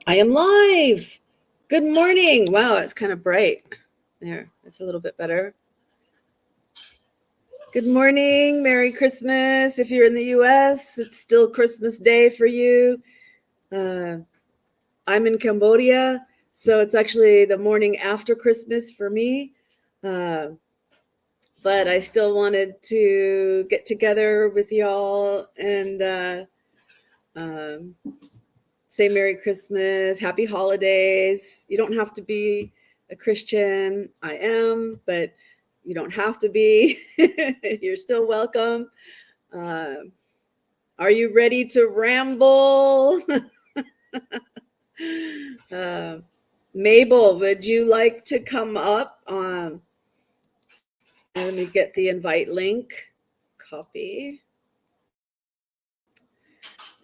I am live. Good morning. Wow, it's kind of bright. There, it's a little bit better. Good morning. Merry Christmas. If you're in the US, it's still Christmas Day for you. Uh, I'm in Cambodia, so it's actually the morning after Christmas for me. Uh, but I still wanted to get together with y'all and um, say Merry Christmas, Happy Holidays. You don't have to be a Christian. I am, but you don't have to be. You're still welcome. Uh, are you ready to ramble? uh, Mabel, would you like to come up? Let me get the invite link. Copy.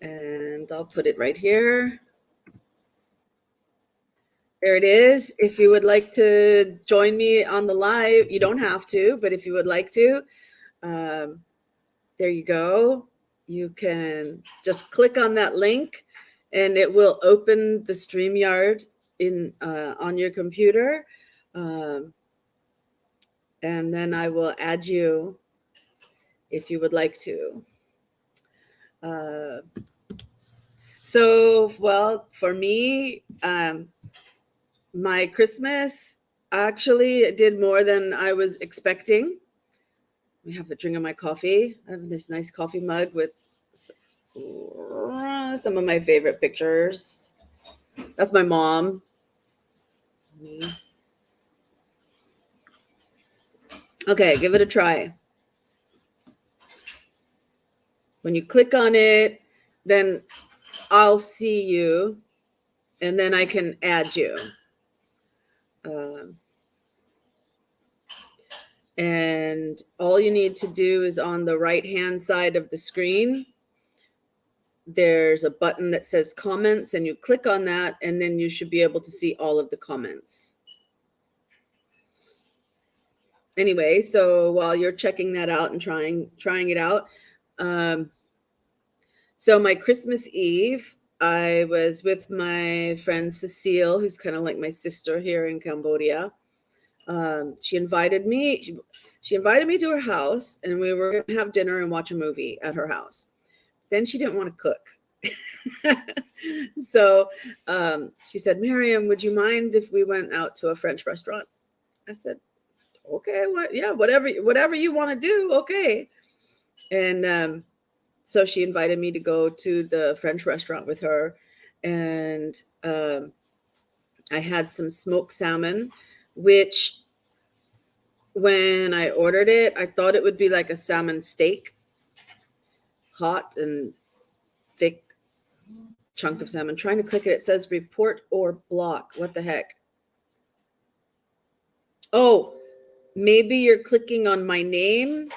And I'll put it right here. There it is. If you would like to join me on the live, you don't have to, but if you would like to, um, there you go. You can just click on that link and it will open the StreamYard on your computer. Um, and then I will add you if you would like to. Uh, well, for me, my Christmas actually did more than I was expecting. I have a drink of my coffee. I have this nice coffee mug with some of my favorite pictures. That's my mom. Me. Okay, give it a try. When you click on it, then I'll see you, and then I can add you. And all you need to do is on the right-hand side of the screen, there's a button that says comments, and you click on that, and then you should be able to see all of the comments. Anyway, so while you're checking that out and trying it out, so my Christmas Eve, I was with my friend Cecile, who's kind of like my sister here in Cambodia. She invited me. She invited me to her house, and we were going to have dinner and watch a movie at her house. Then she didn't want to cook. So she said, Miriam, would you mind if we went out to a French restaurant? I said, okay, whatever you want to do, okay. And so she invited me to go to the French restaurant with her, and I had some smoked salmon, which when I ordered it, I thought it would be like a salmon steak, hot and thick chunk of salmon. Trying to click it, it says report or block. What the heck? Oh, maybe you're clicking on my name,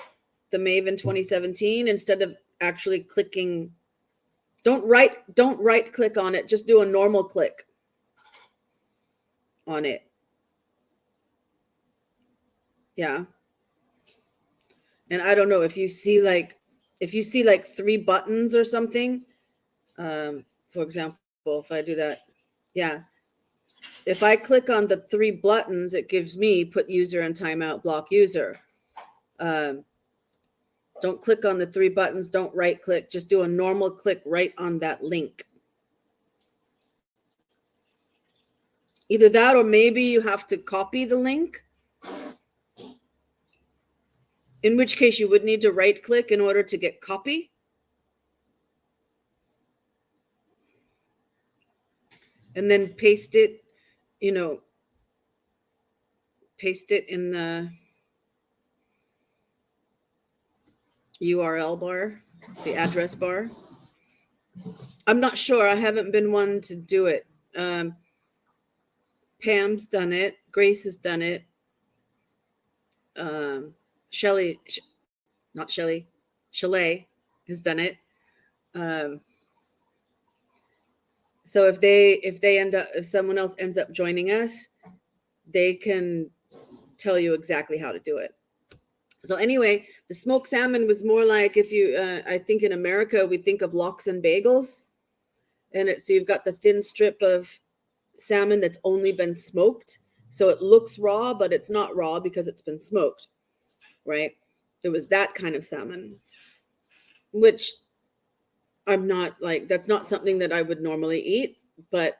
the Maven 2017, instead of actually clicking. Don't right click on it. Just do a normal click on it. Yeah. And I don't know if you see like 3 buttons or something. For example, if I do that, yeah. If I click on the 3 buttons, it gives me put user in timeout, block user. Don't click on the 3 buttons. Don't right click. Just do a normal click right on that link. Either that or maybe you have to copy the link, in which case you would need to right click in order to get copy. And then paste it, paste it in the URL bar, the address bar. I'm not sure. I haven't been one to do it. Pam's done it. Grace has done it. Shelly, not Shelly, Chalet has done it. So if someone else ends up joining us, they can tell you exactly how to do it. So anyway, the smoked salmon was more like, if you, I think in America, we think of lox and bagels. so you've got the thin strip of salmon that's only been smoked. So it looks raw, but it's not raw because it's been smoked, right? It was that kind of salmon, which I'm not like, that's not something that I would normally eat, but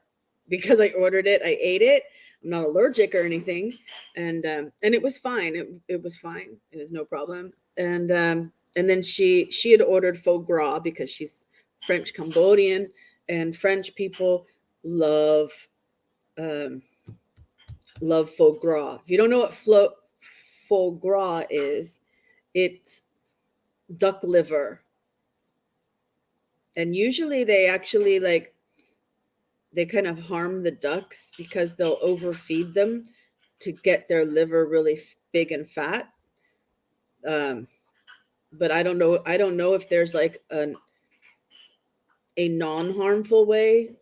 because I ordered it, I ate it. I'm not allergic or anything, and it was fine. It was fine. It was no problem. And then she had ordered foie gras because she's French Cambodian, and French people love um, love foie gras. If you don't know what foie gras is, it's duck liver, and usually they actually like they kind of harm the ducks because they'll overfeed them to get their liver really big and fat. Um, but I don't know. I don't know if there's like a non-harmful way.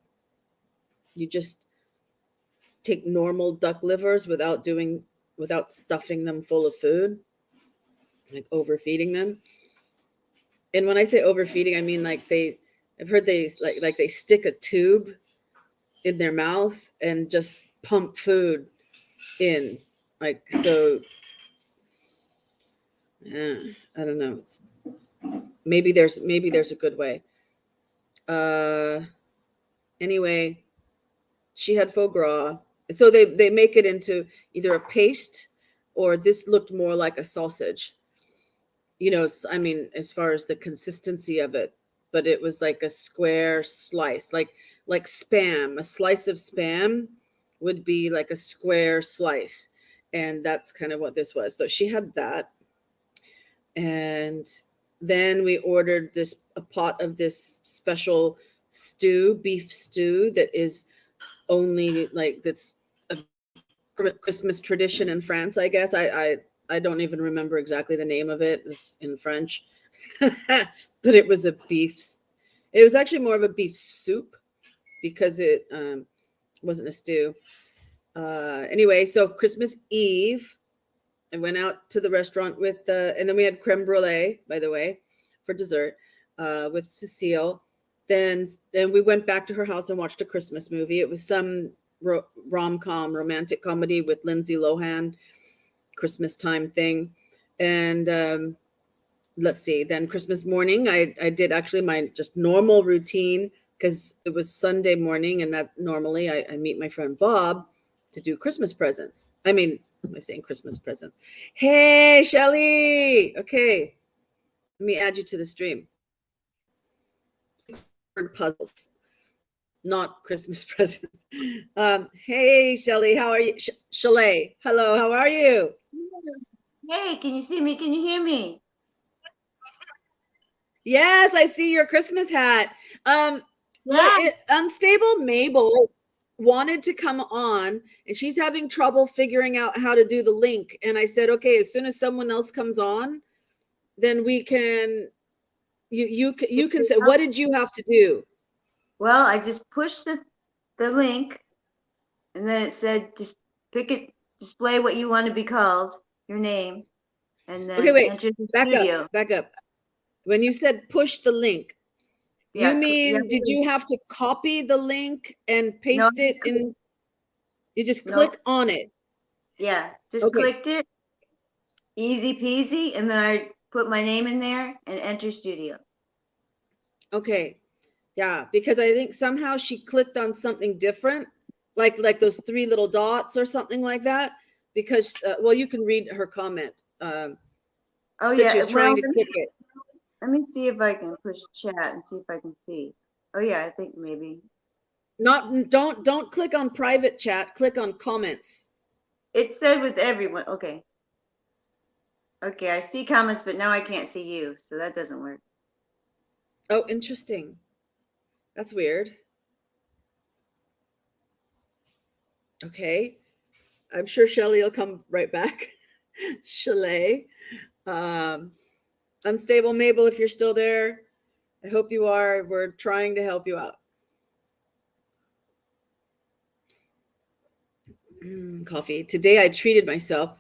You just take normal duck livers without stuffing them full of food, like overfeeding them. And when I say overfeeding, I mean like I've heard they like they stick a tube in their mouth and just pump food in, like so. I don't know. Maybe there's a good way. Uh, anyway, she had foie gras, so they make it into either a paste or this looked more like a sausage. I mean, as far as the consistency of it, but it was like a square slice, like spam. A slice of spam would be like a square slice, and that's kind of what this was. So she had that, and then we ordered a pot of this special beef stew that is only like that's a Christmas tradition in France, I guess. I don't even remember exactly the name of it. It's in French, but it was a beef. It was actually more of a beef soup because it wasn't a stew. Anyway, so Christmas Eve, I went out to the restaurant and then we had creme brulee, by the way, for dessert with Cecile. Then we went back to her house and watched a Christmas movie. It was some rom-com, romantic comedy with Lindsay Lohan, Christmas time thing. And let's see, then Christmas morning, I did actually my just normal routine because it was Sunday morning, and that normally I meet my friend Bob to do Christmas presents. I mean, am I saying Christmas presents? Hey, Shelly. Okay, let me add you to the stream. Puzzles, not Christmas presents. Hey, Shelly, how are you? Chalet, hello, how are you? Hey, can you see me? Can you hear me? Yes, I see your Christmas hat. Unstable Mabel wanted to come on, and she's having trouble figuring out how to do the link. And I said, okay, as soon as someone else comes on, then we can. You can say, what did you have to do? Well, I just pushed the link, and then it said just display what you want to be called, your name, and Okay, then wait, enter the back studio. up. When you said push the link, you mean did you have to copy the link and paste it in? You just click on it. Yeah, just clicked it. Easy peasy, and then I put my name in there and enter studio. Okay. Yeah, because I think somehow she clicked on something different, like those three little dots or something like that. Because well, you can read her comment. Oh Said yeah, she was trying to click it. Let me see if I can push chat and see if I can see. Oh yeah, I think maybe. Don't click on private chat. Click on comments. It said with everyone. Okay. Okay, I see comments, but now I can't see you, so that doesn't work. Oh, interesting. That's weird. Okay. I'm sure Shelly will come right back. Chalet. Unstable Mabel, if you're still there, I hope you are. We're trying to help you out. Coffee. Today I treated myself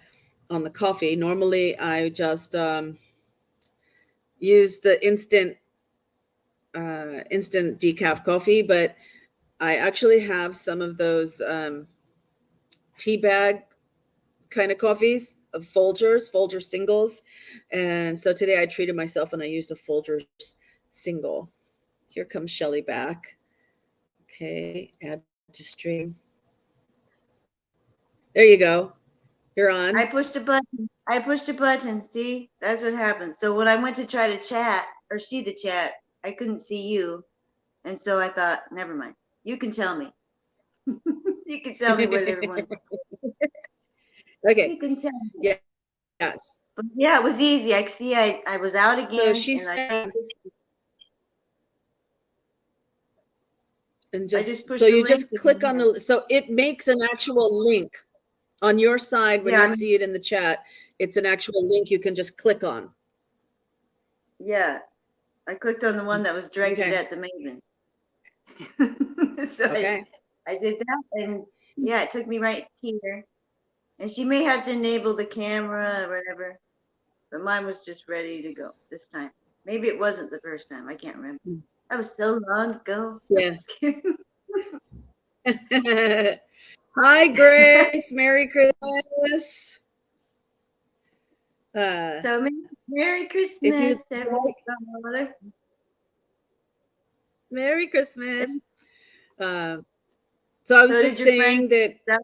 on the coffee. Normally I just use the instant instant decaf coffee, but I actually have some of those tea bag kind of coffees of Folgers singles. And so today I treated myself and I used a Folgers single. Here comes Shelly back. Okay, add to stream. There you go. You're I on. pushed a button. I pushed a button. See, that's what happened. So when I went to try to chat or see the chat, I couldn't see you, and so I thought, never mind. You can tell me. You can tell me what everyone. Okay. You can tell me. Yes. But yeah, it was easy. I see. I was out So again, she and said, and I just just so pushed the you link just click on again. the, so it makes an actual link on your side when Yeah, you I mean, see it in the chat. It's an actual link you can just click on. yeah. I clicked on the one that was directed Okay. at the maven. So Okay. I did that, and yeah, it took me right here. And she may have to enable the camera or whatever, but mine was just ready to go this time. Maybe it wasn't the first time. I can't remember. That was so long ago. Yeah. Hi, Grace. Merry Christmas. Uh, So Merry if Christmas, you everyone. like, Merry Christmas. Uh, so I was So did just your friend saying that. stuck?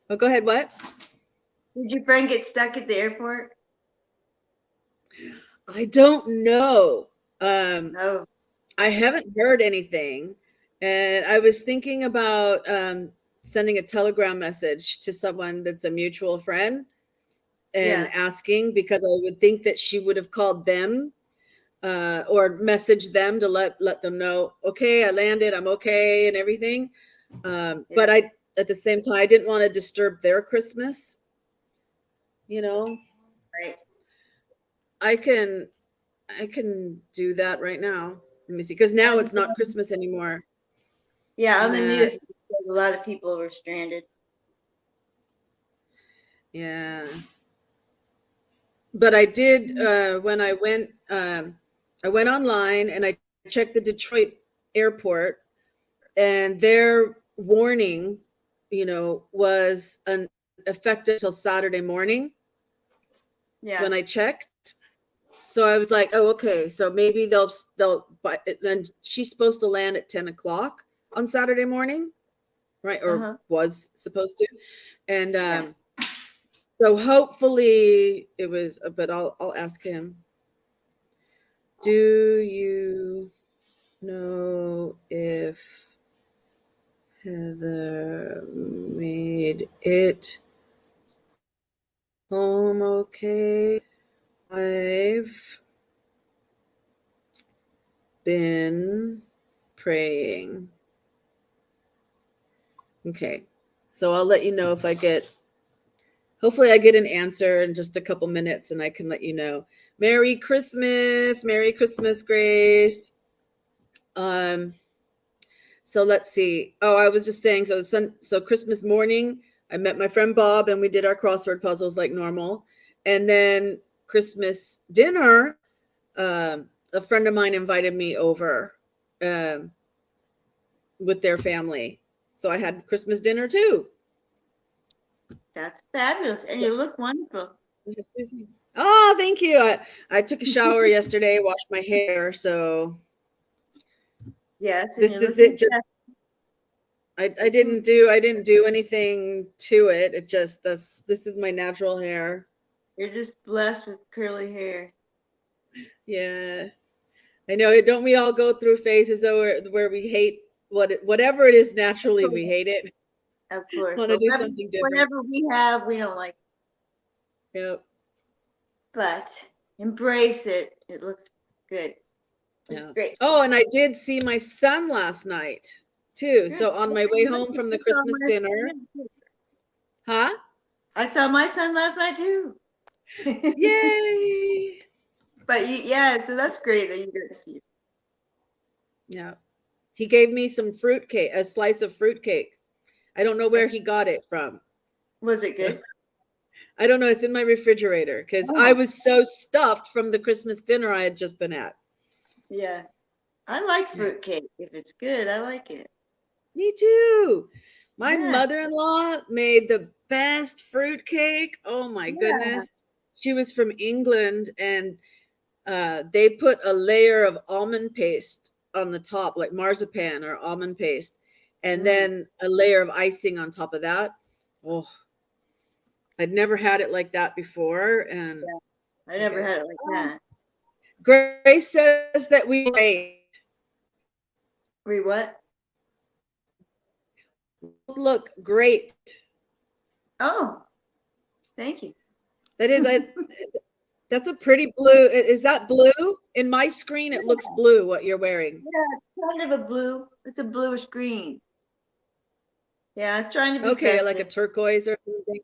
Oh, go ahead. What? Did your friend get stuck at the airport? I don't know. No. I haven't heard anything, and I was thinking about sending a telegram message to someone that's a mutual friend and Yeah. asking, because I would think that she would have called them or messaged them to let them know, okay, I landed, I'm okay, and everything. Yeah. But I, at the same time, I didn't want to disturb their Christmas. You know, Right. I can I can do that right now. Let me see, because now it's not Christmas anymore. Yeah, on And the that, news, a lot of people were stranded. yeah. But I did when I went online and I checked the Detroit airport, and their warning, was an effective till Saturday morning Yeah. when I checked. So I was like, oh, okay. So maybe they'll. But and she's supposed to land at 10 o'clock on Saturday morning, right? Or Uh-huh. was supposed to, and Yeah. so hopefully it was. But I'll ask him. Do you know if Heather made it home okay? I've been praying. Okay. So I'll let you know if I get, hopefully I get an answer in just a couple minutes and I can let you know. Merry Christmas. Merry Christmas, Grace. Um, so let's see. Oh, I was just saying, so Christmas morning, I met my friend Bob and we did our crossword puzzles like normal. And then Christmas dinner, a friend of mine invited me over um, with their family. So I had Christmas dinner too. That's fabulous. And you look wonderful. Oh, thank you. I took a shower yesterday, washed my hair. So Yes, and this you're is looking it. Just fabulous. I didn't do anything to it. It just, this is my natural hair. You're just blessed with curly hair. Yeah. I know. Don't we all go through phases though where we hate whatever it is naturally, we hate it. Of course. Want to But do something different. whatever we have, we don't like. Yep. But embrace it. It looks good. Looks Yeah. great. Oh, and I did see my son last night too. Good. So on my way home from the Christmas dinner, huh? I saw my son last night too. Yay! But yeah, so that's great that you get to see. Yeah. He gave me some fruit cake, a slice of fruit cake. I don't know where he got it from. Was it So good? I don't know. It's in my refrigerator because I Oh, was so stuffed from the Christmas dinner I had just been at. Yeah. I like Yeah. fruitcake. If it's good, I like it. Me too. My Yeah. mother-in-law made the best fruitcake. Oh my Yeah. goodness. She was from England, and they put a layer of almond paste on the top, like marzipan or almond paste, and Mm. then a layer of icing on top of that. Oh, I'd never had it like that before. And Yeah. I never okay. had it like that. Grace says that we great. Wait, what? We both look great. Oh, thank you. That is a that's a pretty blue. Is that blue? In my screen, it looks blue what you're wearing. Yeah, it's kind of a blue. It's a bluish green. Yeah, it's trying to be Okay, like a festive. turquoise or something.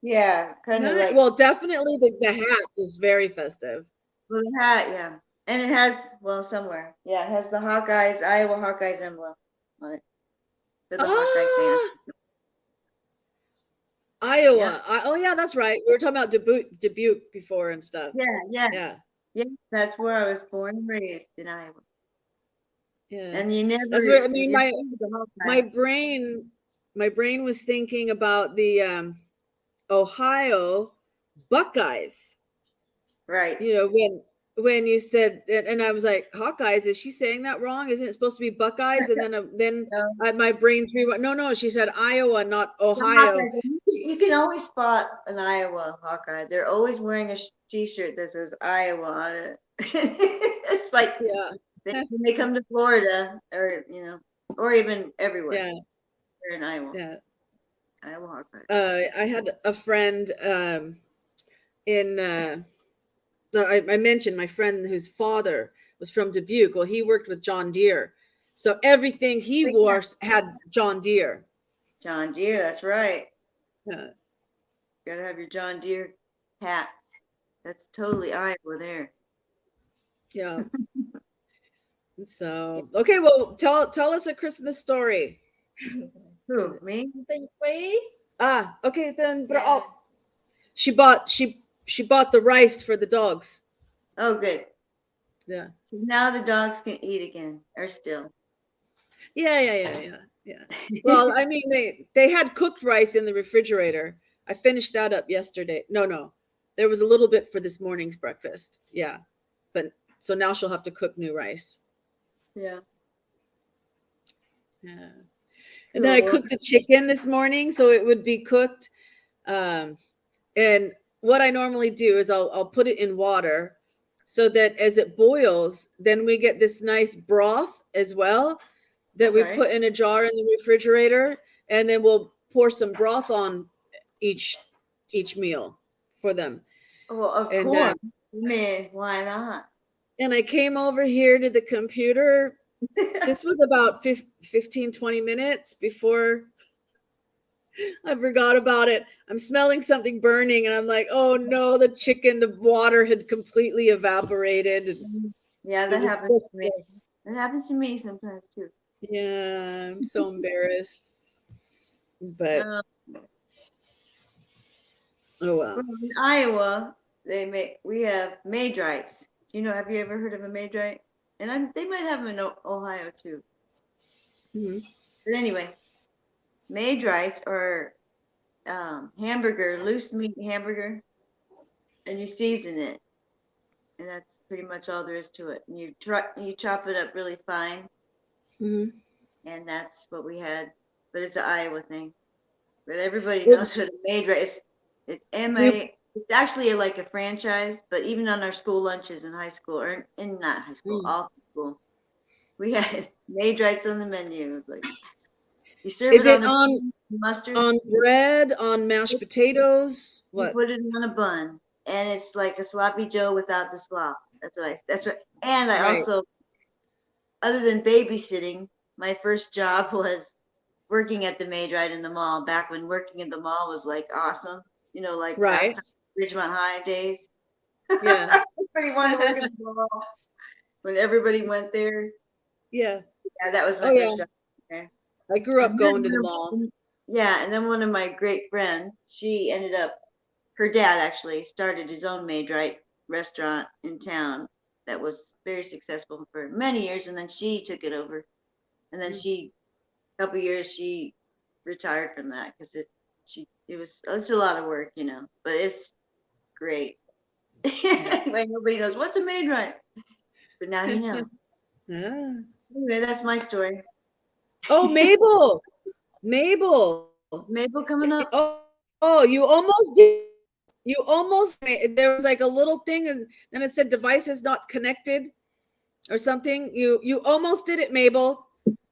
Yeah, kind of Nice. like Well, definitely the hat is very festive. with a hat. Yeah, and it has well somewhere. Yeah, it has the Hawkeyes, Iowa Hawkeyes emblem on it for the Hawkeye fans. Ah, Yeah, Iowa. Oh yeah, that's right. We were talking about Dubuque before and stuff. yeah, yeah, Yeah, yeah. That's where I was born and raised in Iowa. yeah. And you That's never, where I mean it's over the my Hawkeye. brain my brain was thinking about the Ohio Buckeyes. Right. You know, when you said, and I was like, Hawkeyes, is she saying that wrong? Isn't it supposed to be Buckeyes? And then No, my brain rewound. No, no, she said Iowa, not the Ohio. Hawkeyes. You can always spot an Iowa Hawkeye. They're always wearing a T-shirt that says Iowa on it. It's like Yeah, when they come to Florida, or or even everywhere. yeah, They're in Iowa. yeah. Iowa Hawkeye. I had a friend in. I mentioned my friend whose father was from Dubuque. Well, he worked with John Deere, so everything he But yeah, wore had John Deere. John Deere. That's right. Yeah, Gotta have your John Deere hat. That's totally Iowa there. yeah. So okay, well, tell us a Christmas story. Who? Me? Something free? Okay, then. But Yeah. she bought the rice for the dogs. Oh, good. Yeah, So now the dogs can eat again, or still. yeah. Well, I mean, they had cooked rice in the refrigerator. I finished that up yesterday. No, no, there was a little bit for this morning's breakfast. Yeah, but so now she'll have to cook new rice. Yeah. Yeah, and then I Cool. cooked the chicken this morning, so it would be cooked. Um, and what I normally do is I'll put it in water so that as it boils, then we get this nice broth as well that we Okay. put in a jar in the refrigerator, and then we'll pour some broth on each each meal for them. Well, of And course. Man, why not? I came over here to the computer. This was about 15 20 minutes before I forgot about it. I'm smelling something burning, and I'm like, oh no, the chicken, the water had completely evaporated. And Yeah, it that was happens supposed to me. to, That happens to me sometimes too. yeah, I'm so embarrassed. But Um, oh well. well, in Iowa, we have Maidrites. Have you ever heard of a Maidrite? And they might have them in Ohio too. Mhm. But anyway, Maidrites are hamburger, loose meat hamburger, and you season it, and that's pretty much all there is to it. And you chop it up really fine, Mhm. and that's what we had. But it's an Iowa thing. But everybody Well, knows what a Maidrite is. It's do MA. It's actually like a franchise, but even on our school lunches in high school, or in not high school, mm. all school, we had Maidrites on the menu. It was like you serve Is it it on a mustard. on bread, on mashed potatoes? You What? put it on a bun, and it's like a sloppy Joe without the slop. That's what. And I Right, also, other than babysitting, my first job was working at the Maid-Rite in the mall. Back when working in the mall was like awesome, like right. past Ridgemont High days. Yeah. Everybody wanted to work in the mall when everybody went there. Yeah. Yeah, that was Oh my yeah. first job there. I grew And up then going to the mall. yeah, and then one of my great friends, she ended up her dad actually started his own Maid-Rite restaurant in town. that was very successful for many years, and then she took it over, and then a couple years she retired from that because it's a lot of work, but it's great. Yeah. Anyway, nobody knows what's a maid run, but now you know. Ah. Anyway, that's my story. Oh, Mabel. Mabel. Mabel coming up. Oh, you almost did. You almost, there was like a little thing and then it said devices not connected or something. You almost did it, Mabel.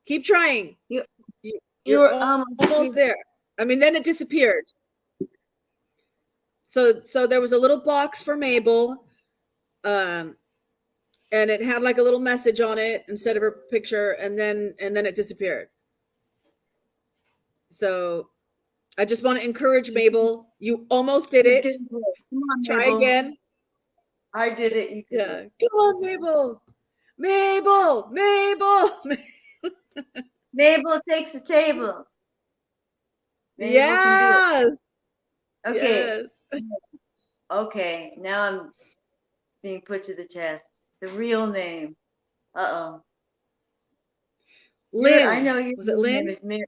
Keep trying. You you You're were almost almost there. I mean, then it disappeared. So there was a little box for Mabel, and it had like a little message on it instead of her picture, and then it disappeared. So I just want to encourage Mabel. You almost did She's it. getting close. Come on, Try Mabel. again. I did it. You can do Yeah. it. Come on, Mabel. Mabel. Mabel takes the table. Mabel can do Yes. it. Okay. Yes. Okay. Now I'm being put to the test. The real name. Uh-oh. I Lynn. know your Was it real name Lynn? is Mary.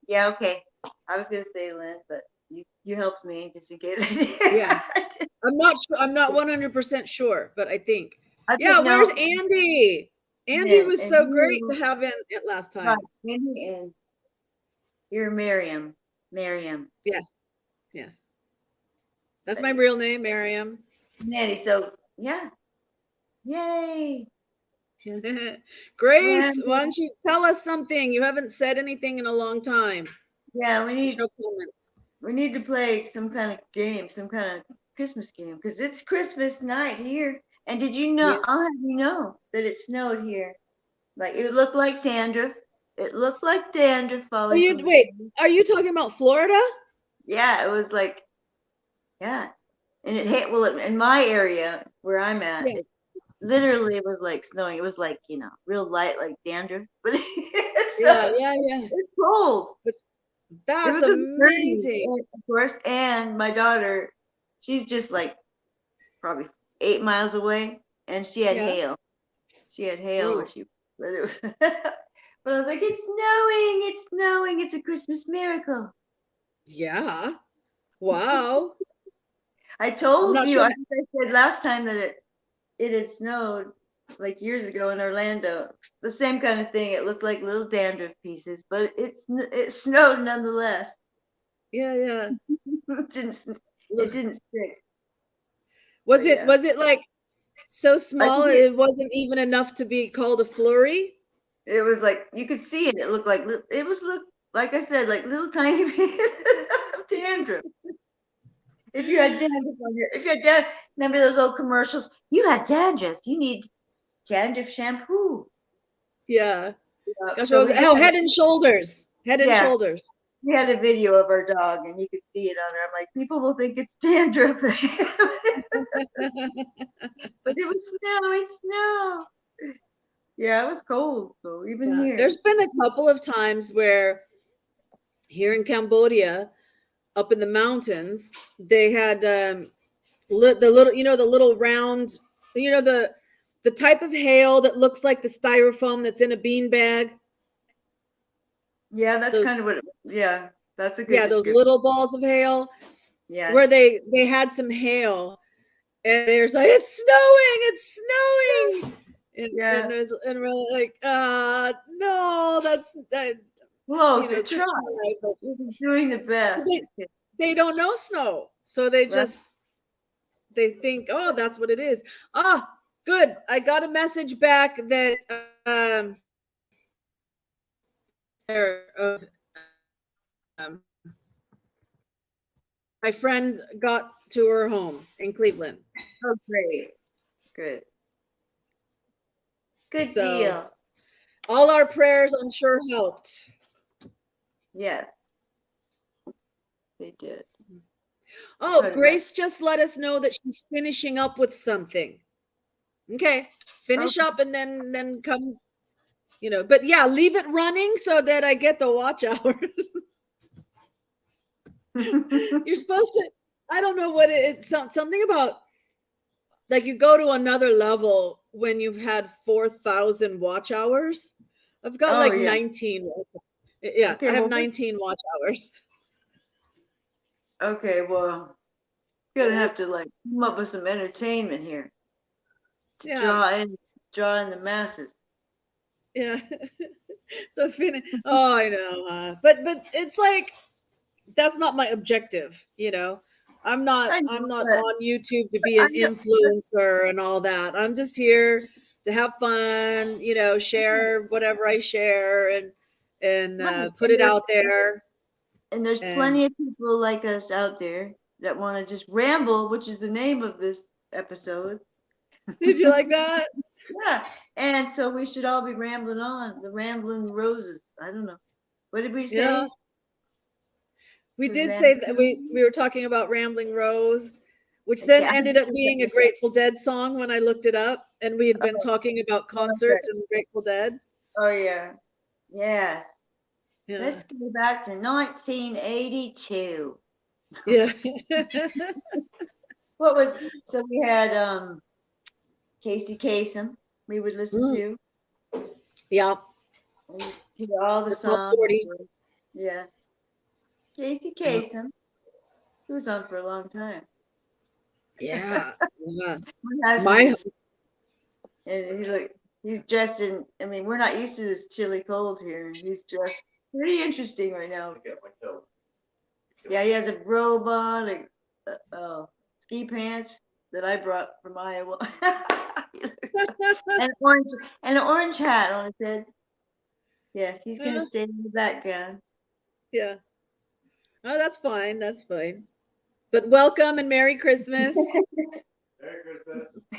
Yeah, okay. I was gonna say Lynn, but you helped me just in case I did. Yeah. I'm not sure. I'm not 100% sure, but I think. I Yeah, think where's now Andy? Andy Lynn was and so great you to have in it last right, time. and you're Miriam. Miriam. Yes. Yes. That's my But real name, Miriam. Nanny, so yeah. Yay. Grace, Ramble. why don't you tell us something? You haven't said anything in a long time. Yeah, There's no comments. we need to play some kind of game, some kind of Christmas game, because it's Christmas night here. And did you know? Yeah. I'll have you know that it snowed here. Like it looked like dandruff. It looked like dandruff falling from the Wait, sky. are you talking about Florida? Yeah, it was like yeah, and it hit well in my area where I'm at. Yeah. It literally was like snowing. It was like real light, like dandruff, but it's Yeah, yeah, yeah. it's cold. But It that's was in the 30s, amazing. of course. And my daughter, she's just like probably 8 miles away, and she had Yeah. hail. She had hail where Ooh. she, but it was. But I was like, it's snowing, it's snowing, it's a Christmas miracle. Yeah. Wow. I I'm told not you, sure I that. think I said last time that it had snowed like years ago in Orlando. The same kind of thing. It looked like little dandruff pieces, but it snowed nonetheless. Yeah, yeah. It didn't stick. Was But it yeah, was it like so I small think it wasn't even enough to be called a flurry? it was like you could see it. It looked like it was look like I said, like little tiny pieces of dandruff. If you had dandruff if you had dandruff, remember those old commercials? You had dandruff. You need dandruff shampoo. Yeah. Gosh, So what was we it? did. Oh, Head and Shoulders. Head and Yeah, Shoulders. we had a video of our dog, and you could see it on there. I'm like, people will think it's dandruff, but it was snow. It's snow. Yeah, it was cold. So even Yeah. here. There's been a couple of times where here in Cambodia, up in the mountains, they had the little, the little round, the type of hail that looks like the styrofoam that's in a bean bag. Yeah, that's Those, kind of what. Yeah, that's a good yeah, those description. little balls of hail, Yeah. where they had some hail, and they're like, it's snowing, Yeah. and we're like, no, that's that, Close. It to tried. try, but It was doing the best. they don't know snow, so they Right. just they think, oh, that's what it is. Ah, good. I got a message back that my friend got to her home in Cleveland. Oh, great. Good. Good So deal. all our prayers, I'm sure, helped. Yes, they did. Oh, Grace just let us know that she's finishing up with something. Okay, finish Okay. up and then come. But yeah, leave it running so that I get the watch hours. You're supposed to. I don't know what it's something about like you go to another level when you've had 4,000 watch hours. I've got Oh like yeah. 19. Yeah, Okay. I have Well. 19 watch hours. Okay. Well, gonna Yeah, have to like come up with some entertainment here to yeah, draw in the masses. yeah. So oh, I know, but it's like that's not my objective, you know. I'm not I I'm know, not on YouTube to be I an know. influencer and all that. I'm just here to have fun, you know, share whatever I share and Right. put it out there. And there's And plenty of people like us out there that want to just ramble, which is the name of this episode. did you like that? Yeah. And so we should all be rambling on, the rambling roses. I don't know. What did we Yeah, say? we The did say that rambling. we were talking about Rambling Rose, which then Okay. ended up being a Grateful Dead song when I looked it up, and we had been talking about Oh, that's right. concerts and Grateful Dead. Oh yeah. Yes. Yeah, Let's go back to 1982. yeah. What was so we had Casey Kasem we would listen Mm, to yeah, and hear all the the top songs. 40. Yeah. Casey Yeah, Kasem. He was on for a long time. yeah, yeah. My husband My is, and he's dressed in. I mean, we're not used to this chilly cold here. He's dressed pretty interesting right now. Yeah, he has a robe on, ski pants that I brought from Iowa. and orange and an orange hat on his head. Yes, he's gonna uh, stay in the background. yeah. Oh, that's fine. That's fine. But welcome and Merry Christmas.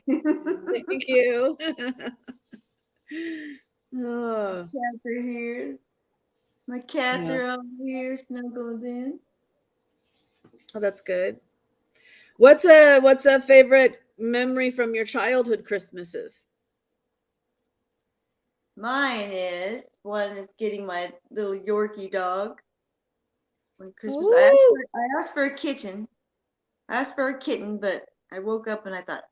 Thank you. Oh, Cats are here. My cats yeah. are all here, snuggled in. Oh, that's good. What's a favorite memory from your childhood Christmases? Mine is one is getting my little Yorkie dog on Christmas. Oh, I asked for a kitten. I asked for a kitten, but I woke up and I thought,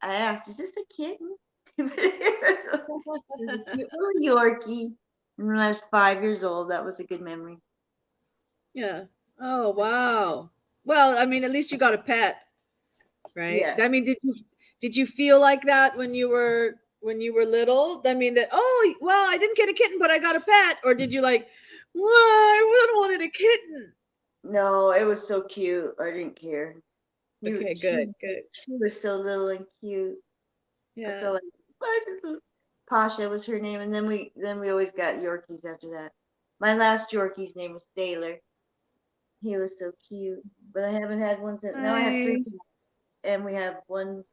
I asked, is this a kitten? It was a cute little Yorkie. And when I was 5 years old, that was a good memory. yeah. Oh, wow. Well, I mean, at least you got a pet, right? Yes. I mean, did you feel like that when you were little? I mean, that oh, well, I didn't get a kitten, but I got a pet, or did you like, well, I really wanted a kitten? No, it was so cute. I didn't care. Okay, good, good. She was so little and cute. I Yeah. felt like Pasha was her name, and then we always got Yorkies after that. My last Yorkie's name was Sailor. He was so cute, but I haven't had one since. Now I have three, Nice. and we have one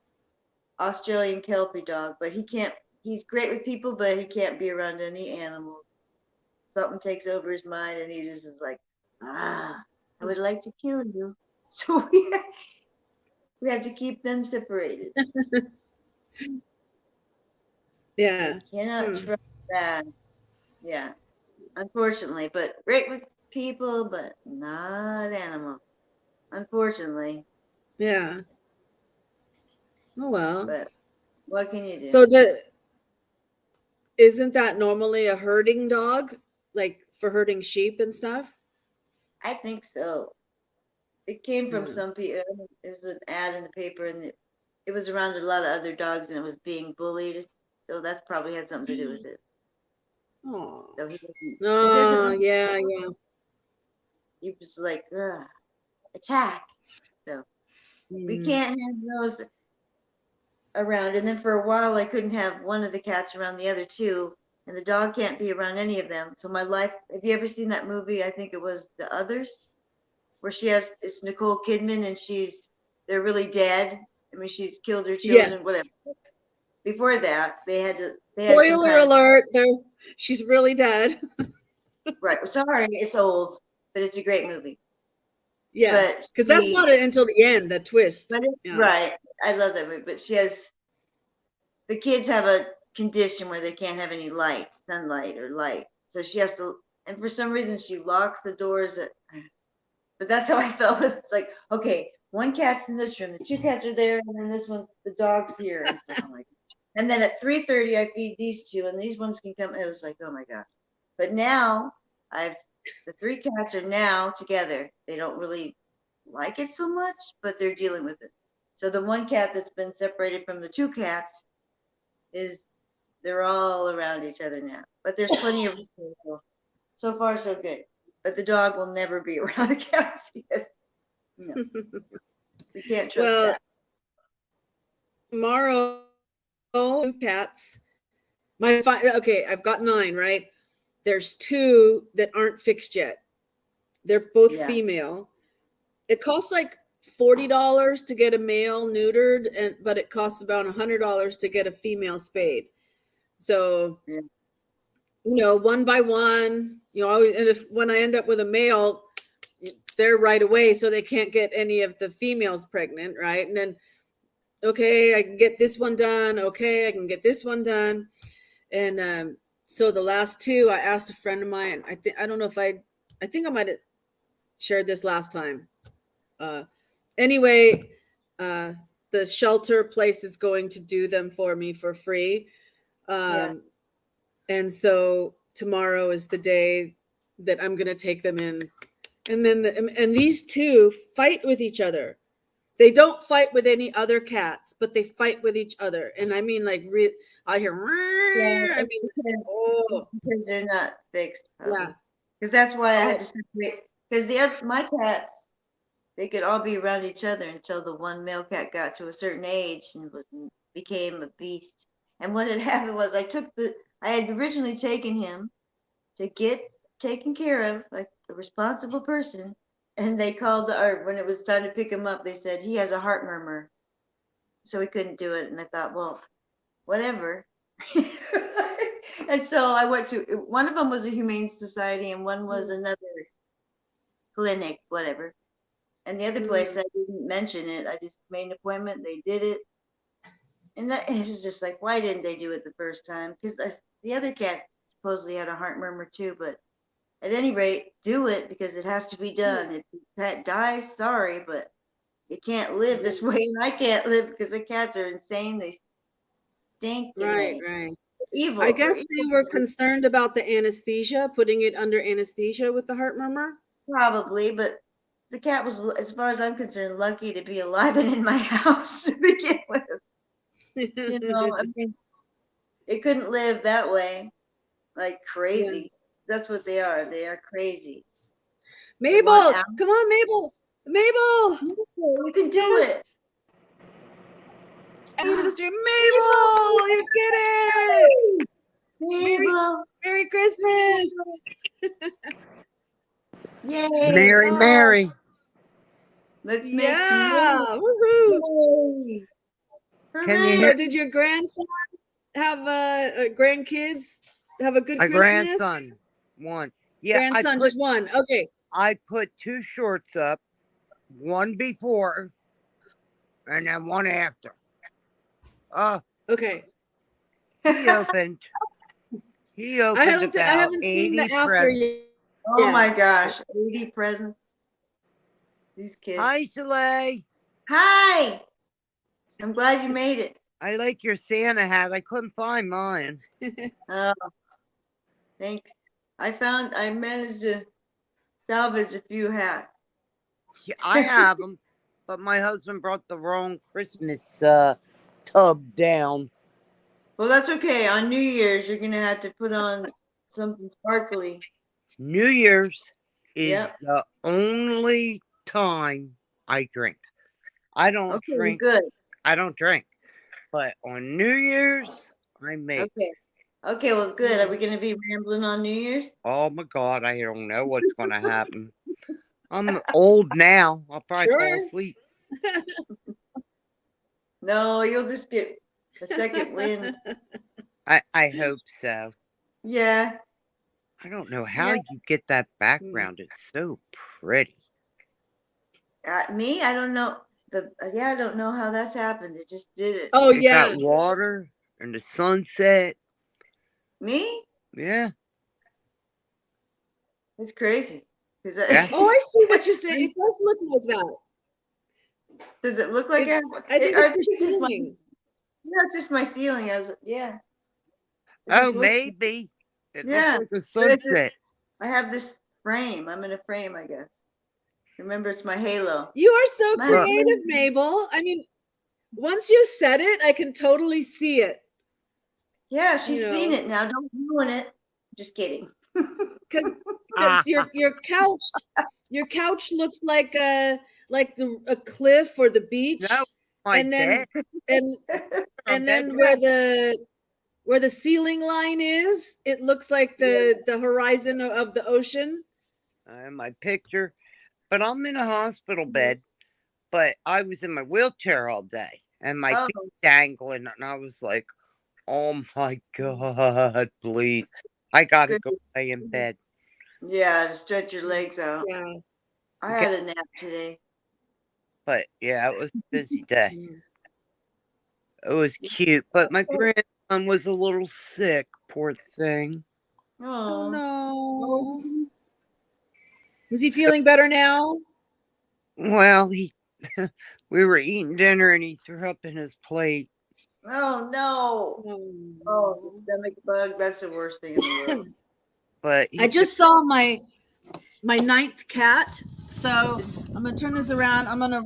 Australian Kelpie dog, but he can't. He's great with people, but he can't be around any animals. Something takes over his mind, and he just is like, I would like to kill you. So we have to keep them separated. Yeah. I cannot Hmm. trust that. Yeah, unfortunately, but great with people, but not animals. Unfortunately, Yeah. Oh well. but what can you do? So the isn't that normally a herding dog, like for herding sheep and stuff? I think so. It came from Yeah. some people. There's an ad in the paper, and it was around a lot of other dogs, and it was being bullied. So that's probably had something to do with it. Oh. So he doesn't Oh, like yeah, yeah. he was like attack. So we Mm. can't have those around. And then for a while, I couldn't have one of the cats around the other two, and the dog can't be around any of them. So my life. Have you ever seen that movie? I think it was The Others, where it's Nicole Kidman, and they're really dead. I mean, she's killed her Yeah. children, whatever. Before that, they had Spoiler compassion. alert, there she's really dead. Right. Sorry, it's old, but it's a great movie. Yeah. But Because that's not it until the end, that twist. Yeah. right. I love that movie, but the kids have a condition where they can't have any light, sunlight or light. So she has to, and for some reason she locks the doors. But that's how I felt. It's like, okay, one cat's in this room, the two cats are there, and then the dog's here. And so I'm like, and then at 3:30 I feed these two, and these ones can come. It was like, oh my gosh. But now the three cats are now together. They don't really like it so much, but they're dealing with it. So the one cat that's been separated from the two cats they're all around each other now. But there's plenty of so far so good. But the dog will never be around the cats because we can't trust Well, that. tomorrow, 2 cats. Okay, I've got 9, right? There's 2 that aren't fixed yet. They're both female. It costs like $40 to get a male neutered, but it costs about $100 to get a female spayed. So, one by one, and when I end up with a male, they're right away, so they can't get any of the females pregnant, right? And then, okay, I can get this one done. Okay, I can get this one done. And so the last 2, I asked a friend of mine. I think I might have shared this last time. Anyway, the shelter place is going to do them for me for free. And so tomorrow is the day that I'm going to take them in. And then and these 2 fight with each other. They don't fight with any other cats, but they fight with each other. And I mean, like, I hear, I mean, because they're not fixed. Probably. Yeah. Because that's why I had to separate. Because my cats, they could all be around each other until the one male cat got to a certain age and became a beast. And what had happened was I had originally taken him to get taken care of, like a responsible person. And they called when it was time to pick him up, they said he has a heart murmur. So we couldn't do it. And I thought, well, whatever. And so I went to, one of them was a humane society and one was another clinic, whatever. And the other place, I didn't mention it. I just made an appointment. They did it. And it was just like, why didn't they do it the first time? Because the other cat supposedly had a heart murmur too. But at any rate, do it because it has to be done. If the pet dies, sorry, but you can't live this way. And I can't live because the cats are insane. They stink. Right. Evil. I guess they were concerned about the anesthesia, putting it under anesthesia with the heart murmur. Probably, but the cat was, as far as I'm concerned, lucky to be alive and in my house to begin with. I mean, it couldn't live that way, like crazy. Yeah. That's what they are. They are crazy. Mabel, come on, Mabel. Mabel, you can do it. Into the stream, Mabel, you did it! Mabel, Merry Christmas! Yay! Merry. Let's make woohoo! Can you hear? Did your grandson have grandkids? Have a good Christmas? Grandson, one. Yeah, grandson, just one. Okay. I put 2 shorts up, one before, and then one after. Okay. He opened. I haven't seen the after yet. Oh my gosh, 80 presents. These kids. Hi, Soleil. Hi. I'm glad you made it. I like your Santa hat. I couldn't find mine. Oh, thanks. I managed to salvage a few hats. Yeah, I have them, but my husband brought the wrong Christmas tub down. Well, that's okay. On New Year's, you're going to have to put on something sparkly. New Year's is the only time I drink. I don't drink. Good. I don't drink. But on New Year's, I make. Okay, well, good. Are we going to be rambling on New Year's? Oh, my God. I don't know what's going to happen. I'm old now. I'll probably fall asleep. No, you'll just get a second wind. I hope so. Yeah. I don't know how you get that background. It's so pretty. Me? I don't know. I don't know how that's happened. It just did it. Oh, yeah. That water and the sunset. Me? Yeah. It's crazy. Oh, I see what you're saying. It does look like that. Does it look like it? I think Or I it's think your it's just my, ceiling. it's just my ceiling. Yeah. It Oh, just looks, maybe. It looks yeah. like a But sunset. I have this frame. I'm in a frame, I guess. Remember, it's my halo. You are so My Well, creative, Mabel. I mean, once you said it, I can totally see it. Yeah, she's You seen know, it now. Don't ruin it. Just kidding. because ah, your couch looks like a cliff or the no, beach, my and bed. and My and bed. then where the ceiling line is, it looks like the horizon of the ocean. My picture. But I'm in a hospital Mhm. bed. But I was in my wheelchair all day, and my Oh, feet dangling, and I was like, "Oh my God, please! I gotta good. go lay in bed." Yeah, to stretch your legs out. Yeah. I Okay. had a nap today. But yeah, it was a busy day. Mm. It was cute, but my grandson was a little sick. Poor thing. Oh Oh, no. Is he So, feeling better now? well, we were eating dinner, and he threw up in his plate. oh no. Oh, the Oh. stomach bug. That's the worst thing in the world. But I he just saw my ninth cat. So I'm gonna turn this around. I'm gonna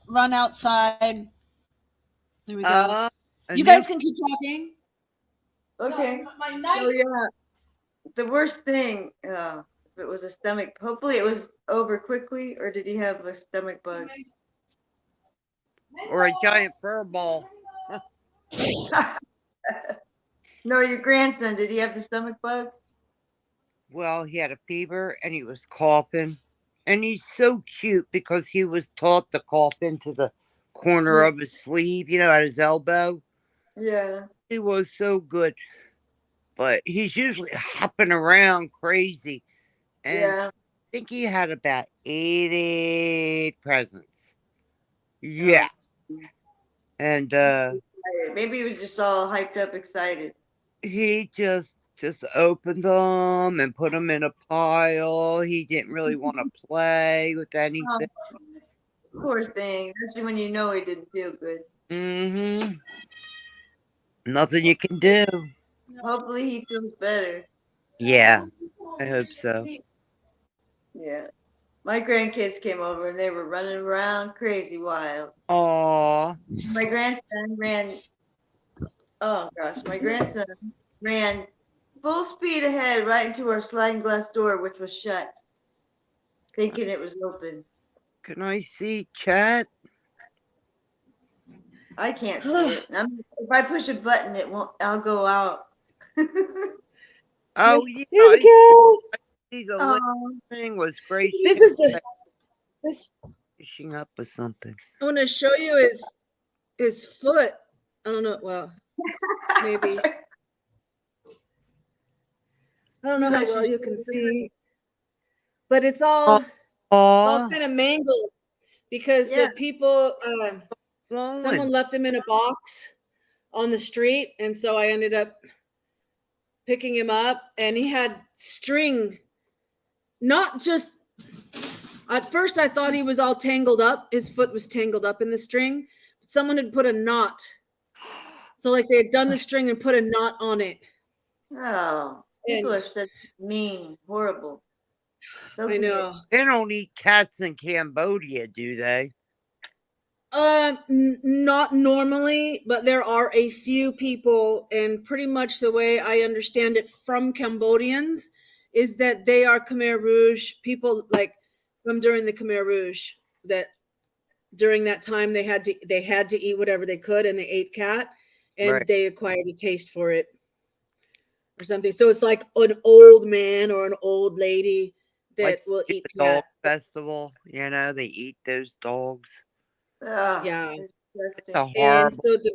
run outside. There we go. a You new. guys can keep talking. Okay. No, my So ninth. yeah, the worst thing, if it was a stomach, hopefully it was over quickly, or did he have a stomach bug? Or a giant fur ball. No, your grandson, did he have the stomach bug? Well, he had a fever and he was coughing. And he's so cute because he was taught to cough into the corner of his sleeve, at his elbow. Yeah. He was so good. But he's usually hopping around crazy. And I Yeah. think he had about 80 presents. Oh, Yeah. And maybe he was just all hyped up, excited. he just opened them and put them in a pile. He didn't really want to play with Oh, anything. poor thing. Especially when you know he didn't feel good. Mm-hmm. Nothing you can do. Hopefully he feels better. Yeah, I hope so. Yeah. My grandkids came over and they were running around crazy wild. Aw. My grandson ran, oh gosh, my grandson ran full speed ahead right into our sliding glass door, which was shut, thinking it was open. Can I see chat? I can't see it. If I push a button, it won't, I'll go out. Oh, yeah, Here we I go. see the little Oh, thing was gracious. This is this. Finishing up with something. I want to show you his foot. I don't know. Well, maybe I don't know how well you can see, but it's all Aw. kind of mangled because yeah. the people Swollen. someone left him in a box on the street, and so I ended up picking him up, and he had string. Not just at first, I thought he was all tangled up. His foot was tangled up in the string. But someone had put a knot. So, like, they had done the string and put a knot on it. Oh, people And are such mean, horrible. So I mean. know. They don't eat cats in Cambodia, do they? Not normally, but there are a few people, and pretty much the way I understand it from Cambodians is that they are Khmer Rouge people, like from during the Khmer Rouge. That during that time they had to eat whatever they could, and they ate cat, and Right. they acquired a taste for it or something. So it's like an old man or an old lady Like that will the eat dog cat. festival, they eat those dogs. Oh, Yeah, it's It's a disgusting. and horrible. so it's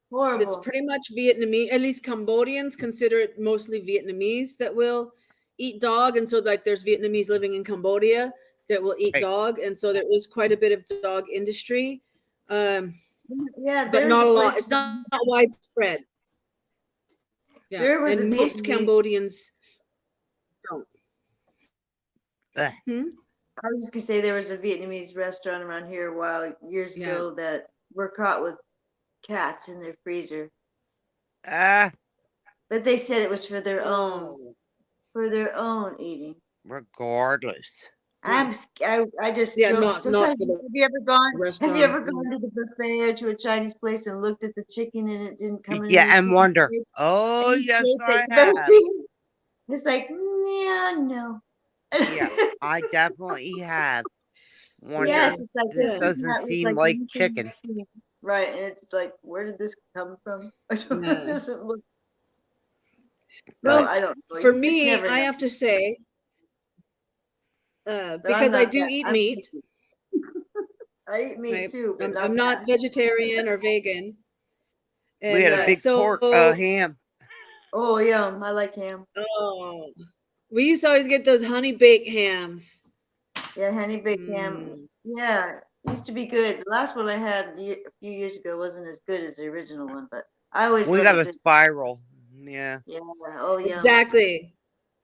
Horrible. pretty much Vietnamese. At least Cambodians consider it mostly Vietnamese that will eat dog, and so like there's Vietnamese living in Cambodia that will eat Right. dog, and so there is quite a bit of dog industry, Yeah, but there's not a a lot. place. It's not widespread. Yeah, There was a and most Vietnamese. Cambodians don't. Ugh. Hmm? I was just gonna say there was a Vietnamese restaurant around here a while years Yeah. ago that were caught with cats in their freezer, Ah, but they said it was for Oh. their own eating. regardless. I just Yeah, drove. not Sometimes for the have you restaurant. ever gone to the buffet or to a Chinese place and looked at the chicken and it didn't come in a Yeah, nice and piece of wonder. shape? A Oh, nice yes, shape that I you've ever have. seen? It's like, yeah, no. Yeah, I definitely have Yes, wondered. it's like This this Yeah. does doesn't not look seem like like anything chicken. you've seen. Right, and it's like, where did this come from? It Yeah. doesn't look. So But Well, I don't know. for You just me, never I know. have to say, But I'm because I not do that. eat I'm meat, picky. I eat meat right? too, but not I'm that. not vegetarian or vegan, we and had a Right. big pork so ham. Oh, yum. I like ham. oh, we used to always get those honey baked hams. Yeah, honey baked ham. Mm. Yeah, used to be good. The last one I had a few years ago wasn't as good as the original one, but I always We love got a a good. spiral. Yeah. Yeah. Oh, yum. Exactly.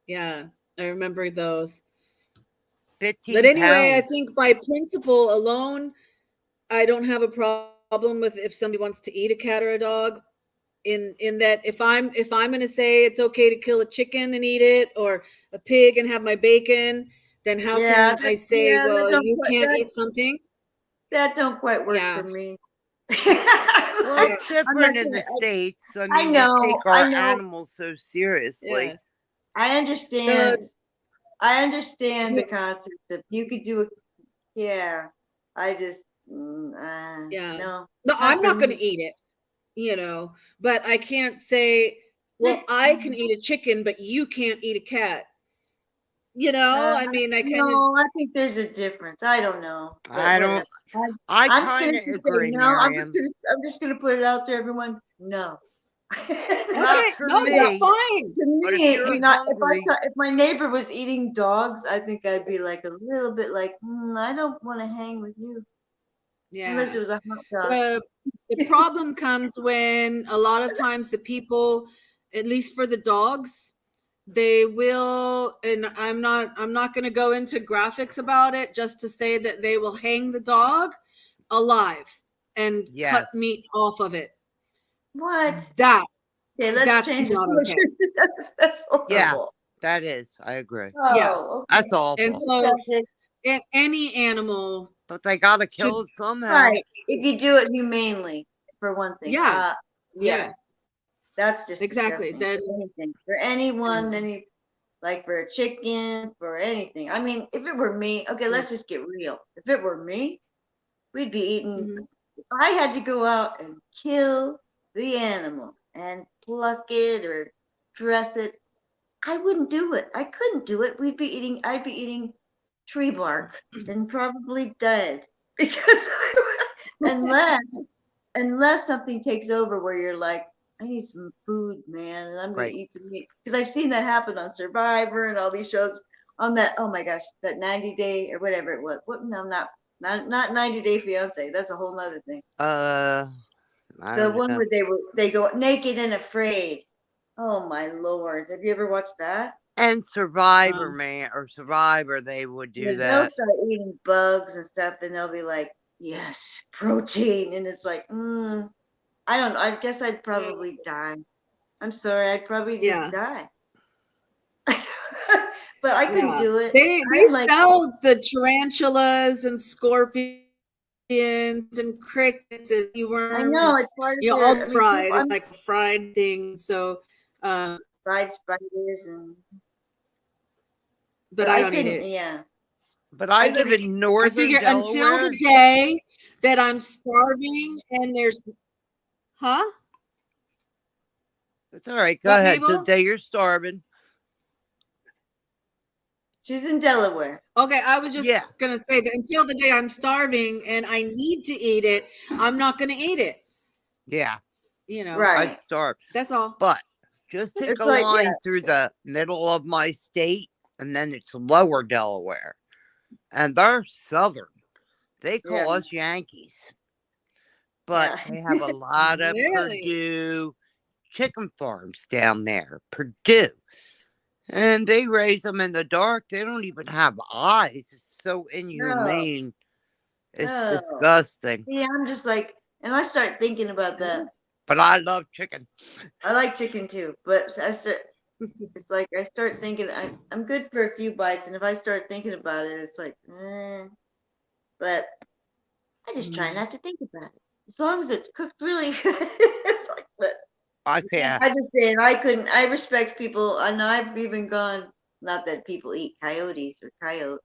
Yeah, I remember those. But 15 anyway, I pounds. think by principle alone, I don't have a problem with if somebody wants to eat a cat or a dog. In that, if I'm going to say it's okay to kill a chicken and eat it, or a pig and have my bacon, then how Yeah, can I say, that well, don't you quite can't eat something? that don't quite work for Yeah, me. Well, yeah, it's I'm not different in the gonna. States. I I mean, we know, take I our know. animals so yeah. seriously. I The understand. I understand the the concept of you could do a. Yeah, I just yeah. no, No, not I'm for not going me. to eat it, but I can't say, well, I can eat a chicken, but you can't eat a cat. Uh, I mean, I kind of, no, I think there's a difference. I don't know, but I whatever. don't, I I'm just gonna kind of just say agree, no. Miriam. I'm just gonna put it out there, everyone. No. Not okay, for no, that's me, fine. To but if me, you're if hungry, if my neighbor was eating dogs, I think I'd be like a little bit like, I don't want to hang with you unless it Yeah. was a hot dog. The problem comes when a lot of times the people, at least for the dogs, they will, and I'm not going to go into graphics about it, just to say that they will hang the dog alive and cut yes. meat off of it. What? That Okay, let's that's change the not okay. subject. That's Yeah, horrible. that is. I agree. Yeah. Oh, That's And awful. so okay. any animal But they got to should, kill it somehow. Right. If you do it humanely, for one thing. yeah, yeah, Yes, that's just exactly. disgusting. Then For anything, for anyone, yeah, like for a chicken, for anything. I mean, if it were me, okay, yeah. let's just get real. If it were me, we'd be eating. Mhm. If I had to go out and kill the animal and pluck it or dress it, I wouldn't do it. I couldn't do it. I'd be eating tree bark and probably dead because unless unless something takes over where you're like, I need some food, man, and I'm gonna Right. eat some meat. Because I've seen that happen on Survivor and all these shows on that, oh my gosh, that 90 day or whatever it was. What no, not 90 Day Fiance. That's a whole nother thing. I The don't one know. where they go naked and afraid. Oh my lord. Have you ever watched that? And Survivor, Um, man, or Survivor, they would Yeah, do they'll that. start eating bugs and stuff, and they'll be like, yes, protein. And it's like, I don't know. I guess I'd probably die. I'm sorry, I'd probably just yeah, die. But I couldn't yeah. do it. They I'm like, sell the tarantulas and scorpions and crickets and I worms, know it's part of all their. I mean, people. fried. It's I'm like a fried thing. So, fried spiders and, but but I I don't eat couldn't. it. Yeah, But I I live couldn't. in I northern figure until Delaware. the day that I'm starving and there's, huh? That's all right. Go What, ahead. To the Mabel? day you're starving. She's in Delaware. Okay, I was just Yeah. gonna say that until the day I'm starving and I need to eat it, I'm not gonna eat it. Yeah. I'd Right. starve. That's all. But just take It's a like, yeah, line through the middle of my state, and then it's lower Delaware. And they're southern. They yeah, call us Yankees. But yeah. they have a lot of Really? Purdue chicken farms down there. Purdue. And they raise them in the dark. They don't even have eyes. It's so No, inhumane. It's no. disgusting. See, I'm just like, and I start thinking about that. But I love chicken. I like chicken too, but it's like I start thinking I'm good for a few bites, and if I start thinking about it, it's like, but I just try not to think about it. As long as it's cooked really good. It's like, but Yeah. I just did. I couldn't. I respect people, and I've even gone. Not that people eat coyotes or coyote,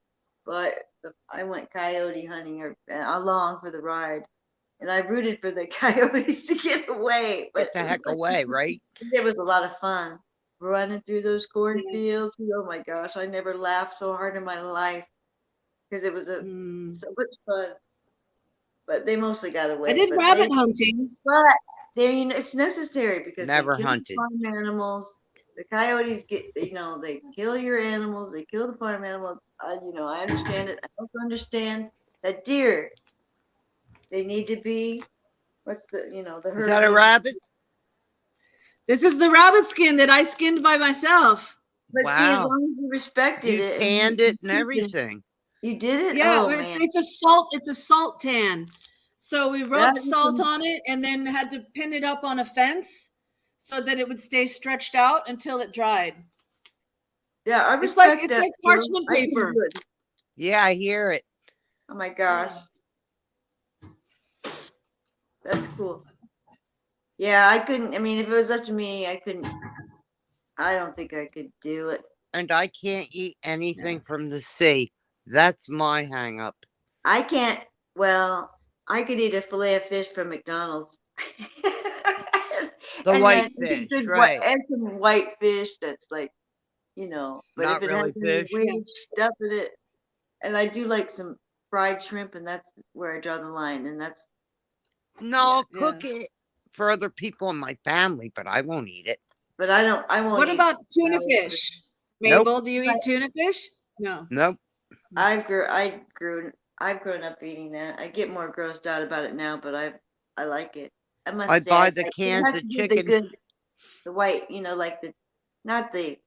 but I went coyote hunting or along for the ride, and I rooted for the coyotes to get away. But Get the it was heck like away, right? it was a lot of fun running through those Yeah. cornfields. Oh my gosh, I never laughed so hard in my life because it was Mm. so much fun. But they mostly got I away. did rabbit hunting. But there, it's necessary because they Never kill the hunted. farm animals. The coyotes they kill your animals. They kill the farm animals. I understand it. I also understand that deer, they need to be, the Is herd that a needs. rabbit? This is the rabbit skin that I skinned by myself. But see, as Wow. long as you respected You it and tanned you it and keep it, everything. you did it. Yeah, Oh it's, man, it's a salt. It's a salt tan. So we that rubbed is salt on it and then had to pin it up on a fence so that it would stay stretched out until it dried. yeah, I It's like respect it's that. like Still. parchment I can paper. do it. Yeah, I hear it. Oh my gosh, Yeah. that's cool. Yeah, I couldn't. I mean, if it was up to me, I couldn't. I don't think I could do it. And I can't eat anything from the sea. That's my hang up. I can't. Well, I could eat a fillet of fish from McDonald's, The and white then it's a fish, good right. and some white fish that's like, But if Not it has really any fish. Yeah. weird stuff in it, and I do like some fried shrimp, and that's where I draw the line, and that's No, yeah. I'll Yeah. cook it for other people in my family, but I won't eat it. But I don't. I won't What eat. about tuna salad. fish? Nope. Mabel, do you eat tuna fish? No. Nope. I've grown up eating that. I get more grossed out about it now, but I like it. I I must say, buy the it cans has to of be the chicken. good, the white, like not the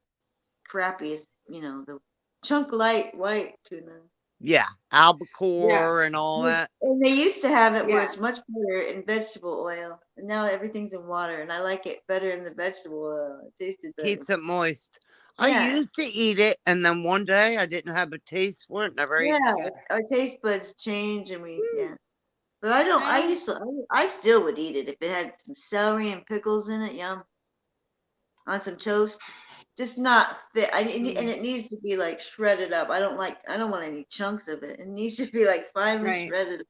crappiest, the chunk light white tuna. Yeah, Yeah. albacore and all that. And they used to have it where Yeah. it's much better in vegetable oil, and now everything's in water, and I like it better in the vegetable oil. It tasted better. Keeps it moist. I Yeah, used to eat it, and then one day I didn't have a taste for it. Never ate yeah. it again. Our taste buds change, and yeah. But I don't. I Yeah. used to. I still would eat it if it had some celery and pickles in it. Yum. On some toast. Just not thick. And it needs to be like shredded up. I don't want any chunks of it. It needs to be like finely Right. shredded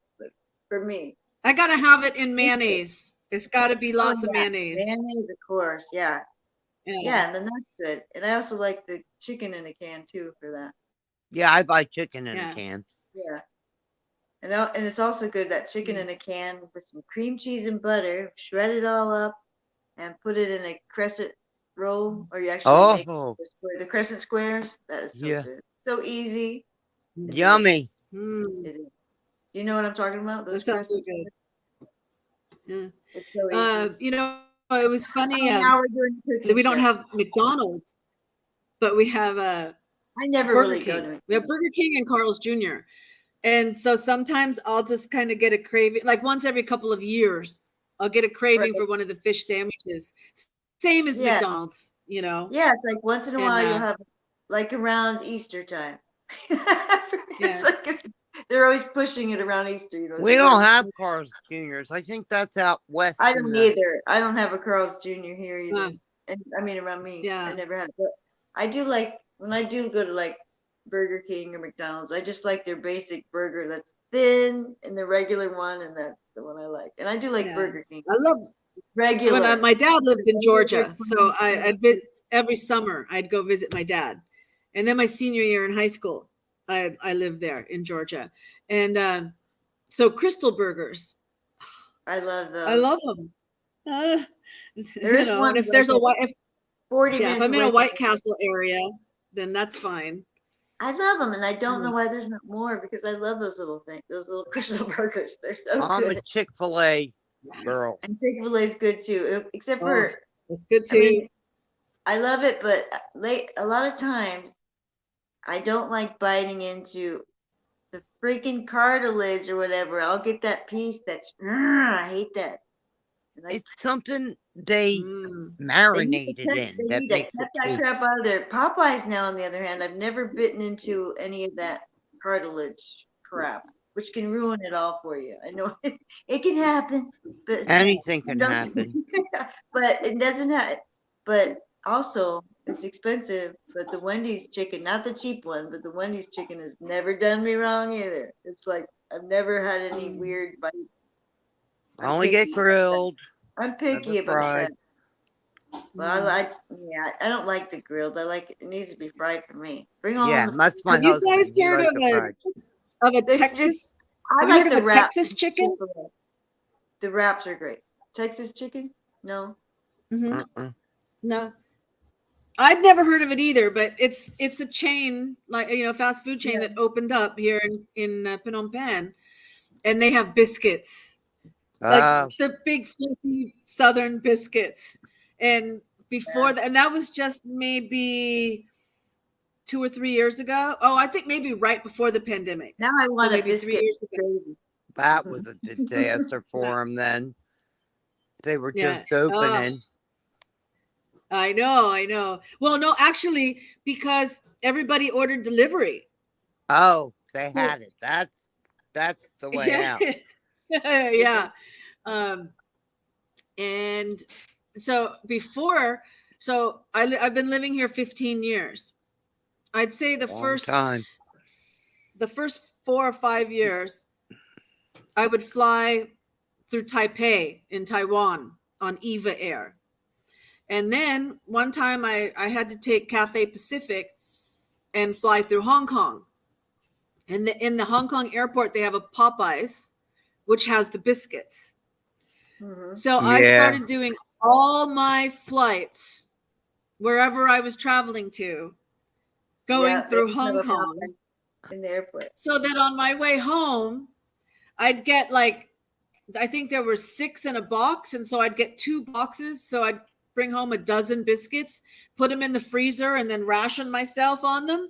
for me. I gotta have it in mayonnaise. It's got to be Oh lots of yeah, mayonnaise. mayonnaise, of course. Yeah, Yeah. yeah. And then that's good. And I also like the chicken in a can too for that. Yeah, I buy chicken in a Yeah. can. Yeah. And it's also good that chicken in a can with some cream cheese and butter, shred it all up, and put it in a crescent roll, or you actually make Oh, the crescent squares. That is so yeah. good. So easy. Yummy. Mm, It is. Do you know what I'm talking about? that Those sounds so crescent good. squares? Yeah. It's so easy. It was funny Now we're doing that cooking we don't show. have McDonald's, but we have I never Burger really go King. to We have Burger King and Carl's Jr. And so sometimes I'll just kind of get a craving, like once every couple of years, I'll get a craving for one of the fish sandwiches. Same as Yeah. McDonald's, Yeah, it's like once in a And, while you'll have like around Easter time. Yeah. They're always pushing it around Easter. We don't have Carl's Juniors. I think that's out west. I don't either. I don't have a Carl's Jr. here either. Uh, And I mean around me. Yeah. I never had it. But I do like when I do go to like Burger King or McDonald's, I just like their basic burger that's thin and the regular one, and that's the one I like. And I do like Yeah. Burger King. I love Regular. when my dad lived in Georgia, Regular so I'd every summer I'd go visit my dad, and then my senior year in high school, I lived there in Georgia, and so Crystal Burgers, I love those. I love them. There is one and if there's like if 40 yeah, if minutes I'm in a away White from- Castle area, then that's fine. I love them, and I don't know why there's not more because I love those little things, those little Crystal burgers. They're so I'm good. a Chick-fil-A girl. And Chick-fil-A is good too, except for It's good too. I mean, I love it, but a lot of times I don't like biting into the freaking cartilage or whatever. I'll get that piece that's. I hate that. It's something they marinated in They that need to makes cut it that taste. crap out of there. Popeyes now, on the other hand, I've never bitten into any of that cartilage crap, which can ruin it all for you. I know it can happen, but Anything can happen. but it doesn't have. But also, it's expensive. But the Wendy's chicken, not the cheap one, but the Wendy's chicken has never done me wrong either. It's like I've never had any weird bite. I only get grilled. I'm picky Never about fried. that. Well, I don't like the grilled. I like it needs to be fried for me. Bring on Yeah, the. that's my Have you guys husband. He heard likes it fried. of a The- Texas? I Have you like heard of the a wraps. Texas chicken? The wraps are great. Texas chicken? No. Mm-hmm. Uh-uh. No, I'd never heard of it either. But it's a chain, like fast food chain that opened up here in Phnom Penh, and they have biscuits, like the big fluffy Southern biscuits. And before that, and that was just maybe 2 or 3 years ago. Oh, I think maybe right before the pandemic. Now I want So a maybe 3 biscuit years ago. gravy. That was a disaster for them then. They were Yeah. just opening. I know. Well, no, actually, because everybody ordered delivery. Oh, they had it. That's the way out. Yeah. And so I've been living here 15 years. I'd say the Long time. first 4 or 5 years, I would fly through Taipei in Taiwan on EVA Air. And then one time I had to take Cathay Pacific and fly through Hong Kong. And in the Hong Kong airport, they have a Popeyes, which has the biscuits. Mm-hmm. So I started doing all my flights wherever I was traveling to, going through Hong Kong. In the airport. So that on my way home, I'd get I think there were 6 in a box. And so I'd get 2 boxes. So I'd bring home a dozen biscuits, put them in the freezer, and then ration myself on them.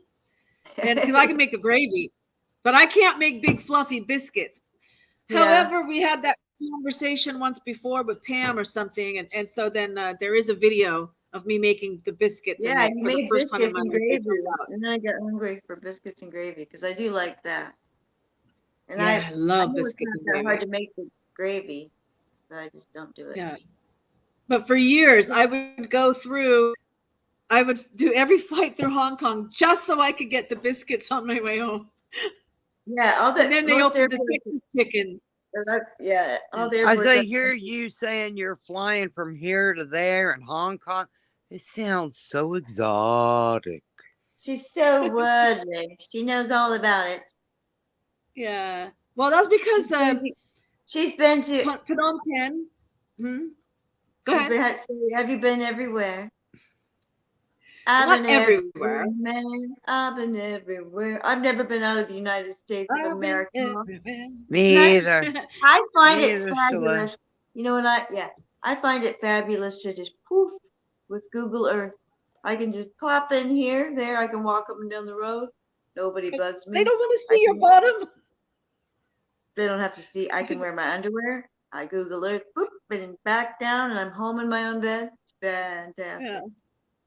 And because I can make the gravy, but I can't make big fluffy biscuits. Yeah. However, we had that conversation once before with Pam or something. And so then there is a video of me making the biscuits. Yeah, and for the first time in my life. And then I got hungry for biscuits and gravy because I do like that. And yeah, I love biscuits and gravy. It's hard to make the gravy, but I just don't do it. Yeah. But for years, I would do every flight through Hong Kong just so I could get the biscuits on my way home. Yeah, and then they opened the Texas chicken. Yeah, all the As I hear you saying you're flying from here to there in Hong Kong, it sounds so exotic. She's so woodly. She knows all about it. Yeah. Well, that's because she's been to Phnom Penh. Hmm? Go ahead. Have you been everywhere? Not everywhere. I've been everywhere. I've never been out of the United States of America. Me either. I find it fabulous. You know what I find it fabulous to just poof with Google Earth. I can just pop in here, there. I can walk up and down the road. Nobody bugs me. They don't want to see your bottom. They don't have to see. I can wear my underwear. I Google Earth, boop, and back down, and I'm home in my own bed. It's fantastic. Yeah.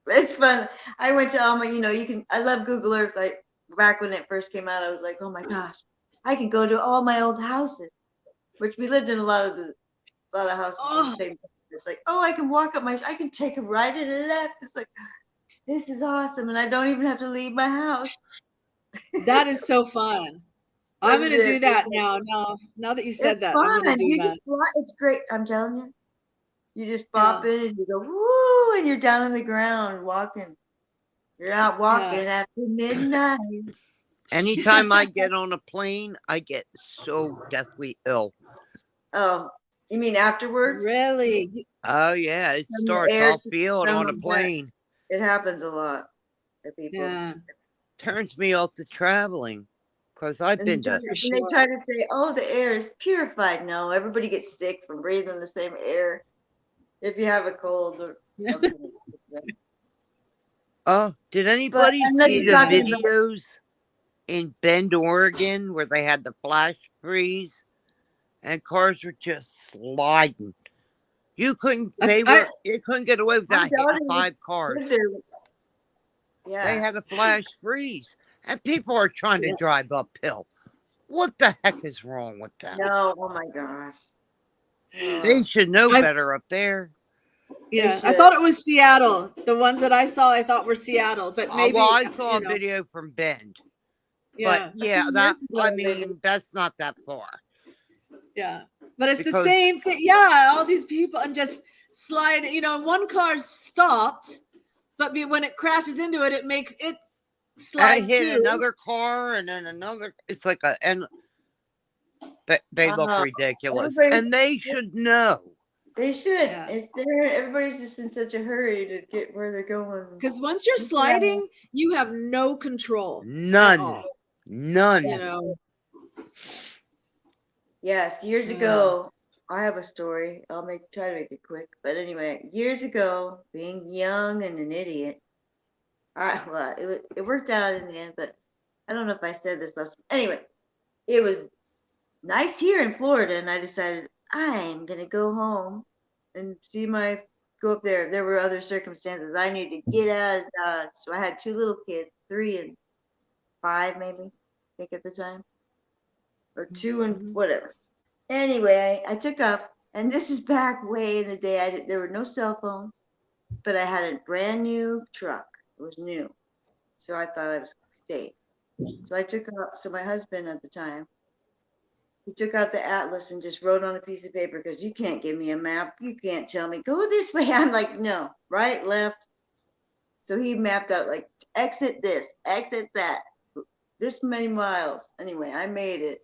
It's fun. I went to all my, I love Google Earth. Like back when it first came out, I was like, oh my gosh, I can go to all my old houses, which we lived in a lot of houses in the same place. It's like, oh, I can walk up I can take a right and a left. It's like, this is awesome. And I don't even have to leave my house. That is so fun. I'm going to do that now. Now that you said that, I'm going to do that. It's great. I'm telling you. You just pop in and you go, woo, and you're down on the ground walking. You're out walking after midnight. Anytime I get on a plane, I get so deathly ill. Oh, you mean afterwards? Really? Oh, yeah. It starts. I'll feel it on a plane. It happens a lot to people. Yeah. Turns me off to traveling. Because I've been to. And they try to say, oh, the air is purified. No, everybody gets sick from breathing the same air. If you have a cold or something. Oh, did anybody see the videos in Bend, Oregon, where they had the flash freeze and cars were just sliding. You couldn't get away My without hitting daughter 5 lived cars. there. They Yeah. had a flash freeze and people are trying to drive uphill. What the heck is wrong with them? No. Oh my gosh. They should know I- better up there. Yeah, I should. thought it was Seattle. The ones that I saw, I thought were Seattle, but maybe Well, I saw a video from Bend. Yeah, But yeah, that's not that far. yeah, but it's the Because- same thing. Yeah, all these people and just slide. One car stopped, but when it crashes into it, it makes it slide I hit too. another car and then another. It's like they look ridiculous, and they should know. They should. Yeah. It's there. Everybody's just in such a hurry to get where they're going. Because once you're sliding, you have no control. None. Yes, years ago, I have a story. I'll try to make it quick. But anyway, years ago, being young and an idiot, it worked out in the end. But I don't know if I said this last. Anyway, it was nice here in Florida, and I decided I'm gonna go home and go up there. There were other circumstances. I needed to get out of Dodge. So I had 2 little kids, 3 and 5 maybe, I think at the time. Or 2 and whatever. Anyway, I took off, and this is back way in the day. There were no cell phones, but I had a brand new truck. It was new. So I thought I was safe. So I took off. So my husband at the time, he took out the atlas and just wrote on a piece of paper, because you can't give me a map. You can't tell me, go this way. I'm like, no, right, left. So he mapped out, like, exit this, exit that, this many miles. Anyway, I made it.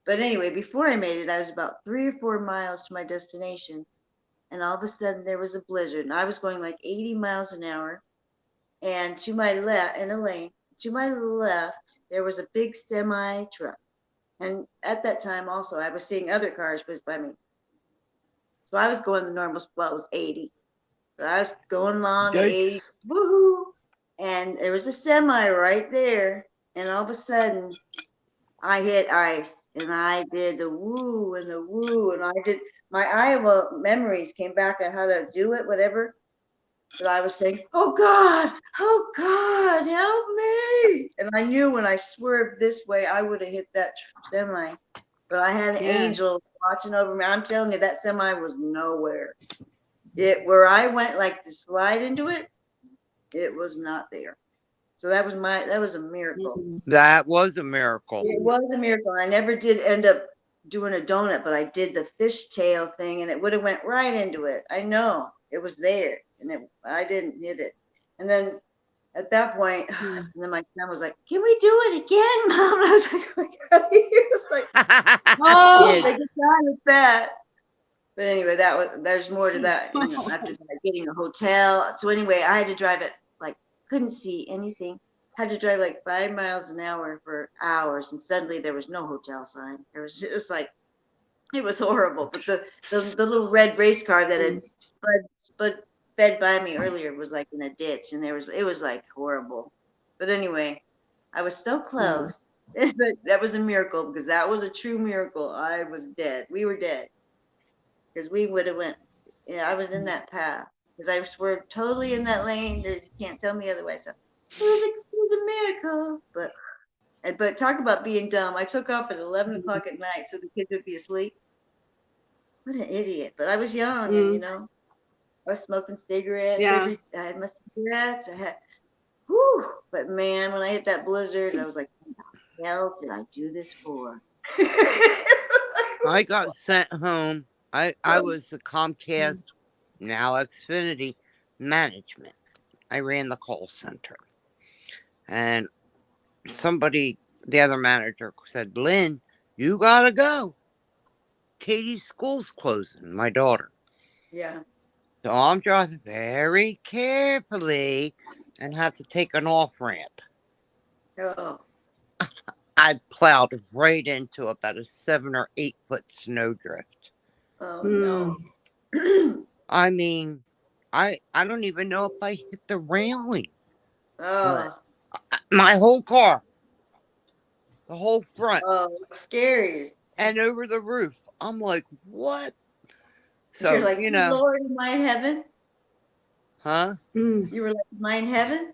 But anyway, before I made it, I was about 3 or 4 miles to my destination. And all of a sudden, there was a blizzard. And I was going like 80 miles an hour. And to my left, in a lane, to my left, there was a big semi truck. And at that time also, I was seeing other cars whiz by me. So I was going the normal, well, it was 80. So I was going along at 80, woohoo! And there was a semi right there. And all of a sudden, I hit ice. And I did the woo and the woo. And my Iowa memories came back on how to do it, whatever. But I was saying, oh God, help me. And I knew when I swerved this way, I would have hit that semi. But I had an angel watching over me. I'm telling you, that semi was nowhere. Where I went like to slide into it, it was not there. So that was a miracle. That was a miracle. It was a miracle. I never did end up doing a donut, but I did the fishtail thing, and it would have went right into it. I know it was there, and I didn't hit it. And then at that point, and then my son was like, "Can we do it again, Mom?" And I was like, "He was like, oh, they just with that." But anyway, there's more to that. After that, getting a hotel. So anyway, I had to drive it, like, couldn't see anything. Had to drive like 5 miles an hour for hours, and suddenly there was no hotel sign. It was like, it was horrible. But the little red race car that had sped by me earlier was like in a ditch, and it was like horrible. But anyway, I was so close. But that was a miracle, because that was a true miracle. I was dead. We were dead, because we would have went. I was in that path, because I swerved totally in that lane. You can't tell me otherwise. So it was a miracle. But talk about being dumb. I took off at 11 o'clock at night so the kids would be asleep. What an idiot. But I was young, and I was smoking cigarettes. I had my cigarettes. But man, when I hit that blizzard, I was like, what the hell did I do this for? I got sent home. I was a Comcast, now Xfinity management. I ran the call center. And the other manager said, Lynn, you gotta go. Katie's school's closing, my daughter. Yeah. So I'm driving very carefully and have to take an off ramp. Oh. I plowed right into about a 7 or 8 foot snowdrift. Oh no. I mean, I don't even know if I hit the railing. Oh. But my whole car the whole front, Oh, it's scary. and over the roof. I'm like, what? You're So, like, Lord, am I in heaven? huh? Mm. You were like, am I in heaven?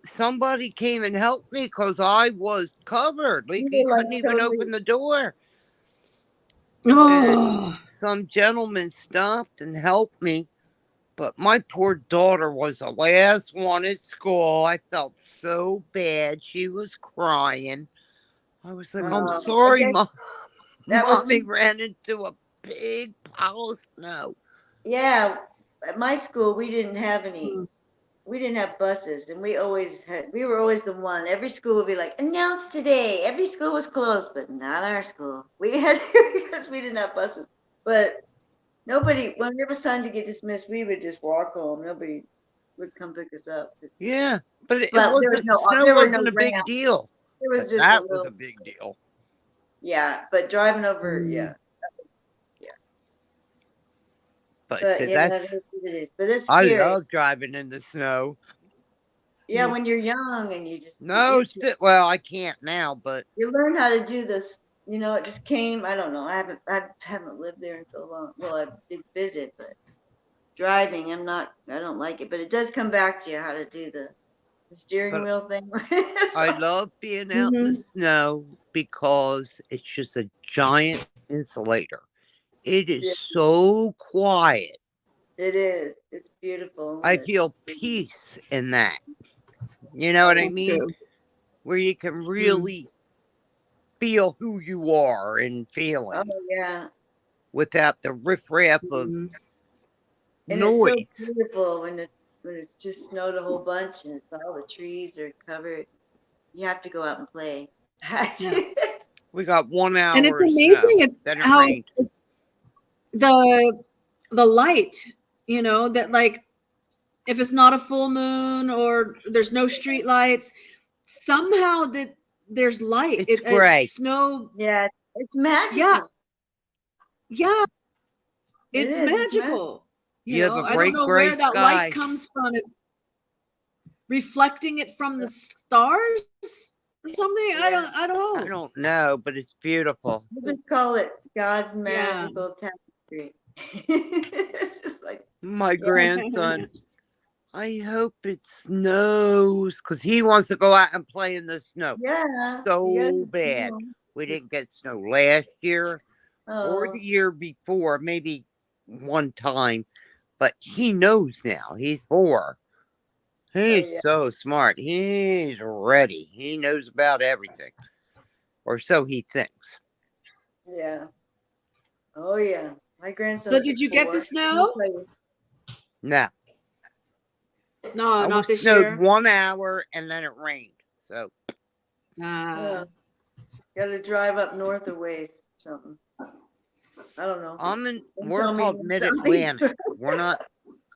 Somebody came and helped me because I was covered. Like, You he were like couldn't even totally. open the door. And Oh. some gentleman stopped and helped me. But my poor daughter was the last one at school. I felt so bad. She was crying. I was like, I'm I sorry, guess Mom. that was Mommy ran into a big pile of snow. yeah. At my school, we didn't have any. Mm. We didn't have buses, and we were always the one. Every school would be like, announce today. Every school was closed, but not our school. We had because we didn't have buses. But nobody, when it was time to get dismissed, we would just walk home. Nobody would come pick us up. Yeah, but it Well, snow there were no wasn't a big ramps. deal. There was But just a that was a little, big deal. yeah. But driving over, Mm. yeah, yeah. But But yeah, that that's, is what it is. But it's I scary. love driving in the snow. Yeah, when you're young and you just get No, used to it. well, I can't now, but You learn how to do this. It just came. I don't know. I haven't lived there in so long. Well, I did visit, but driving, I don't like it. But it does come back to you how to do the steering but wheel thing. I love being out in the Mm-hmm. snow because it's just a giant insulator. It is Yeah, so quiet. it is. It's beautiful. I feel peace in that. You know Oh, what I That's mean? true. Where you can Mm. really feel who you are and oh feelings yeah. without the riffraff of Mm. And it's so noise. beautiful when it's just snowed a whole bunch and it's all the trees are covered. You have to go out and play. Yeah. We got 1 And it's hour of snow. amazing. It's Then it how rained. the the light, that like if it's not a full moon or there's no street lights, somehow that there's light. It's It's gray. snow. Yeah, it's Yeah, magical. yeah, It it's is. It's magical. magical. You have a I don't bright know gray where that light sky. comes from. It's reflecting it from the stars or something. Yeah. I don't I know. don't know, but it's beautiful. We'll just call it God's Yeah. magical tapestry. It's just like, My yeah, grandson, I hope it snows because he wants to go out and play in the snow yeah, you so guys bad. know. We didn't get snow last year or Oh, the year before, maybe one time, but he knows now. He's 4. oh He's yeah, so smart. He's ready. He knows about everything, or so he thinks. yeah. Oh yeah. My So grandson's did you get the 4. Let me snow? tell you. No, No, I not was this snowed year. 1 hour and then it rained. So Yeah, gotta drive up north a ways, something. I don't know. Don't we're tell me called when something's Mid-Atlantic. We're not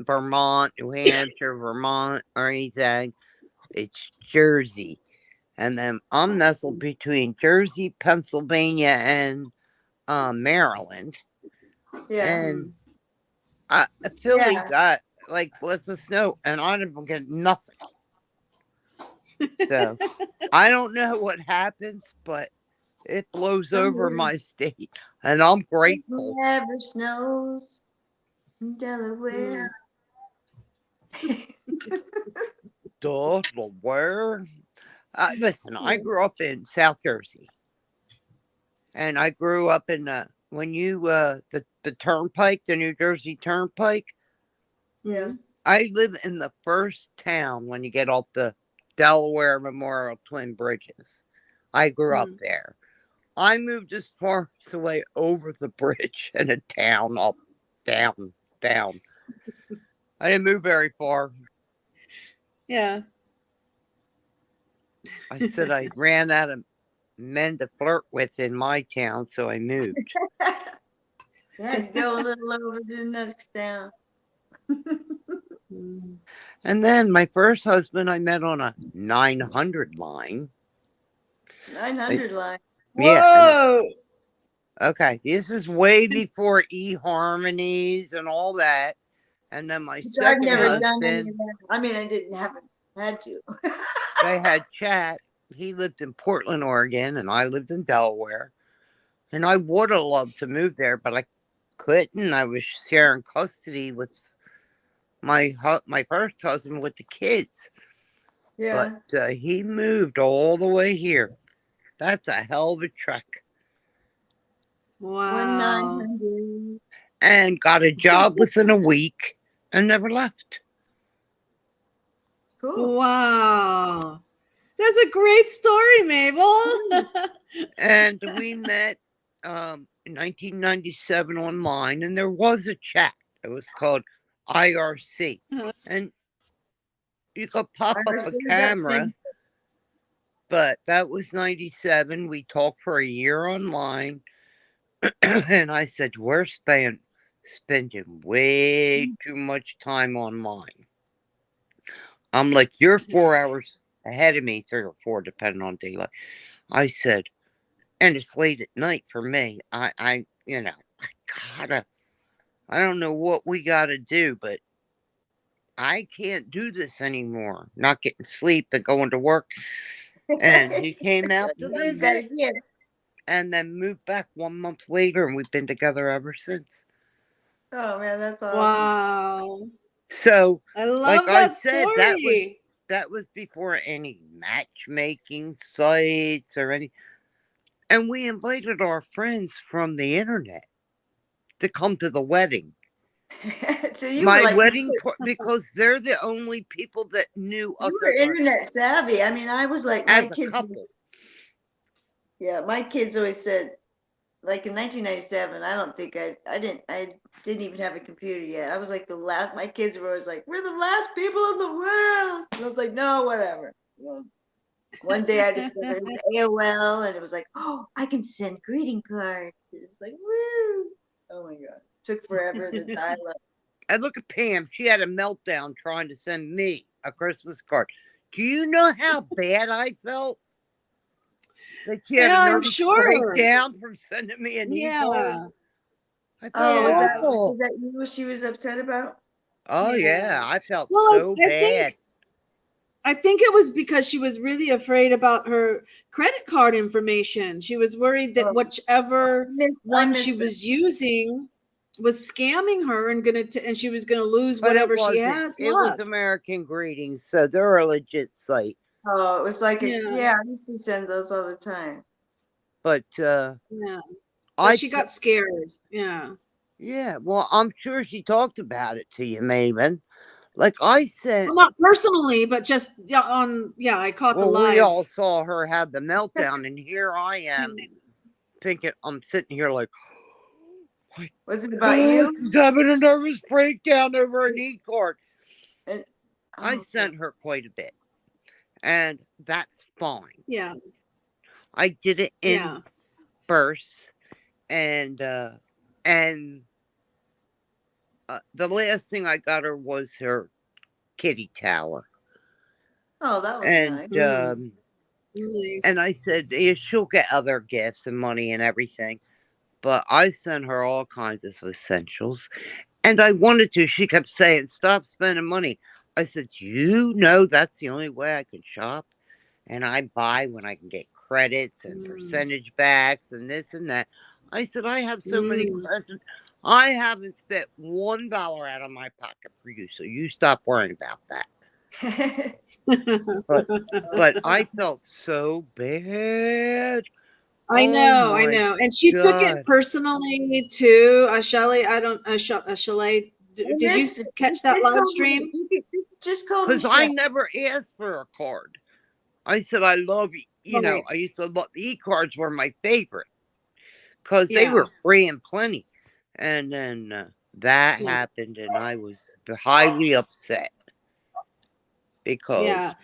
Vermont, New Hampshire, Vermont, or anything. It's Jersey. And then I'm nestled between Jersey, Pennsylvania, and Maryland. Yeah, And Philly yeah. got like lots of snow, and I didn't get nothing. So I don't know what happens, but it blows over Somewhere my state, and I'm it grateful. never snows in Delaware. Delaware. Listen, I Yeah. grew up in South Jersey, and I grew up in when you the Turnpike, the New Jersey Turnpike. Yeah. Mhm. I live in the first town when you get off the Delaware Memorial Twin Bridges. I grew up Mhm. there. I moved as far away over the bridge in a town up, down, down. I didn't move very far. Yeah. I said I ran out of men to flirt with in my town, so I moved. You had to go a little over to the next town. Mhm. And then my first husband I met on a 900 line. 900 line. Yeah. Whoa. Okay. This is way before eHarmonies and all that. And then my Which I've second never Uh-huh. done any husband, of that. I mean, I haven't had to. they had chat. he lived in Portland, Oregon, and I lived in Delaware. And I would have loved to move there, but I couldn't. I was sharing custody with my first husband with the kids. But Yeah. he moved all the way here. That's a hell of a trek. Wow. 1-900. And got a job within a week and never left. Cool. Wow. That's a great story, Mabel. And we met in 1997 online, and there was a chat. It was called IRC. And you could pop up a camera, but that was 97. We talked for a year online. And I said, we're spending way too much time online. I'm like, you're 4 hours ahead of me, 3 or 4, depending on daylight. I said, and it's late at night for me. I I don't know what we gotta do, but I can't do this anymore. Not getting sleep and going to work. And he came out to visit and then moved back 1 month later, and we've been together ever since. Oh man, that's awesome. Wow. So I love like that I said, story. that was before any matchmaking sites or any. And we invited our friends from the internet to come to the wedding. So you were My like, wedding, because they're the only people that knew you us were internet savvy. I mean, I was like, my as a kids. couple. Yeah, my kids always said, like in 1997, I didn't even have a computer yet. I was like the last. My kids were always like, we're the last people in the world. And I was like, no, whatever. Well, one day I discovered it was AOL, and it was like, oh, I can send greeting cards. It was like, woo! Oh my god, took forever to dial up. And look at Pam. She had a meltdown trying to send me a Christmas card. Do you know how bad I felt? That she had a I'm nervous sure. breakdown from sending me an e-card. I felt awful. Was that you? What she was upset about? Oh yeah, I felt Well, so bad. I think it was because she was really afraid about her credit card information. She was worried that whichever one she was using was scamming her and she was gonna lose But whatever she has. It was American Greetings, so they're a legit site. Oh, it was like I used to send those all the time. But but she got scared. Yeah. Yeah, well, I'm sure she talked about it to you, Maven. Like I said, well, not personally, but just I caught the live. We all saw her have the meltdown, and here I am thinking, I'm sitting here like, was it about you? She's having a nervous breakdown over an e-card. I sent her quite a bit, and that's fine. Yeah. I did it in bursts, and the last thing I got her was her kitty tower. Oh, that was nice. Nice. And I said, she'll get other gifts and money and everything. But I sent her all kinds of essentials. And I wanted to. She kept saying, stop spending money. I said, that's the only way I can shop. And I buy when I can get credits and percentage backs and this and that. I said, I have so many presents. I haven't spent $1 out of my pocket for you. So you stop worrying about that. but I felt so bad. I know. And she took it personally too. Shelley, Shelley, did you catch that live stream? Just call because I never asked for a card. I said, I love you. Know, I used to love e-cards were my favorite because they were free and plenty. And then that happened, and I was highly upset. Because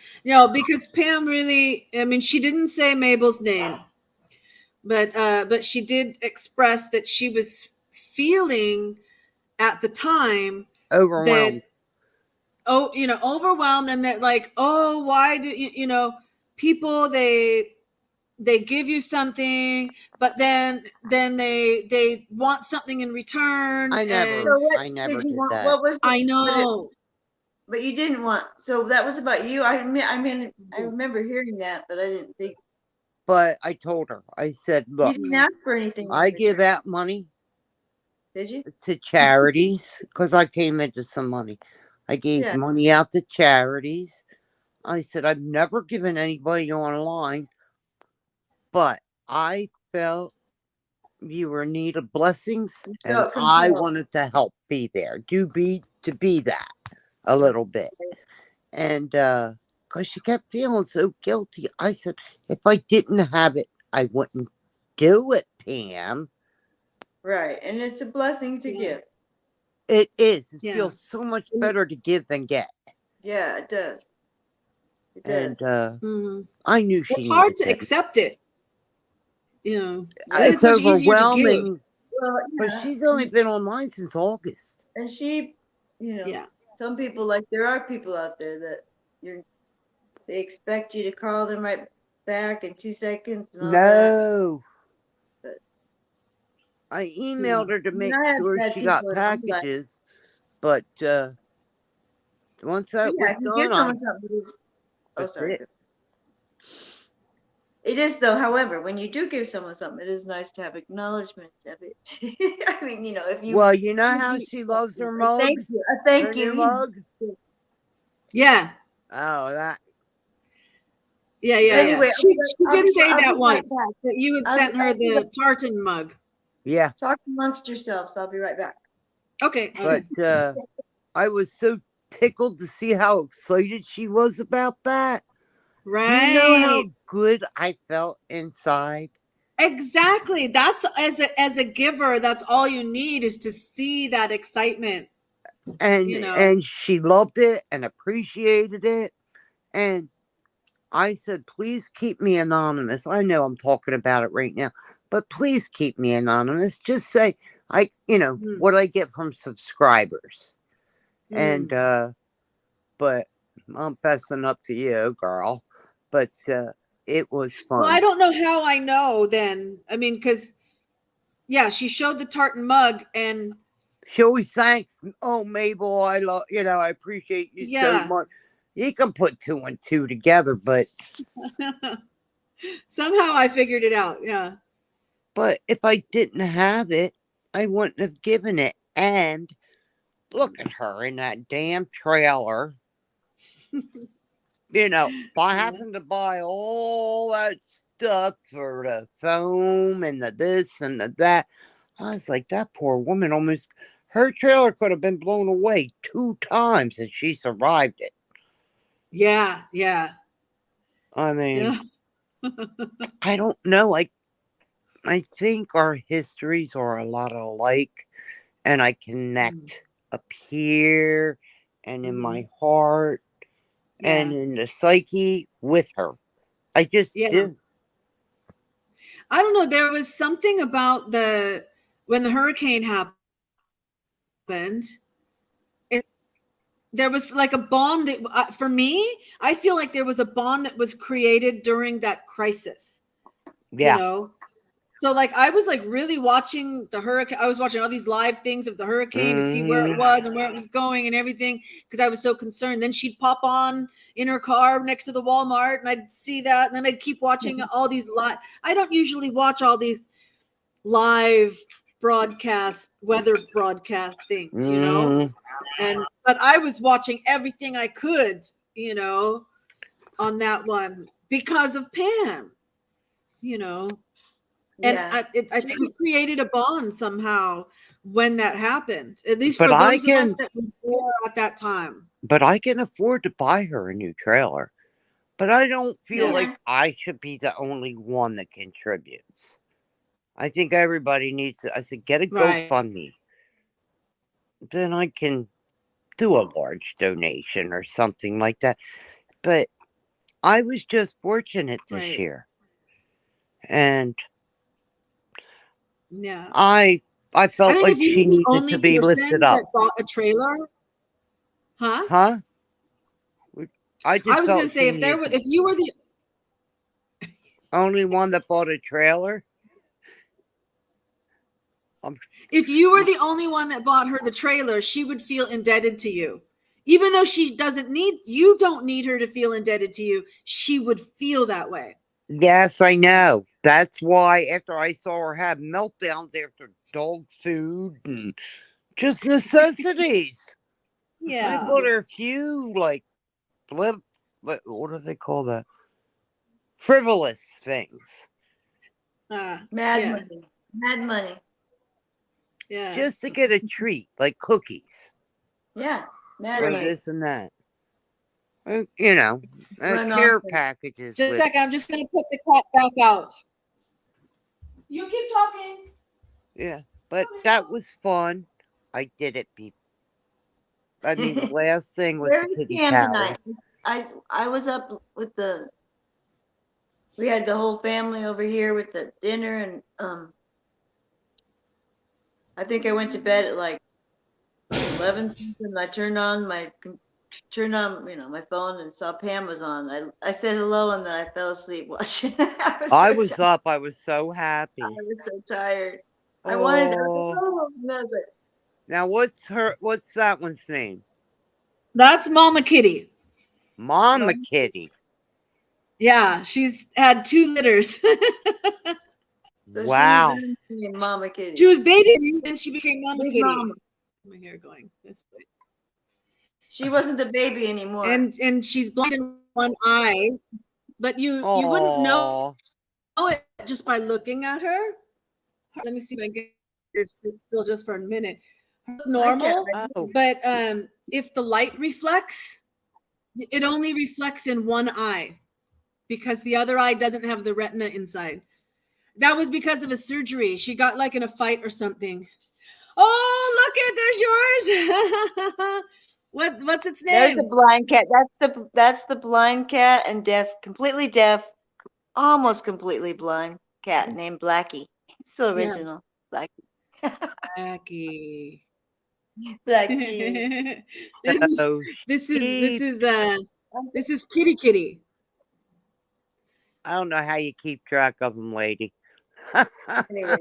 because Pam really, I mean, she didn't say Mabel's name, but she did express that she was feeling at the time overwhelmed. Overwhelmed, and that like, why do people they give you something, but then they want something in return. I never did that. What was I know. But you didn't want. So that was about you. I mean, I remember hearing that, but I didn't think But I told her, I said, you look, didn't ask for anything in I give return, out money did you? to charities because I came into some money. I gave Yeah. money out to charities. I said, I've never given anybody online, but I felt you were in need of blessings You and felt I compelled. wanted to help be there, to be that a little bit. And because she kept feeling so guilty, I said, if I didn't have it, I wouldn't do it, Pam. Right. And it's a blessing to give. It is. It Yeah. feels so much better to give than get. Yeah, it does. It does. And Mhm. I knew she It's hard needed to it. accept it. You know, Yeah. then It's it's much easier to give. overwhelming, Well, but yeah. she's only been online since August. And she, Yeah. some people, like, there are people out there that they expect you to call them right back in 2 seconds and all that. No. But I Yeah. emailed her to I mean, make I have sure bad she got people in my life. packages, but once But that yeah, was if you give done, someone something, that's sorry. it. It is, though, however, when you do give someone something, it is nice to have acknowledgement of it. I mean, if you Well, you know give how me she loves her a mug? thank you, Her new mug? Yeah. Oh, that. Yeah. But Yeah. anyway, She did say I'll be that right once, back. that you had sent her I'll be the tartan mug. Yeah. Talk amongst yourselves. I'll be right back. Okay. But I was so tickled to see how excited she was about that. Right. Do you know how good I felt inside? Exactly. That's as a giver, that's all you need is to see that excitement. And she loved it and appreciated it. And I said, please keep me anonymous. I know I'm talking about it right now, but please keep me anonymous. Just say what I get from subscribers. And but I'm fessing up to you, girl. But it was fun. Well, I don't know how I know then. I mean, because she showed the tartan mug and she always thanks. Oh, Mabel, I love I appreciate you so much. You can put 2 and 2 together, but somehow I figured it out. Yeah. But if I didn't have it, I wouldn't have given it. And look at her in that damn trailer. If I happened to buy all that stuff for the foam and the this and the that, I was like, that poor woman her trailer could have been blown away 2 times and she survived it. Yeah. Yeah. I mean, I don't know. I think our histories are a lot alike, and I connect up here and in my heart and in the psyche with her. I just do. I don't know. There was something about when the hurricane happened. There was like a bond that, for me, I feel like there was a bond that was created during that crisis. Yeah. So like I was like really watching the hurricane. I was watching all these live things of the hurricane to see where it was and where it was going and everything because I was so concerned. Then she'd pop on in her car next to the Walmart and I'd see that and then I'd keep watching all these live. I don't usually watch all these live weather broadcast things, but I was watching everything I could, on that one because of Pam, and I think it created a bond somehow when that happened, at least for those of us that were there at that time. But I can afford to buy her a new trailer. But I don't feel like I should be the only one that contributes. I think everybody needs to. I said, get a GoFundMe. Then I can do a large donation or something like that. But I was just fortunate this year. And I felt like she needed to be lifted up. That bought a trailer, huh? I was going to say if you were the only one that bought a trailer. If you were the only one that bought her the trailer, she would feel indebted to you. Even though she doesn't need, you don't need her to feel indebted to you. She would feel that way. Yes, I know. That's why after I saw her have meltdowns after dog food and just necessities, I Yeah. bought her a few like what do they call that? Frivolous things. Mad Yeah. money. Mad money. Yeah. Just to get a treat, like cookies Yeah. Mad or money. this and that. You know, Run off care and- packages Just a with. second. I'm just going to put the cat back out. You keep talking. Yeah, but that was fun. I did it. I mean, the last thing was Where the is kitty Cam tower. tonight? I was up with we had the whole family over here with the dinner, and I think I went to bed at like 11 something. I turned on my my phone and saw Pam was on. I said hello and then I fell asleep watching. I was up. I was so happy. I was so tired. I was like, Oh, oh, and I was like, now what's that one's name? That's Mama Kitty. Mama Mom. Kitty. Yeah, she's had 2 litters. So Wow. she was named Mama Kitty. She was baby, then she became Mama Big Kitty. Mama. My hair going this way. She wasn't the baby anymore. And she's blind in one eye, but you wouldn't know Oh, it just by looking at her. Let me see if I can get this still just for a minute. Normal, oh, but if the light reflects, it only reflects in one eye because the other eye doesn't have the retina inside. That was because of a surgery. She got like in a fight or something. Oh, look at there's yours. What's its There's name? the blind cat. That's the blind cat and completely deaf, almost completely blind cat named Blackie. It's so Yeah. original. Blackie. Blackie. Blackie. oh, this sheep. is Kitty Kitty. I don't know how you keep track of them, lady. Anyway,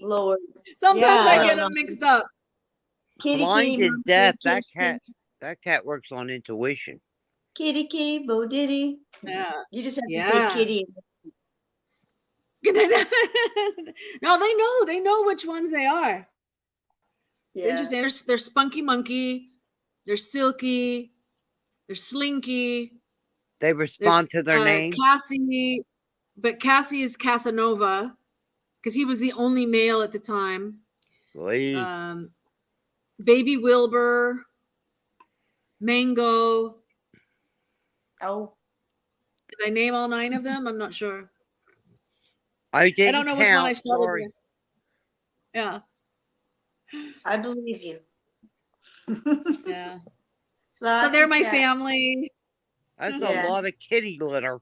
Lord. Sometimes Yeah, I I get don't them know. mixed up. Kitty, Blind kitty, and mama, deaf. kitty, That cat works on intuition. kitty, kitty, Bo Diddy. Yeah. You just have to say Yeah. kitty. No, they know which ones they are. It's Yeah. interesting. There's Spunky Monkey, there's Silky, there's Slinky, They there's respond to their name. Cassie, but Cassie is Casanova because he was the only male at the time. Lee. Baby Wilbur, Mango. Oh, Did I name all 9 of them? I'm not sure. I didn't I don't know which one I count. started Sorry. with. Yeah. I believe you. Yeah. So Lots they're of my cats. family. That's Yeah. a lot of kitty litter.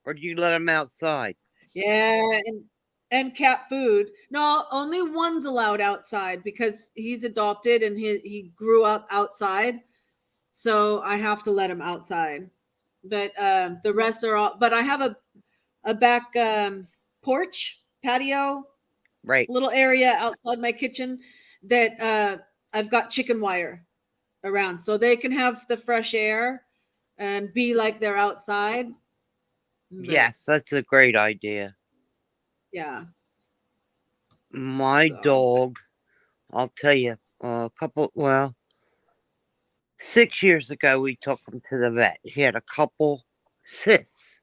Or do you let them outside? Yeah, and cat food. No, only one's allowed outside because he's adopted and he grew up outside. So I have to let him outside. But the rest are all, but I have a back porch, patio, Right. little area outside my kitchen that I've got chicken wire around so they can have the fresh air and be like they're outside. But, Yes, that's a great idea. yeah. My dog, I'll tell you, 6 years ago, we took him to the vet. He had a couple cysts.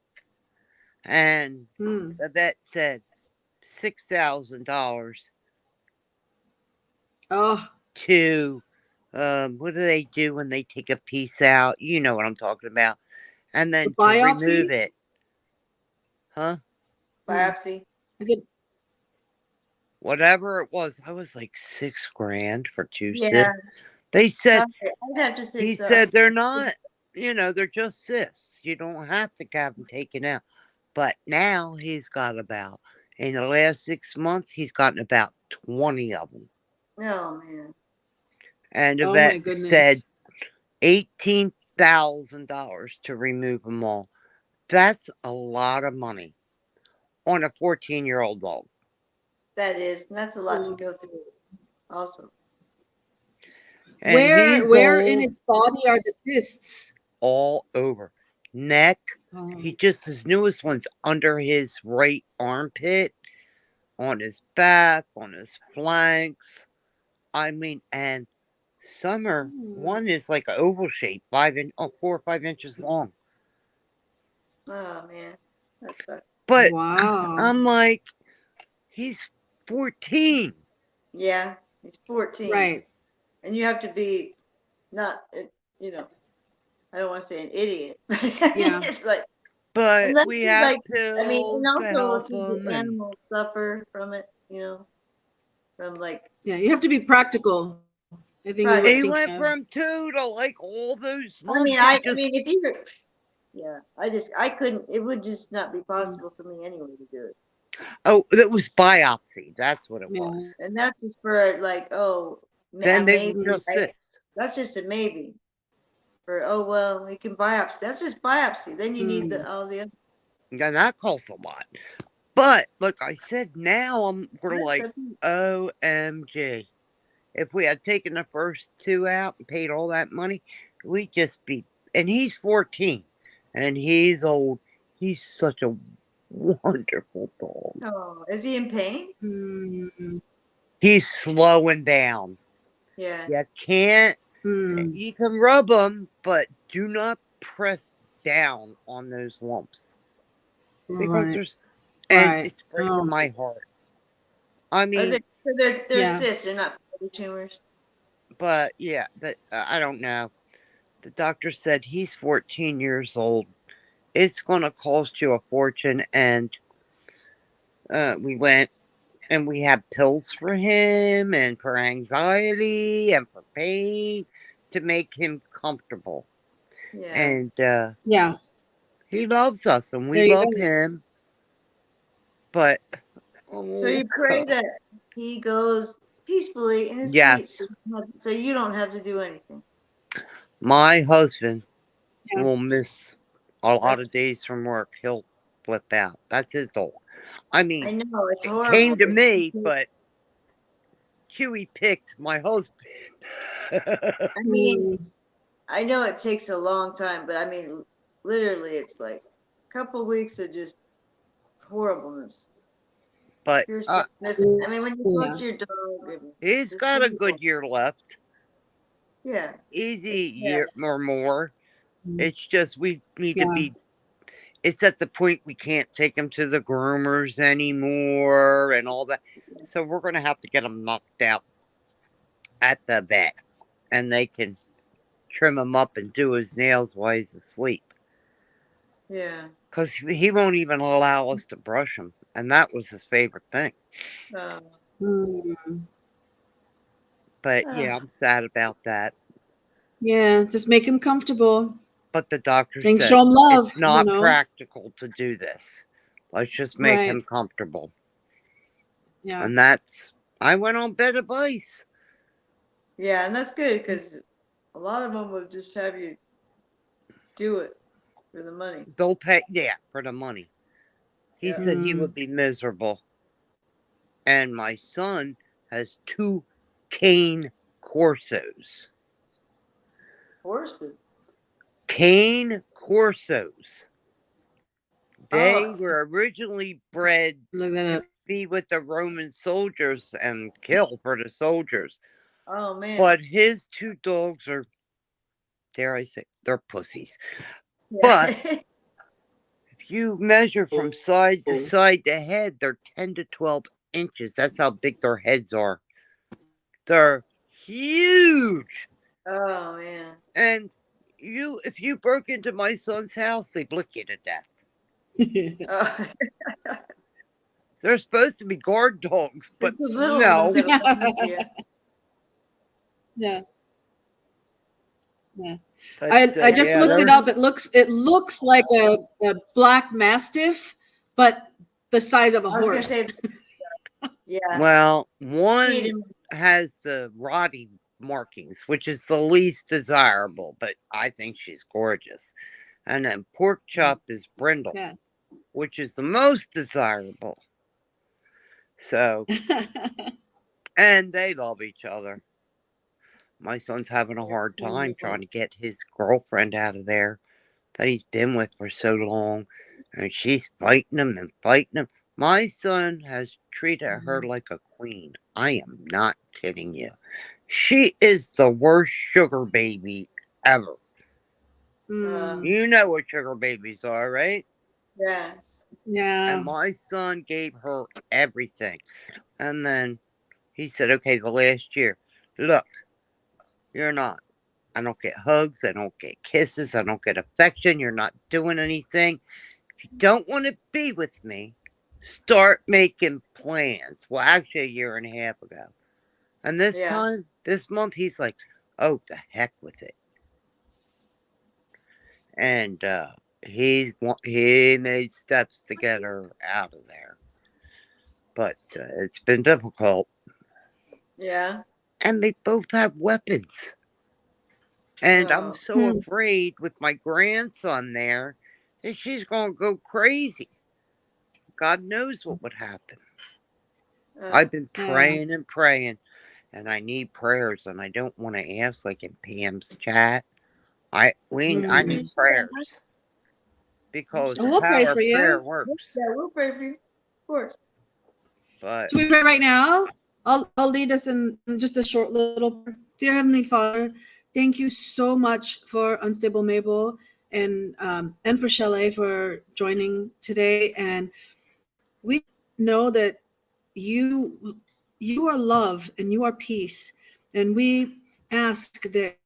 And the vet said $6,000 Oh, to, what do they do when they take a piece out? You know what I'm talking about. And then to biopsy? remove it. Huh? Biopsy. Is it? Whatever it was, I was like $6,000 for 2 Yeah. cysts. They said, I'd have to say he so. said they're not, they're just cysts. You don't have to have them taken out. But now he's got in the last 6 months, he's gotten about 20 of them. Oh, man. And the Oh, vet my goodness. said $18,000 to remove them all. That's a lot of money on a 14-year-old dog. That is. That's a lot to go through also. And he's Where in old, its body are the cysts? all over. Neck. He Oh, just, his newest one's under his right armpit, on his back, on his flanks. I mean, and summer, hmm. one is like an oval shape, 4 or 5 inches long. Oh man, that sucks. But Wow. I'm like, he's 14. Yeah, he's 14, Right. and you have to be not, you know, I don't want to say an idiot, but Yeah. it's like, But unless we you have like, I mean, and pills to also help if the him. And animals suffer from it, from like, Yeah. You have to be practical. I think is what he practical. thinking went of. from 2 to like all those I mean, lumps. He I just, mean, if you, yeah, I couldn't. It would just not be Mm, possible for me anyway to do it. oh, that was biopsy. That's what it yeah. was. And that's just for like, oh, a Then they were maybe, Mm, just right? cysts. That's just a maybe. For, oh well, we can biopsy. That's just biopsy. Then you need mm, all the other. And that costs a lot. But like I said, now we're like, That's OMG. If we had taken the first 2 out and paid all that money, we'd just be. And he's 14, and he's old. He's such a wonderful dog. oh, is he in pain? mm, He's slowing down. Yeah. You can't. mm. You can rub him, but do not press down on those lumps because Right. there's. And Right. it's breaking Oh, my heart. I Are they? mean, So they're yeah. cysts. They're not fatty tumors. but yeah, that I don't know. The doctor said he's 14 years old. It's going to cost you a fortune. And we went and we had pills for him and for anxiety and for pain to make him comfortable. Yeah. And Yeah. he loves us and we There you love go. him. But, So oh, you pray that he goes peacefully in his sleep, yes, so you don't have to do anything. my husband Yeah. will miss a lot That's. of days from work. He'll flip out. That's his goal. I I mean, know it's it came horrible. to me, but Chewy picked my husband. I mean, Mm, I know it takes a long time, but I mean, literally, it's like a couple weeks of just horribleness, But pure sadness. I mean, when you're close yeah. to your dog, and he's it's got a horrible. good year left. Yeah, it's Easy sad. year or more. Mm, It's just we need to yeah. be. It's at the point we can't take him to the groomers anymore and all that. So we're gonna have to get him knocked out at the vet, and they can trim him up and do his nails while he's asleep. Yeah. Because he won't even allow us to brush him, and that was his favorite thing. Uh, Mm, But uh, yeah, I'm sad about that. yeah. Just make him comfortable But the doctor and said show him love, it's you not know? practical to do this. Let's just make Right. him comfortable. Yeah. And that's, I went on bed advice. yeah, and that's good because a lot of them will just have you do it for the money. They'll pay, yeah, for the money. He Yeah. said he Mm, would be miserable. And my son has 2 cane corsos. Horses. Cane corsos. They Oh, were originally bred look that to up. be with the Roman soldiers and kill for the soldiers. oh man. But his 2 dogs are, dare I say, they're pussies. But Yeah. if you measure from side to side the head, they're 10 to 12 inches. That's how big their heads are. They're huge. Oh man. And if you broke into my son's house, they'd lick you to death. Oh, They're supposed to be guard dogs, but it's the little ones no. that will come to Yeah. Yeah. But I just yeah, looked it they're, up. It looks like a black mastiff, but the size of a I was gonna horse. say, yeah. well, See one it in- has the Roddy markings, which is the least desirable, but I think she's gorgeous. And then pork chop is brindle, Yeah. which is the most desirable. So, and they love each other. My son's having a hard time Wonderful. trying to get his girlfriend out of there that he's been with for so long. And she's fighting him and fighting him. My son has treated her like a queen. I am not kidding you. She is the worst sugar baby ever. Mm. You know what sugar babies are, right? Yeah. Yeah. And my son gave her everything. And then he said, okay, the last year, look, you're not. I don't get hugs. I don't get kisses. I don't get affection. You're not doing anything. If you don't want to be with me, start making plans. Well, actually, a year and a half ago. And this Yeah. time, this month, he's like, oh, the heck with it. And he made steps to get her out of there. But it's been difficult. Yeah. And they both have weapons. And I'm Oh. so afraid with my grandson there that she's going to go crazy. God knows what would happen. I've been praying and praying, and I need prayers, and I don't want to ask like in Pam's chat. I need prayers because Oh, the we'll pray power for of prayer you. works. Yeah, we'll pray for you. Of course. But Should we pray right now? I'll lead us in just a short little prayer. Dear Heavenly Father, thank you so much for Unstable Mabel and for Shelley for joining today. And we know that you are love and you are peace. And we ask that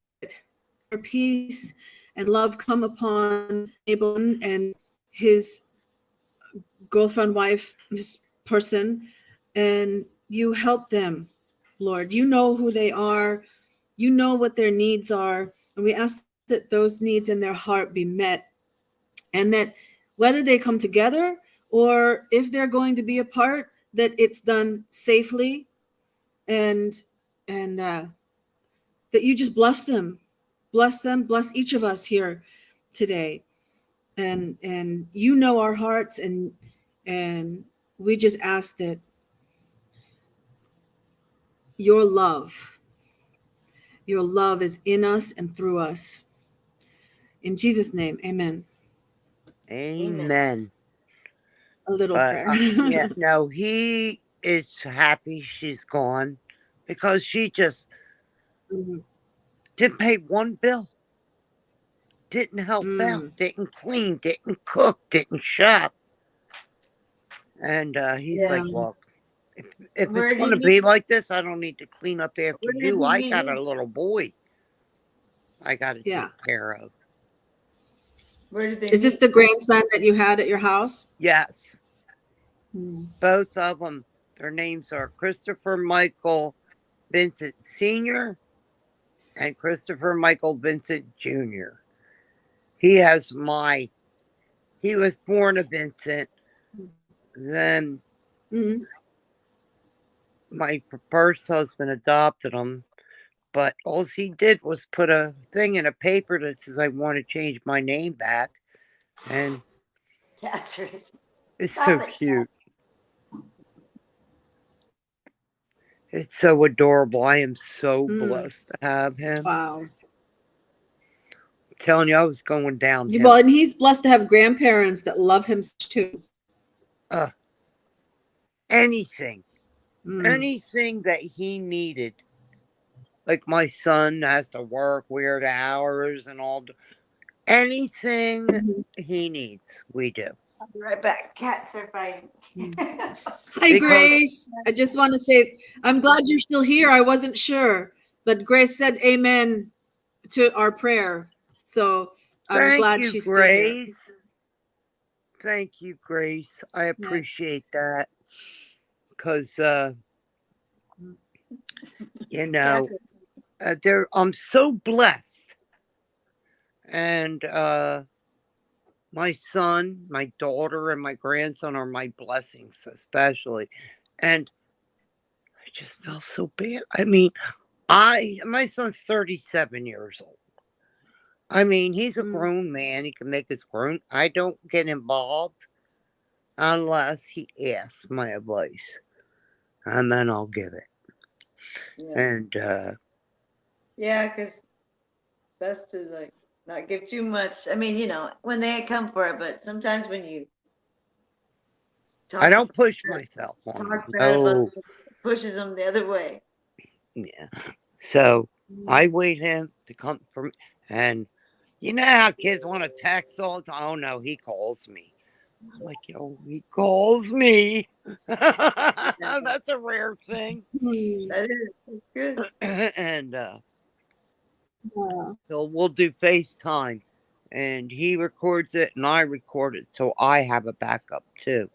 your peace and love come upon Mabel and his girlfriend, wife, his person, and you help them, Lord. You know who they are. You know what their needs are. And we ask that those needs in their heart be met. And that whether they come together or if they're going to be apart, that it's done safely and that you just bless them, bless each of us here today. And you know our hearts, and we just ask that your love is in us and through us. In Jesus' name, amen. amen. A little But prayer. yeah, no, he is happy she's gone because she just didn't pay one bill, didn't help out, didn't clean, didn't cook, didn't shop. And he's like, look, if it's Where going did to be he? like this, I don't need to clean up after Where did you. he I meet got him? a little boy I got to Yeah. take care of. Where did they Is this meet? the grandson that you had at your house? Yes. Both of them, their names are Christopher Michael Vincent Sr. and Christopher Michael Vincent Jr. He was born a Vincent. Then my first husband adopted him. But all he did was put a thing in a paper that says, I want to change my name back. And Cats are. it's so cute. It's so adorable. I am so blessed to have him. Wow. I'm telling you, I was going downhill. Well, and he's blessed to have grandparents that love him too. Anything that he needed. Like my son has to work weird hours and all. Anything he needs, we do. I'll be right back. Cats are fighting. Hi, Grace. I just want to say, I'm glad you're still here. I wasn't sure, but Grace said amen to our prayer. So I'm glad she's still here. Thank you, Grace. I appreciate that. Because, you know, I'm so blessed. And my son, my daughter, and my grandson are my blessings, especially. And I just felt so bad. I mean, my son's 37 years old. I mean, he's a grown man. He can make his grown. I don't get involved unless he asks my advice, and then I'll give it. Yeah. And Yeah, because best to like not give too much. I mean, when they come for it, but sometimes when you I talk don't push myself on them. bad about No. them, it pushes them the other way. Yeah. So Mm. I wait him to come from, and you know how kids want to text all the time. Oh no, he calls me. I'm like, yo, he calls me. That's a rare thing. Mm. That is, it's good. And Yeah. so we'll do FaceTime, and he records it, and I record it, so I have a backup too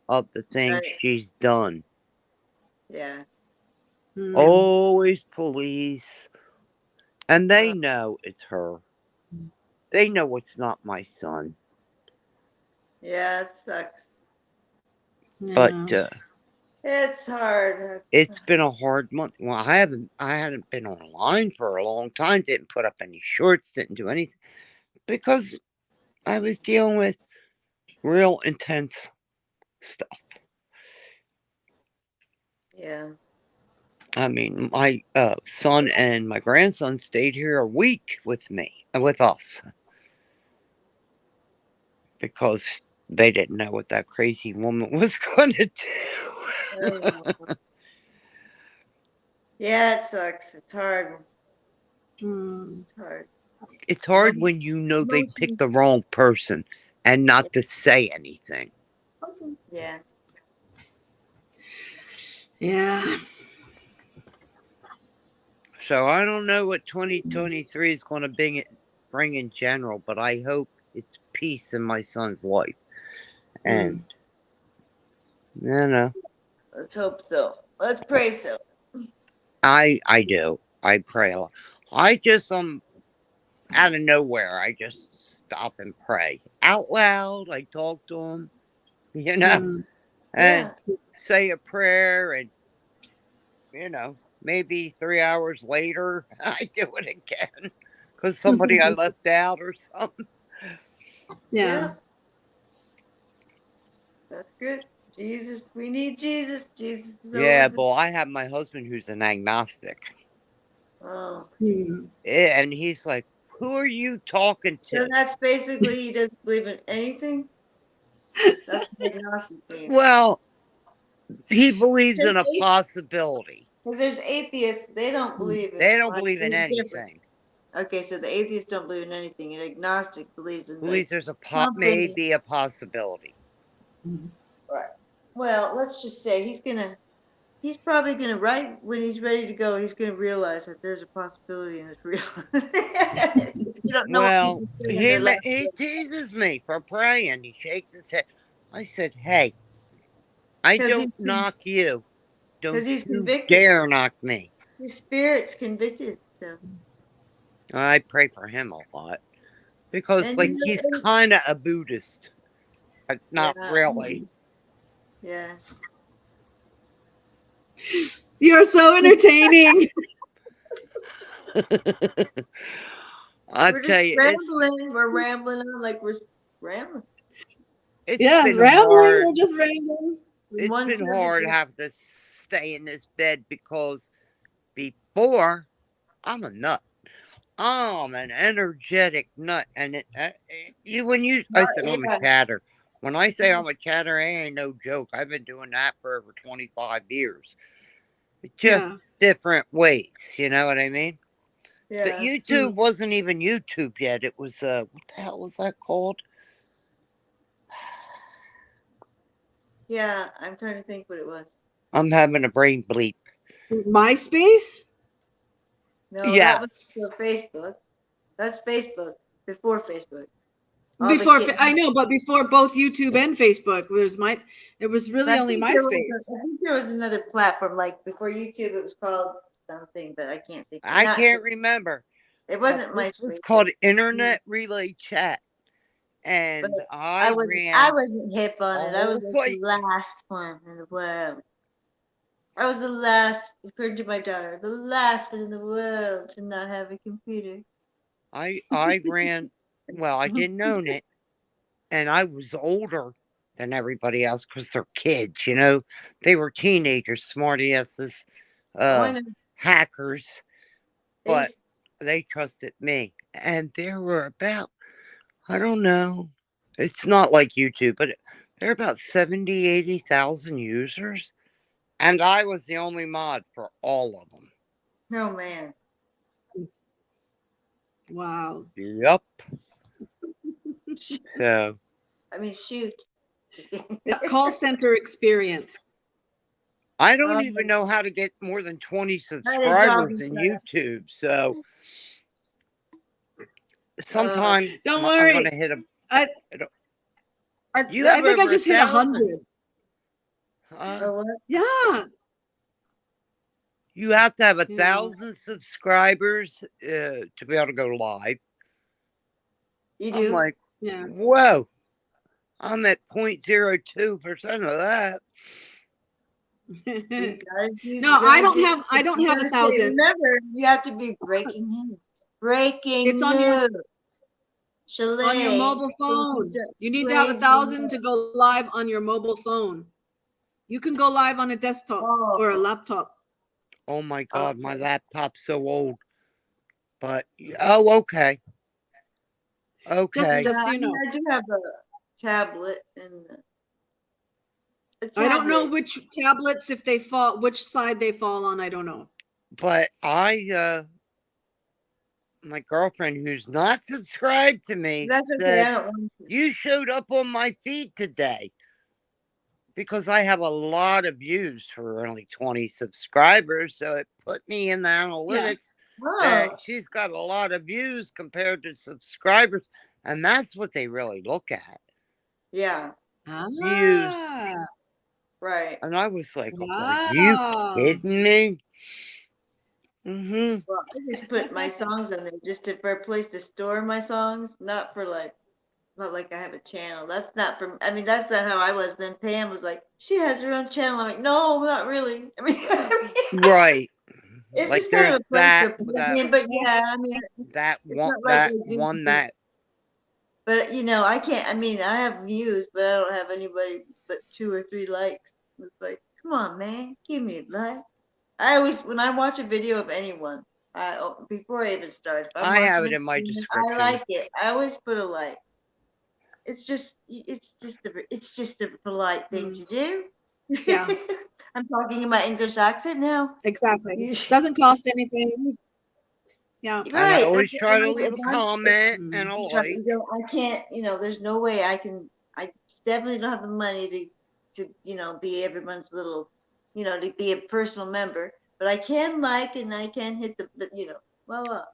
of the things Right. she's done. Yeah. Mm. Always police, and they Uh, know it's her. They know it's not my son. yeah, it sucks. But Yeah. It's hard. it's been a hard month. Well, I hadn't been online for a long time. Didn't put up any shorts. Didn't do anything because I was dealing with real intense stuff. Yeah. I mean, my son and my grandson stayed here a week with me, with us, because they didn't know what that crazy woman was going to do. Oh, yeah, it sucks. It's hard. Mm. It's hard. It's hard Emo- when you know they picked Emotions. the wrong person and not to say anything. Yeah. Yeah. So I don't know what 2023 is going to bring in general, but I hope it's peace in my son's life. And, Mm. you know, Let's hope so. Let's pray so. I do. I pray a lot. I just, out of nowhere, I just stop and pray out loud. I talk to him, Mm. and Yeah. say a prayer. And, maybe 3 hours later, I do it again because somebody I left out or something. Yeah. Yeah. That's good. Jesus, we need Jesus. Jesus is Yeah, always. but I have my husband who's an agnostic. Oh. Mm. And he's like, who are you talking So to? that's basically he doesn't believe in anything. That's what agnostic means. Well, he believes in a possibility. Because there's atheists, they don't believe in They don't like, believe in there's a difference. anything. Okay, so the atheists don't believe in anything, and agnostic believes in like Believes there's something. maybe a possibility. Mm. Right. Well, let's just say he's probably gonna right when he's ready to go, he's gonna realize that there's a possibility and it's real. You don't know what Well, people say in their last he breath. teases me for praying. He shakes his head. I said, hey, I Because don't knock you. Don't he's you convicted. dare knock me. His spirit's convicted. So I pray for him a lot because, and like, he's kind of a Buddhist. But not yeah, really. yeah. You're so entertaining. I We're just tell you, rambling. We're rambling on like we're rambling. it's Yes, been rambling. hard. We're just rambling. From It's one been subject hard to having to stay in this bed because before I'm a nut. I'm an energetic nut, and I said I'm a yeah. chatter. When I say I'm a chatter, it ain't no joke. I've been doing that for over 25 years. Just Yeah. different ways, you know what I mean? But Yeah. YouTube wasn't even YouTube yet. It was what the hell was that called? Yeah. I'm trying to think what it was. I'm having a brain bleep. MySpace? No, that was Yes. still Facebook. That's Facebook before Facebook. All the Before kids. I know, but before both YouTube and Facebook, it was really I only think there was MySpace. I think there was another platform like before YouTube. It was called something, but I can't think. I Not. can't remember. It But wasn't this was MySpace, called Internet Relay Chat. but And I I wasn't. I ran wasn't hip a on it. I was whole like the site. last one in the world. I was the last, according to my daughter, the last one in the world to not have a computer. I ran, well, I didn't own it. And I was older than everybody else because they're kids, They were teenagers, smarty asses, Oh, I know. hackers. They But used they trusted me. And there were about, I don't know, it's not like YouTube, but there are about 70, 80,000 users. And I was the only mod for all of them. Oh man. Wow. Yup. So I mean, shoot. Just kidding. That call center experience. I don't Um, even know how to get more than 20 How to job subscribers in and YouTube. So sometime Don't I'm going worry. to hit a. I You have think I over just hit 1,000. 100. what? Yeah. You have to have Yeah. 1,000 subscribers to be able to go live. You I'm do? like, Yeah. whoa, I'm at 0.02% of that. You gotta use, No, I don't have gotta say, 1,000. remember, you have to be breaking news. Breaking It's on your news. Chalet. on your mobile phone. You need to have Breaking 1,000 to go live on your mobile phone. You can go live on a desktop or a Oh, laptop. Oh my God, my okay. laptop's so old. But, oh, okay. Okay. Just Yeah, so I you mean, know. I do have a tablet and a I don't know tablet. which tablets, if they fall, which side they fall on. I don't know. But my girlfriend who's not subscribed to me That's okay. I said, don't want to. you showed up on my feed today. Because I have a lot of views for only 20 subscribers. So it put me in the analytics that Oh, she's got a lot of views compared to subscribers. And that's what they really look at. yeah, Views. Ah, right. And I was like, are you wow. kidding me? Mm-hmm. Well, I just put my songs on there just for a place to store my songs, not for like, not like I have a channel. That's not for, I mean, that's not how I was. Then Pam was like, she has her own channel. I'm like, no, not really. I mean, Right. it's Like just kind of there's a place that to put. I mean, but yeah, I mean, it's not like I do. But you know, I can't. I mean, I have views, but I don't have anybody but 2 or 3 likes. It's like, come on, man, give me a like. I always, when I watch a video of anyone, before I even start, if I'm I have watching it it, in my and I description. like it. I always put a like. It's just a polite thing to do. Yeah, I'm talking in my English accent now. exactly. Doesn't cost anything. Yeah. And I Right. always try to If leave a comment and a like. I can't, there's no way I can, I definitely don't have the money to be everyone's little, to be a personal member, but I can like and I can hit the The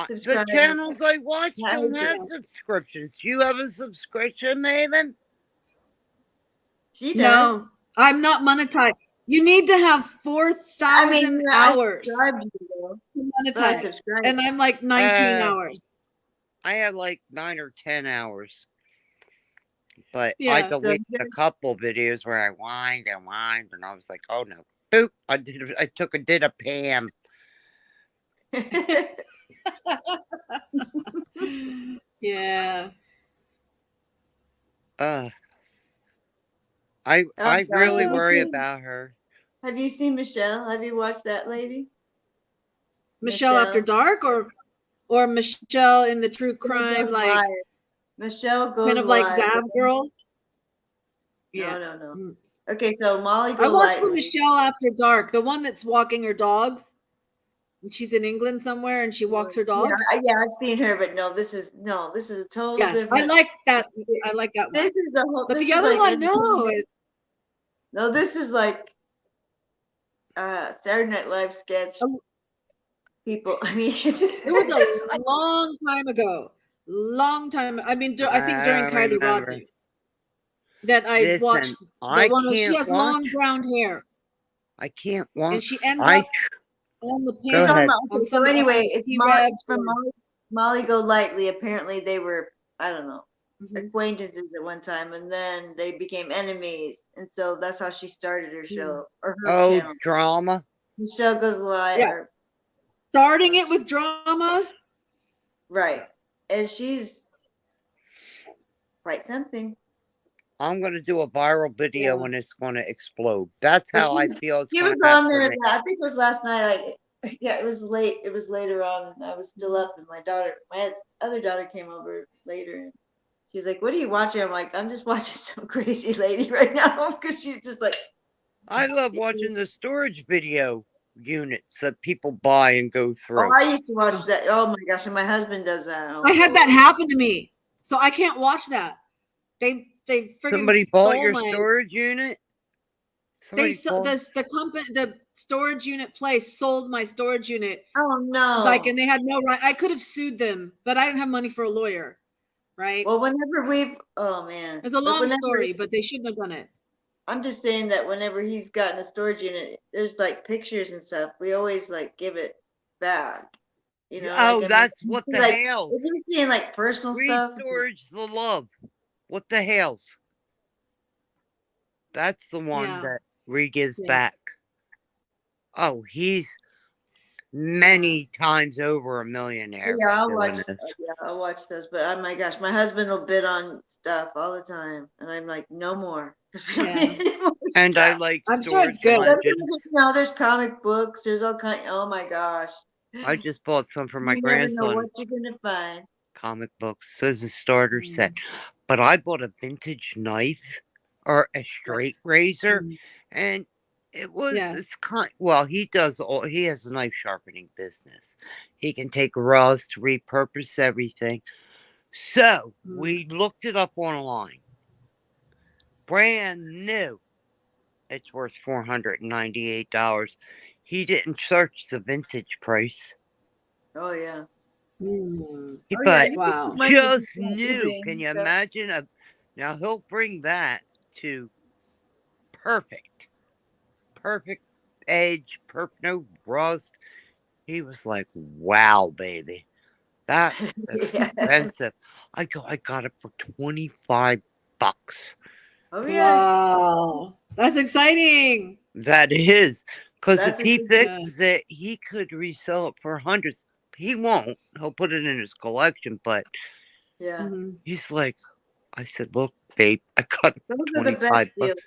subscribe. channels I watch Yeah, don't have subscriptions. You have a subscription, Maven? she does. No, I'm not monetized. You need to have I mean, 4,000 I hours subscribe to you though, to but I monetize, subscribe. and I'm like 19 hours. I have like 9 or 10 hours. But I Yeah. deleted a couple videos where I whined, and I was like, oh no. Boop. I did a Pam. Yeah. I really worry seen- about her. Have you seen Michelle? Have you watched that lady? Michelle After Dark, or Michelle in the true crime, Goes like live. Michelle goes kind of like live. Zav Girl. No, Yeah. no, no. Mm. Okay, so Molly I watched the Golightly. Michelle After Dark, the one that's walking her dogs. And she's in England somewhere, and she walks her dogs. Yeah, I've seen her, but this is a total different. I like that. I like that one. This is the whole. But this the is other like one, no. No, this is like Saturday Night Live sketch. People, I mean, It was a long time ago. Long time. I mean, I think during Kylie Rodney that I watched the one where she has long brown hair. I can't watch. And she ends up on the Go panel. ahead. So anyway, it's from Molly Golightly. Apparently, they were, I don't know, acquaintances at one time, and then they became enemies, and so that's how she started her show or her channel. Drama. Michelle Goes Live. Yeah. Starting it with drama. Right. And she's quite something. I'm going to do a viral video and it's going to explode. That's how I feel. She was on there. I think it was last night. Yeah, it was late. It was later on, and I was still up, and my other daughter came over later. And she's like, "What are you watching?" I'm like, "I'm just watching some crazy lady right now," because she's just like, I love watching the storage video units that people buy and go "Oh, through. I used to watch that. Oh my gosh!" And my husband does that. I had Oh, that happen to me, so I can't watch that. They friggin' Somebody bought stole your my. storage unit? They Somebody so bought the company, the storage unit place sold my storage unit, oh like, no. and they had no right. I could have sued them, but I didn't have money for a lawyer, right? Well, oh man, It's a but long whenever story, but they shouldn't have done it. I'm just saying that whenever he's gotten a storage unit, there's like pictures and stuff. We always like give it back. Like Oh, I mean, that's what the like if hell's. you're seeing like personal Free stuff, storage the love. What the hell's. That's the one Yeah. that Ree gives Yeah. back. Oh, he's many times over a millionaire yeah, for doing this. I'll watch those. But oh my gosh, my husband will bid on stuff all the time, and I'm like, no more, because we don't Yeah. need any more And I stuff. like I'm sure it's storage good. legends. There's comic books. There's all kind. Oh my gosh, I just bought some for my you never know grandson. what you're gonna find. Comic books as a starter set. But I bought a vintage knife or a straight razor, and it was Yeah. it's kind. Well, he has a knife sharpening business. He can take rust, repurpose everything. So we looked it up online. Brand new. It's worth $498. He didn't search the vintage price. Oh yeah. But You can put Wow. money into just that new. eBay Can and you stuff. imagine? Now he'll bring that to perfect edge, no rust. He was like, "Wow, baby, that's Yeah. expensive." I got it for $25. Oh yeah. Wow. That's exciting. That is, because if That's a he good fixes it, he could resell it for hundreds. He won't. He'll put it in his collection, but yeah. he's like, I said, "Look, babe, I got it for Those are the best $25." deals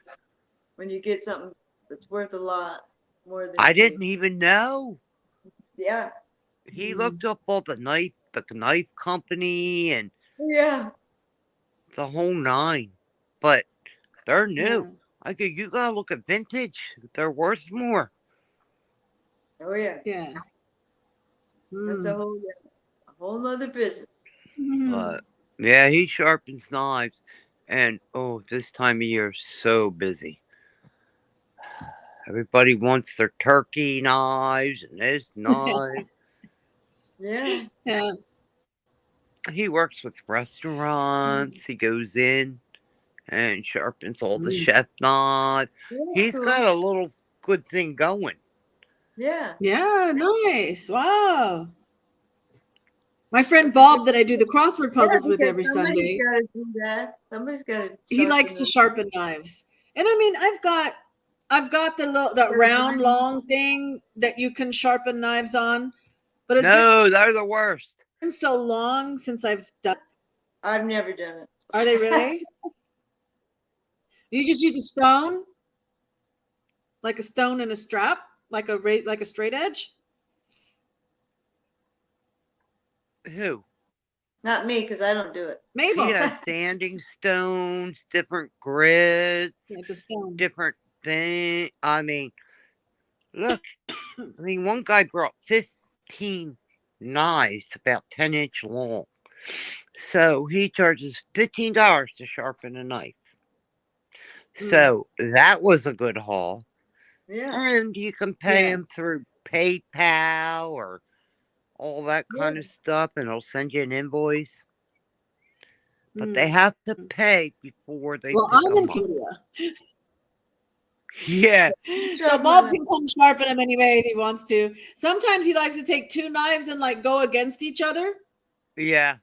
when you get something that's worth a lot more than I cheap. didn't even know. Yeah. He looked up all the knife company and Yeah. the whole nine. But they're new. Yeah. I go, you gotta look at vintage. They're worth more. Oh yeah. Yeah. That's a whole nother business. But yeah, he sharpens knives. And this time of year is so busy. Everybody wants their turkey knives and this knife. Yeah. Yeah. He works with restaurants. He goes in and sharpens all the chef knives. Yeah, He's cool. got a little good thing going. Yeah. Yeah. Nice. Wow. My friend Bob, that I do the crossword puzzles with every somebody's Sunday, got to do that. Somebody's got to. he likes to sharpen knives. And I mean, I've got that round long thing that you can sharpen knives on, but it's they're the worst. been so long since I've done. I've never done it. Are they really? You just use a stone, like a stone and a strap, like a straight edge. Who? Not me, because I don't do it. Mabel. He has sanding stones, different grits, the stone. different thing. I mean, look. I mean, one guy brought 15 knives about 10-inch long. So he charges $15 to sharpen a knife. So that was a good haul. Yeah. And you can pay him through PayPal or all that kind of stuff, and it'll send you an invoice. But they have to pay before they pick I'm them in up. Yeah. So Bob can come sharpen him any way he wants to. Sometimes he likes to take two knives and like go against each other. Yeah.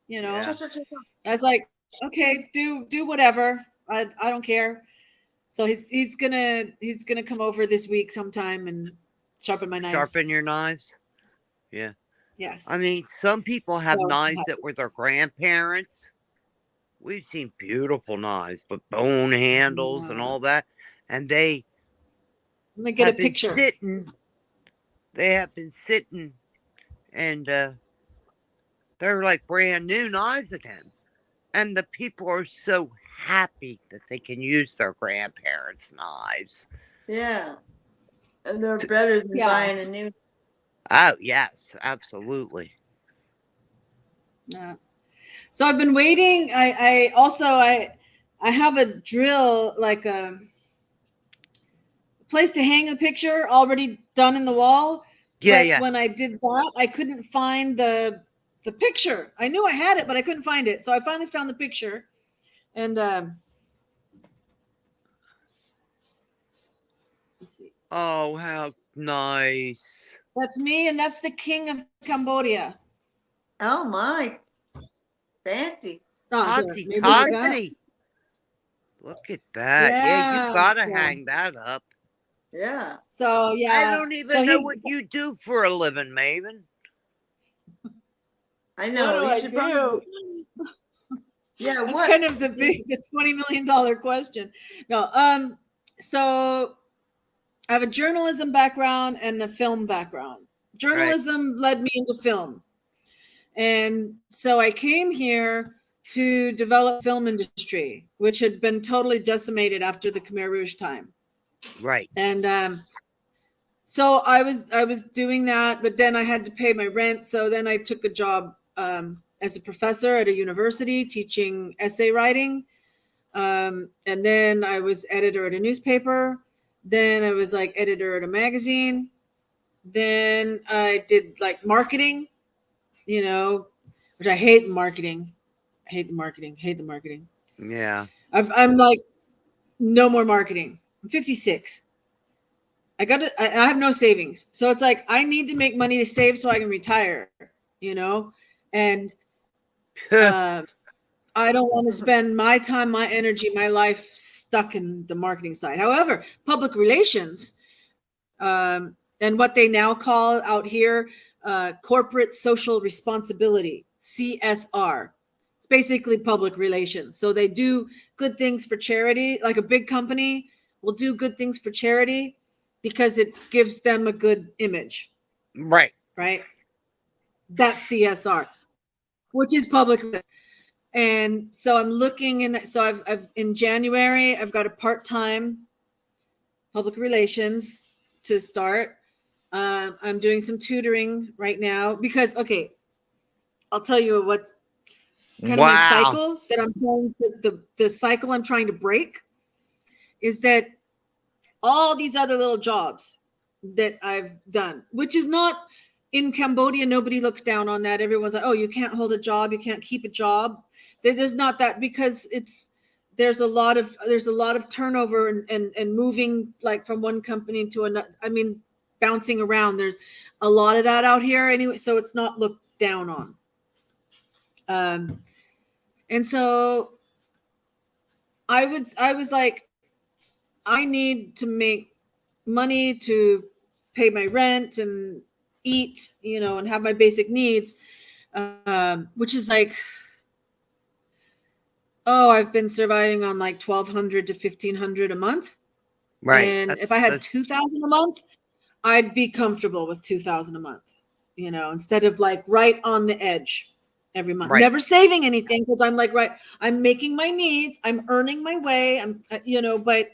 You know, I was like, okay, do whatever. I don't care. So he's gonna come over this week sometime and sharpen my knives. Sharpen your knives. Yeah. Yes. I mean, some people have knives that were their grandparents. We've seen beautiful knives, but bone handles and all that, and they Let me get a picture. Sitting They have been sitting, and they're like brand new knives again. And the people are so happy that they can use their grandparents' knives. Yeah. And they're better than Yeah. buying a new. Oh, yes, absolutely. Yeah. So I've been waiting. I also I have a drill, like a place to hang a picture already done in the wall. Yeah, But yeah. when I did that, I couldn't find the picture. I knew I had it, but I couldn't find it. So I finally found the picture, and let's see. Oh, how nice. That's me, and that's the king of Cambodia. Oh my, fancy. Oh, here, Totsy maybe like that. Totsy. Look at that. Yeah, you Yeah. gotta So, hang that up. Yeah. so I yeah. don't So even know he. what you do for a living, Maven. I What know. do You I should do? probably. Yeah. That's What? kind of the $20 million question. No. So I have a journalism background and a film background. Right, Journalism led me into film. And so I came here to develop film industry, which had been totally decimated after the Khmer Rouge time. right, And so I was doing that, but then I had to pay my rent. So then I took a job as a professor at a university teaching essay writing. And then I was editor at a newspaper. Then I was like editor at a magazine. Then I did like marketing, you know, which I hate marketing. I hate the marketing. Hate the marketing. yeah. I'm like, no more marketing. I'm 56. I have no savings. So it's like, I need to make money to save so I can retire, you know? And uh, I don't want to spend my time, my energy, my life stuck in the marketing side. However, public relations, and what they now call out here corporate social responsibility, CSR. It's basically public relations. So they do good things for charity, like a big company will do good things for charity because it gives them a good image, Right. right? That's CSR, which is public. And so I'm looking in. So I've in January I've got a part-time public relations to start. I'm doing some tutoring right now because, okay, I'll tell you what's kind of my Wow. cycle that I'm trying to, the cycle I'm trying to break is that all these other little jobs that I've done, which is not in Cambodia, nobody looks down on that. Everyone's like, oh, you can't hold a job, you can't keep a job. There's not that because there's a lot of turnover and moving like from one company to another. I mean, bouncing around. There's a lot of that out here anyway, so it's not looked down on. And so I was like, I need to make money to pay my rent and eat, and have my basic needs, which is like, oh, I've been surviving on like 1,200 to 1,500 a month. Right. And if I had 2,000 a month, I'd be comfortable with 2,000 a month, instead of like right on the edge every month, Right. never saving anything because I'm like, right, I'm making my needs, I'm earning my way, but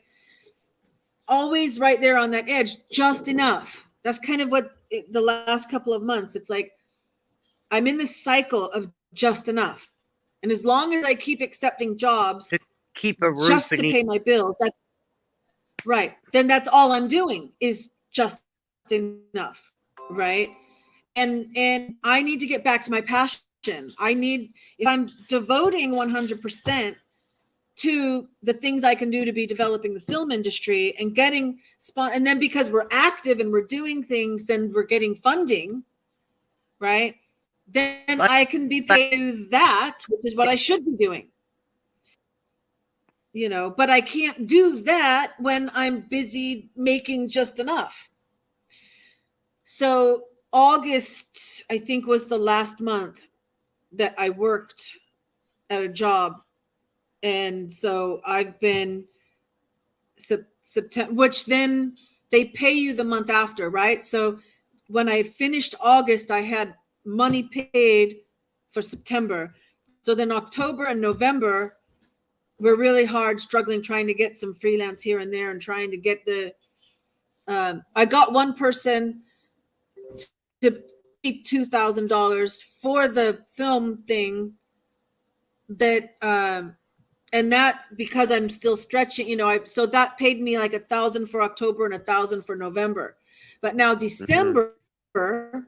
always right there on that edge, just enough. That's kind of what the last couple of months, it's like I'm in this cycle of just enough. And as long as I keep accepting jobs To keep a roof just to beneath. pay my bills, that's right. Then that's all I'm doing is just enough, right? And I need to get back to my passion. If I'm devoting 100% to the things I can do to be developing the film industry and getting and then because we're active and we're doing things, then we're getting funding, right? Then But, I can be but paid to do that, which is what I should be doing. But I can't do that when I'm busy making just enough. So August, I think, was the last month that I worked at a job. And so I've been September, which then they pay you the month after, right? So when I finished August, I had money paid for September. So then October and November were really hard, struggling, trying to get some freelance here and there and trying to get the, I got one person to pay $2,000 for the film thing that, and that because I'm still stretching, you know, so that paid me like 1,000 for October and 1,000 for November. But now December, started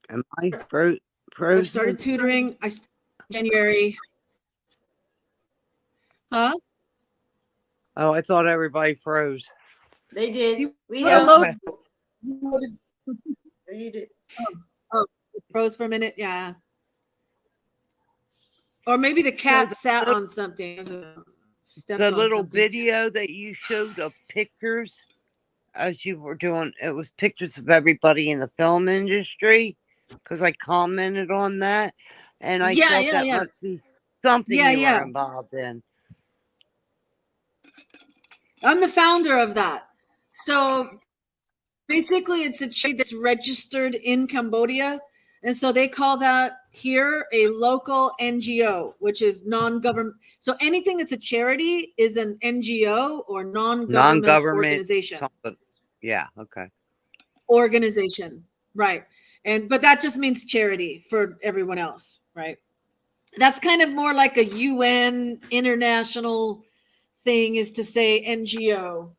Am I I frozen? started tutoring. I started January. Huh? Oh, I thought everybody froze. They did. We Well, know. Okay. You did. Oh, it froze for a minute. Yeah. Or maybe the cat sat on something. Stepped The on little something. video that you showed of pictures as you were doing, it was pictures of everybody in the film industry, because I commented on that, and I thought that must be something you were involved in. I'm the founder of that. So basically, it's a charity that's registered in Cambodia. And so they call that here a local NGO, which is non-government. So anything that's a charity is an NGO or non-government organization. Something. Yeah, okay. Organization, right. But that just means charity for everyone else, right? That's kind of more like a UN international thing, is to say NGO.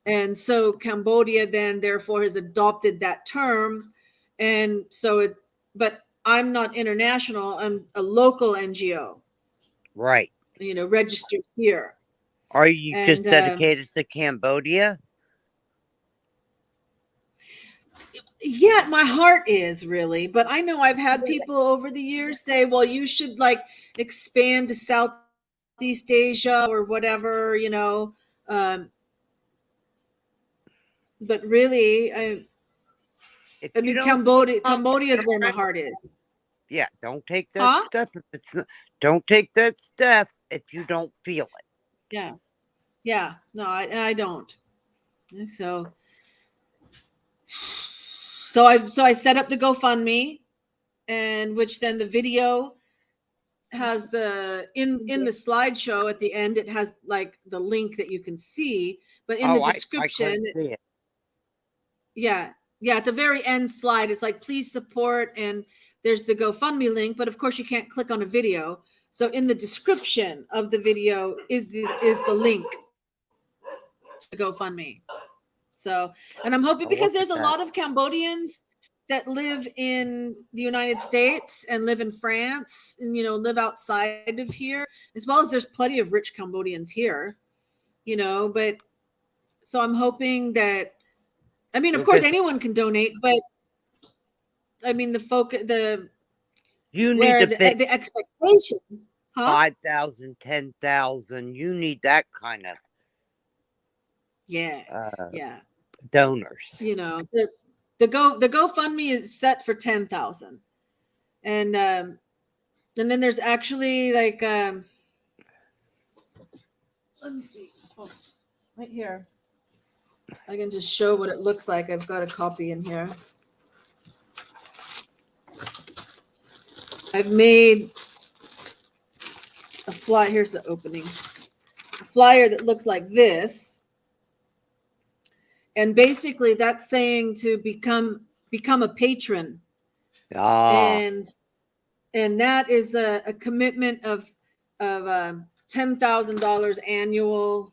And so Cambodia then therefore has adopted that term. And so but I'm not international, I'm a local NGO. Right. You know, registered here. Are you just dedicated to Cambodia? Yeah, my heart is really, but I know I've had people over the years say, well, you should like expand to Southeast Asia or whatever, you know. But really, I mean, Cambodia is where my heart is. Yeah, don't take that step if it's not, don't take that step if you don't feel it. Yeah. No, I don't. So I set up the GoFundMe, and which then the video has the in the slideshow at the end, it has like the link that you can see, but in the description, I see it. Yeah, at the very end slide, it's like, please support, and there's the GoFundMe link, but of course you can't click on a video. So in the description of the video is the link to GoFundMe. So, and I'm hoping, because there's a lot of Cambodians that live in the United States and live in France and, you know, live outside of here, as well as there's plenty of rich Cambodians here, you know, but so I'm hoping that, I mean, of course anyone can donate, but I mean, you need the expectation, 5,000, 10,000. You need that kind of donors. You know, the GoFundMe is set for 10,000, and then there's actually like let me see, right here. I can just show what it looks like. I've got a copy in here. I've made a flyer. Here's the opening. A flyer that looks like this. And basically that's saying to become a patron. And that is a commitment of $10,000 annual.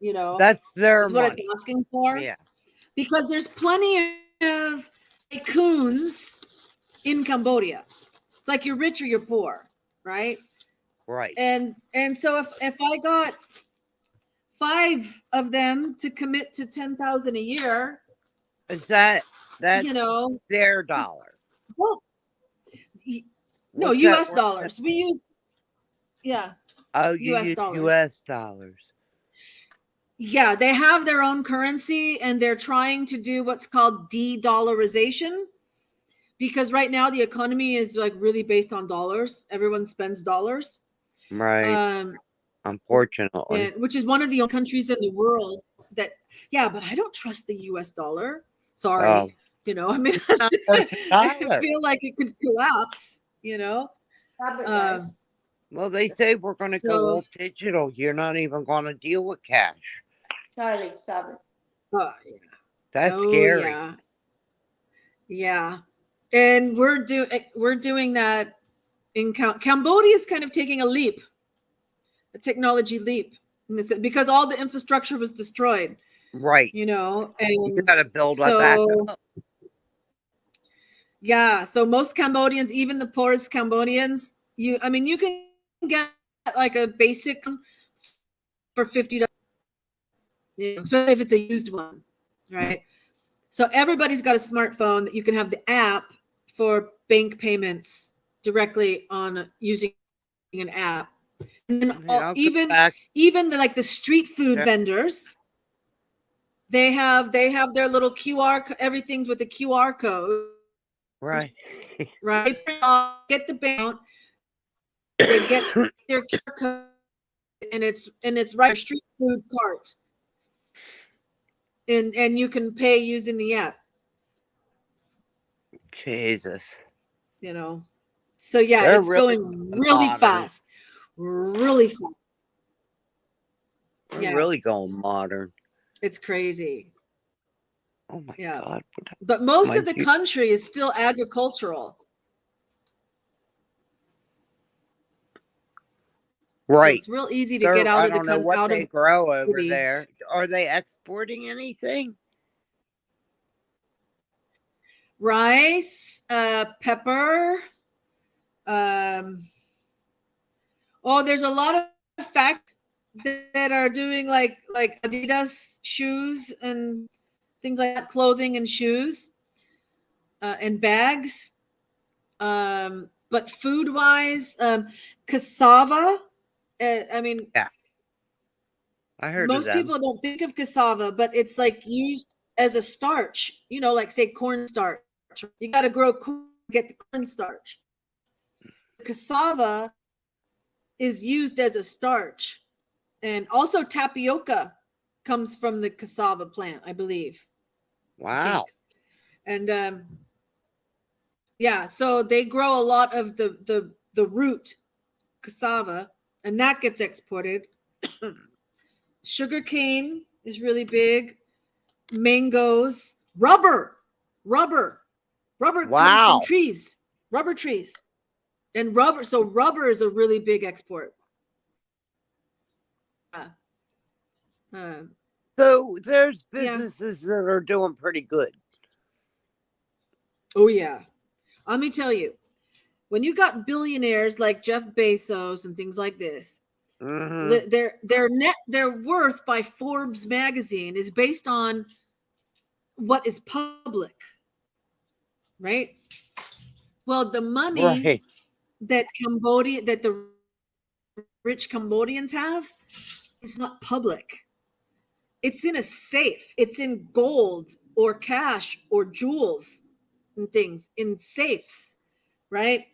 You know, that's what it's asking for. Yeah. Because there's plenty of tycoons in Cambodia. It's like you're rich or you're poor, right? Right. And so if I got 5 of them to commit to 10,000 a year, is that's, you know, their dollar? Well, no, U.S. dollars. We use, U.S. dollars. U.S. dollars. Yeah, they have their own currency, and they're trying to do what's called de-dollarization, because right now the economy is like really based on dollars. Everyone spends dollars. Right. Um, Unfortunately. and which is one of the only countries in the world that, yeah, but I don't trust the US dollar. Oh, Sorry. I mean, not worth it I either. feel like it could collapse, Stop it, guys. Um, Well, they say we're going to go so, all digital. You're not even going to deal with cash. Charlie, stop it. yeah. That's Oh scary. yeah. Yeah. And we're doing that in Cambodia is kind of taking a technology leap because all the infrastructure was destroyed, Right. and You got to build that back so up. yeah, so most Cambodians, even the poorest Cambodians, you can get like a basic for $50, especially if it's a used one, right? So everybody's got a smartphone that you can have the app for bank payments directly on using an app. And then Okay, I'll go even back. the street food Yeah. vendors, they have their little everything's with the QR code. Right. Right? Get the bank, they get their QR code, and it's right street food cart. And you can pay using the app, Jesus. So yeah, They're it's really going really modern. fast. Really fast. They're Yeah. really going modern. It's crazy. Oh my Yeah. God. But most of Mind the you- country is still agricultural. So Right. it's real easy to get out I of the don't know what out they of grow over city. there. Are they exporting anything? Rice, pepper. There's a lot of facts that are doing like Adidas shoes and things like that, clothing and shoes, and bags. But food wise, cassava. Yeah. I heard of Most them. people don't think of cassava, but it's like used as a starch, like say cornstarch. You got to grow corn to get the cornstarch. Cassava is used as a starch. And also tapioca comes from the cassava plant, I believe. Wow. And yeah, so they grow a lot of the root cassava, and that gets exported. Sugar cane is really big. Mangoes, rubber comes Wow. from trees, rubber trees, and rubber. So rubber is a really big export. So there's Yeah. businesses that are doing pretty good. Oh yeah. Let me tell you, when you got billionaires like Jeff Bezos and things like this, Mhm. their worth by Forbes magazine is based on what is public, right? Well, the money Right. that the rich Cambodians have is not public. It's in a safe. It's in gold or cash or jewels and things in safes, right?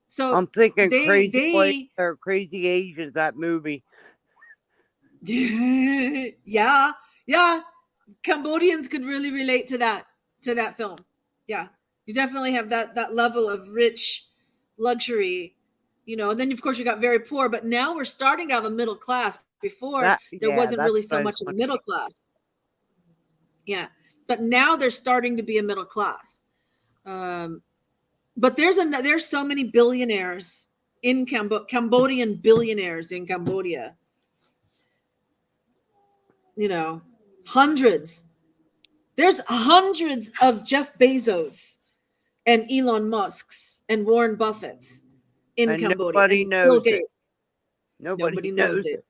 So I'm thinking Crazy Place they or Crazy Asians, that movie. yeah, Cambodians could really relate to that film. Yeah, you definitely have that level of rich luxury, and then of course you got very poor, but now we're starting to have a middle class. Before there wasn't That's really what so I much was of a wondering. middle class. But now there's starting to be a middle class. But there's so many billionaires in Cambodian billionaires in Cambodia. Hundreds. There's hundreds of Jeff Bezos and Elon Musk's and Warren Buffett's in And Cambodia. nobody And Bill knows it. Gates. Nobody knows it.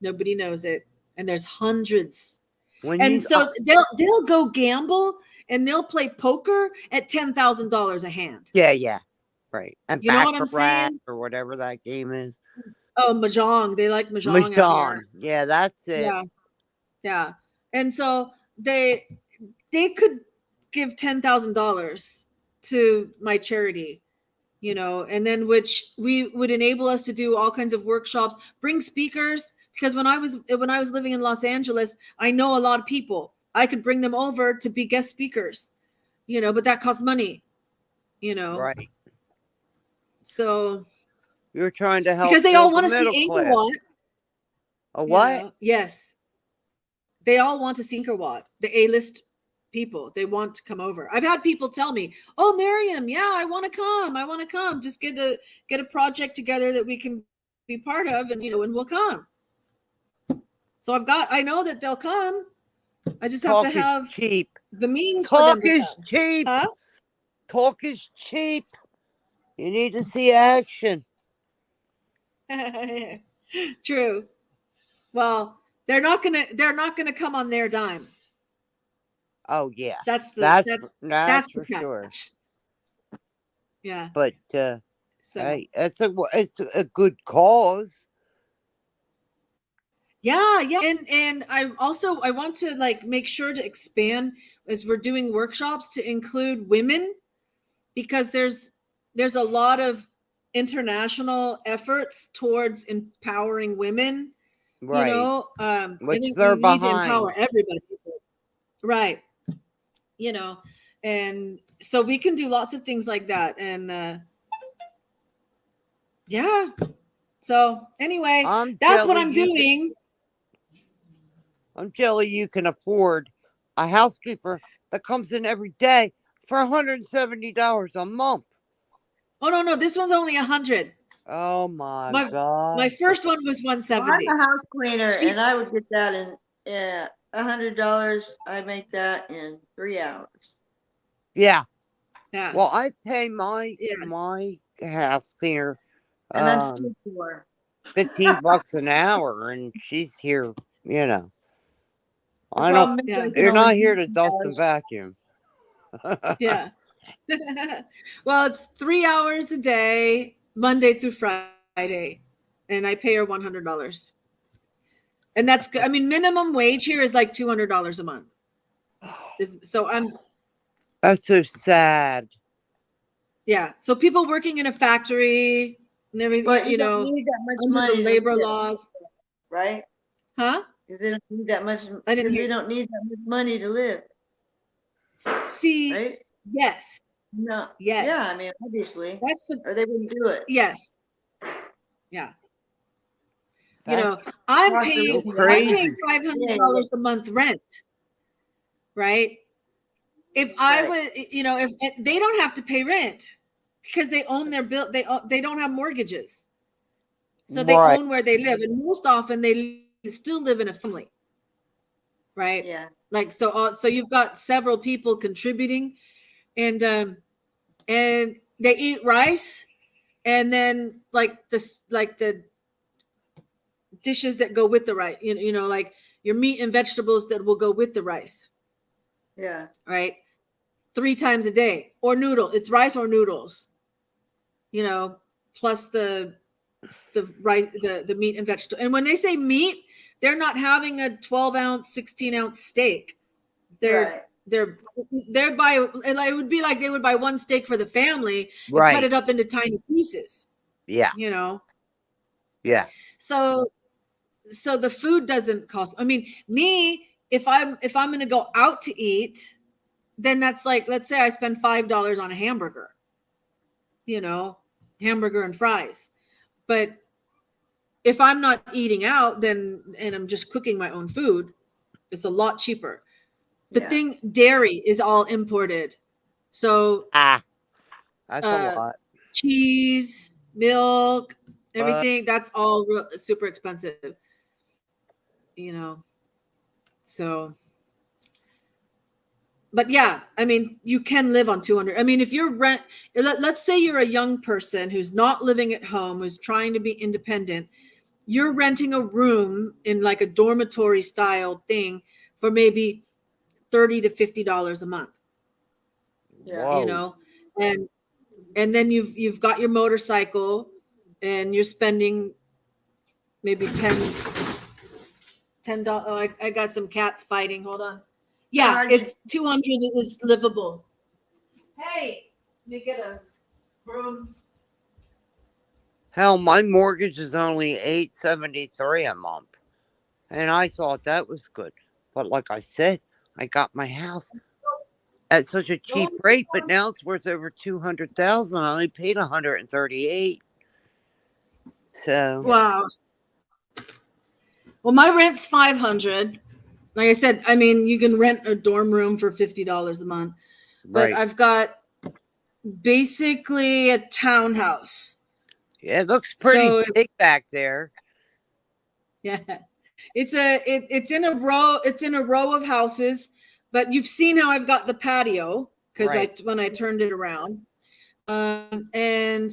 Nobody knows it. And there's hundreds. When And you so they'll go gamble and they'll play poker at $10,000 a hand. yeah. Right. And You know what I'm Baccarat saying? or whatever that game is. Oh, mahjong. They like mahjong out Mahjong. here. Yeah, that's it. Yeah. And so they could give $10,000 to my charity, and then which we would enable us to do all kinds of workshops, bring speakers, because when I was living in Los Angeles, I know a lot of people. I could bring them over to be guest speakers, but that costs money, Right. So You're trying to help because they all build the want to see middle Angkor class. Wat, A what? Yes, they all want to see Angkor Wat. The A-list people, they want to come over. I've had people tell me, "Oh, Miriam, yeah, I want to come. Just get a project together that we can be part of, and and we'll come." So I know that they'll come. I just have to have cheap. the means for them Talk to is come. cheap. Huh? Talk is cheap. You need to see action. True. Well, they're not gonna come on their dime. Oh yeah. That's that's the for catch. sure. Yeah. But So hey, it's a good cause. yeah, and I want to make sure to expand as we're doing workshops to include women, because there's a lot of international efforts towards empowering women, Right. and Which we they're need to behind. empower everybody, right? And so we can do lots of things like that, and yeah. So anyway, that's what I'm doing. I'm jelly you can afford a housekeeper that comes in every day for $170 a month. Oh no, this one's only 100. Oh my God. My first one was 170. I'm a house cleaner, and I would get that in $100. I make that in 3 hours. Yeah. Yeah. Well, I pay my house cleaner and I'm still poor. $15 an hour, and she's here. The problem is I can You're only not do here to 3 dust hours. and vacuum. Yeah. Well, it's 3 hours a day, Monday through Friday, and I pay her $100. And that's good. I mean, minimum wage here is like $200 a month. So That's so sad. Yeah. So people working in a factory and everything, But you don't need that much under money the labor laws, right? Huh? Because they don't need that much. I didn't Because hear. they don't need that much money to live. See, right? Yes. No. Yes. Yeah, I mean, obviously. That's the. Or they wouldn't do it. Yes. Yeah. That's I'm paying crazy. $500 a month rent, right? If I was, if they don't have to pay rent because they own their bill, they don't have mortgages, so they own where they live, and most often they still live in a family, right? Yeah. Like so you've got several people contributing, and they eat rice, and then like the dishes that go with the rice, like your meat and vegetables that will go with the rice. Yeah. Right. 3 times a day, or it's rice or noodles, plus the rice, the meat and vegetable. And when they say meat, they're not having a 12-ounce, 16-ounce steak. They're by, it would be like they would buy one steak for the family and cut it up into tiny pieces. Yeah. Yeah. So the food doesn't cost. I mean, if I'm going to go out to eat, then that's like, let's say I spend $5 on a hamburger, hamburger and fries. But if I'm not eating out, and I'm just cooking my own food, it's a lot cheaper. Dairy is all imported. So that's a lot. Cheese, milk, everything, that's all super expensive, so. But yeah, I mean, you can live on 200. I mean, if you're let's say you're a young person who's not living at home, who's trying to be independent, you're renting a room in like a dormitory style thing for maybe $30 to $50 a month. Yeah. And then you've got your motorcycle, and you're spending maybe $10. Oh, I got some cats fighting. Hold on. Yeah, it's 200 is livable. Hey, me get a room. Hell, my mortgage is only $873 a month, and I thought that was good. But like I said, I got my house at such a cheap rate, but now it's worth over $200,000. I only paid $138. So Wow. Well, my rent's $500. Like I said, I mean, you can rent a dorm room for $50 a month, but right, I've got basically a townhouse. yeah, it looks pretty So big back there. yeah, it's in a row. It's in a row of houses, but you've seen how I've got the patio because Right. when I turned it around, and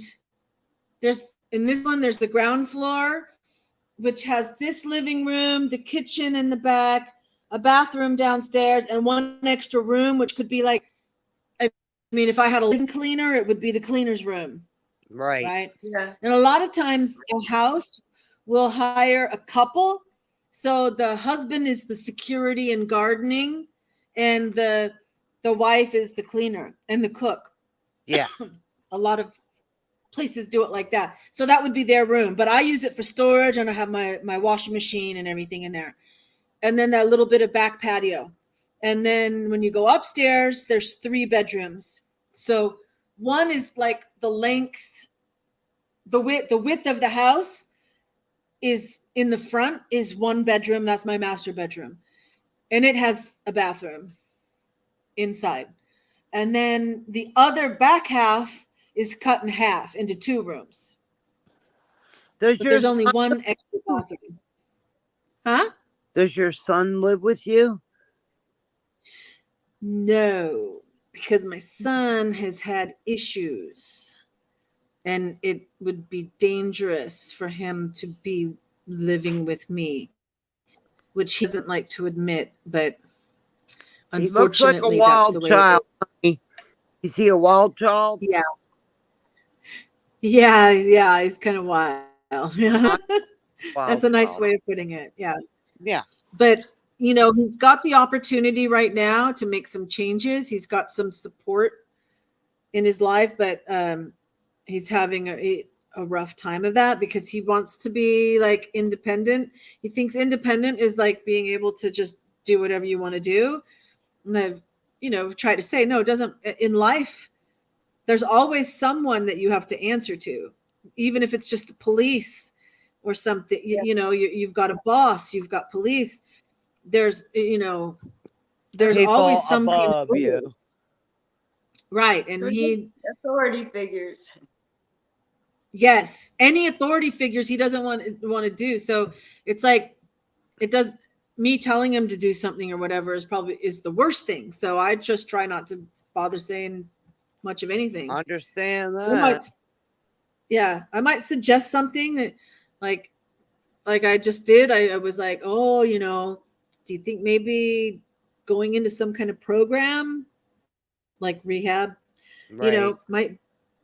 there's in this one there's the ground floor, which has this living room, the kitchen in the back, a bathroom downstairs, and one extra room, which could be like, I mean, if I had a linen cleaner, it would be the cleaner's room, Right. right? Yeah. And a lot of times a house will hire a couple. So the husband is the security and gardening, and the wife is the cleaner and the cook. Yeah. A lot of places do it like that. So that would be their room, but I use it for storage, and I have my washing machine and everything in there. And then that little bit of back patio. And then when you go upstairs, there's 3 bedrooms. So one is like the length, the width of the house is in the front is 1 bedroom. That's my master bedroom. And it has a bathroom inside. And then the other back half is cut in half into 2 rooms. Does But your there's only son, 1 extra bathroom. Huh? does your son live with you? No, because my son has had issues, and it would be dangerous for him to be living with me, which he doesn't like to admit, but He looks like a unfortunately that's the wild way it child. is. Is he a wild child? Yeah. Yeah, he's kind of wild. I'm a That's wild a nice child. way of putting it. Yeah. Yeah. But he's got the opportunity right now to make some changes. He's got some support in his life, but he's having a rough time of that because he wants to be like independent. He thinks independent is like being able to just do whatever you want to do. And I've, tried to say, no, it doesn't. In life, there's always someone that you have to answer to, even if it's just the police or something. Yeah. You've got a boss, you've got police. There's People always some kind of above you. rules. Right. And So he, authority figures. yes, any authority figures he doesn't want to do. So it's like, it does, me telling him to do something or whatever is the worst thing. So I just try not to bother saying much of anything. Understand I might, that. I might suggest something that like I just did. I was like, oh, do you think maybe going into some kind of program like rehab, Right.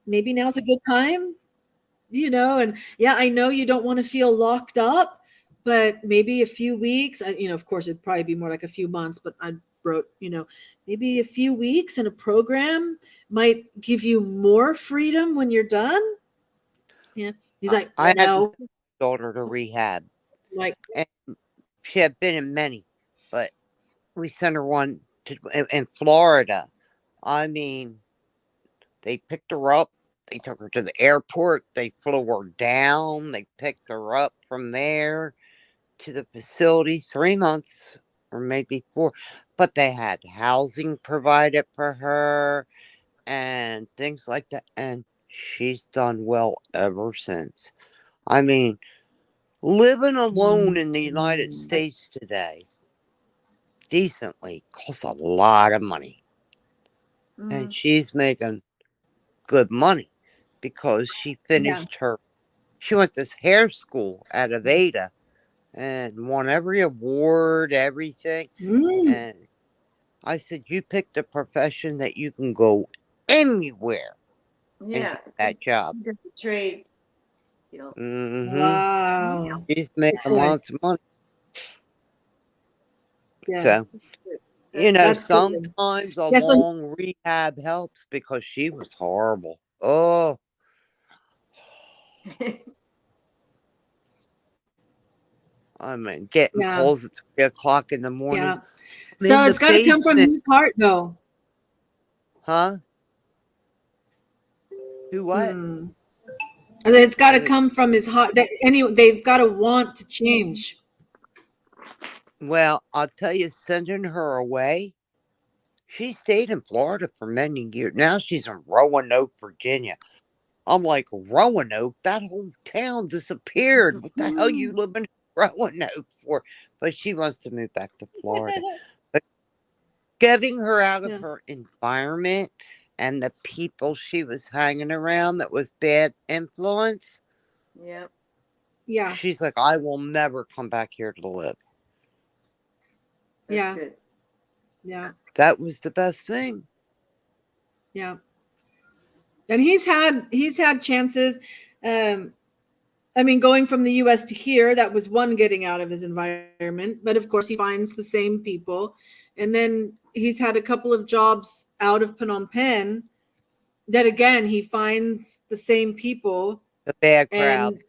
maybe now's a good time, and yeah, I know you don't want to feel locked up, but maybe a few weeks, of course it'd probably be more like a few months, but I wrote, maybe a few weeks in a program might give you more freedom when you're done. Yeah. He's like, I had to no. send my daughter to rehab. Like, And she had been in many, but we sent her one in Florida. I mean, they picked her up. They took her to the airport. They flew her down. They picked her up from there to the facility 3 months or maybe 4. But they had housing provided for her and things like that. And she's done well ever since. I mean, living alone in the United States today, decently, costs a lot of money. And she's making good money because she finished she went to hair school at Aveda and won every award, everything. And I said, you picked a profession that you can go anywhere and get that job. Trade. wow. She's making Excellent. lots of money. Yeah. So, That's good. sometimes a Yeah. So long rehab helps because she was horrible. Oh, I mean, getting yeah, calls at 3 o'clock in the morning. yeah. I'm in So the it's got to come from basement. his heart, though. Huh? Who what? Hmm. And it's got to What? come from his heart. They've got to want to change. Well, I'll tell you, sending her away. She stayed in Florida for many years. Now she's in Roanoke, Virginia. I'm like, Roanoke? That whole town disappeared. What the hell you living in Roanoke for? But she wants to move back to Florida. But getting her out of Yeah. her environment and the people she was hanging around that was bad influence, Yep. Yeah. she's like, I will never come back here to live. That's Yeah. good. Yeah. That was the best thing. Yeah. And he's had chances. I mean, going from the US to here, that was one getting out of his environment. But of course, he finds the same people. And then he's had a couple of jobs out of Phnom Penh that, again, he finds the same people. The bad crowd. And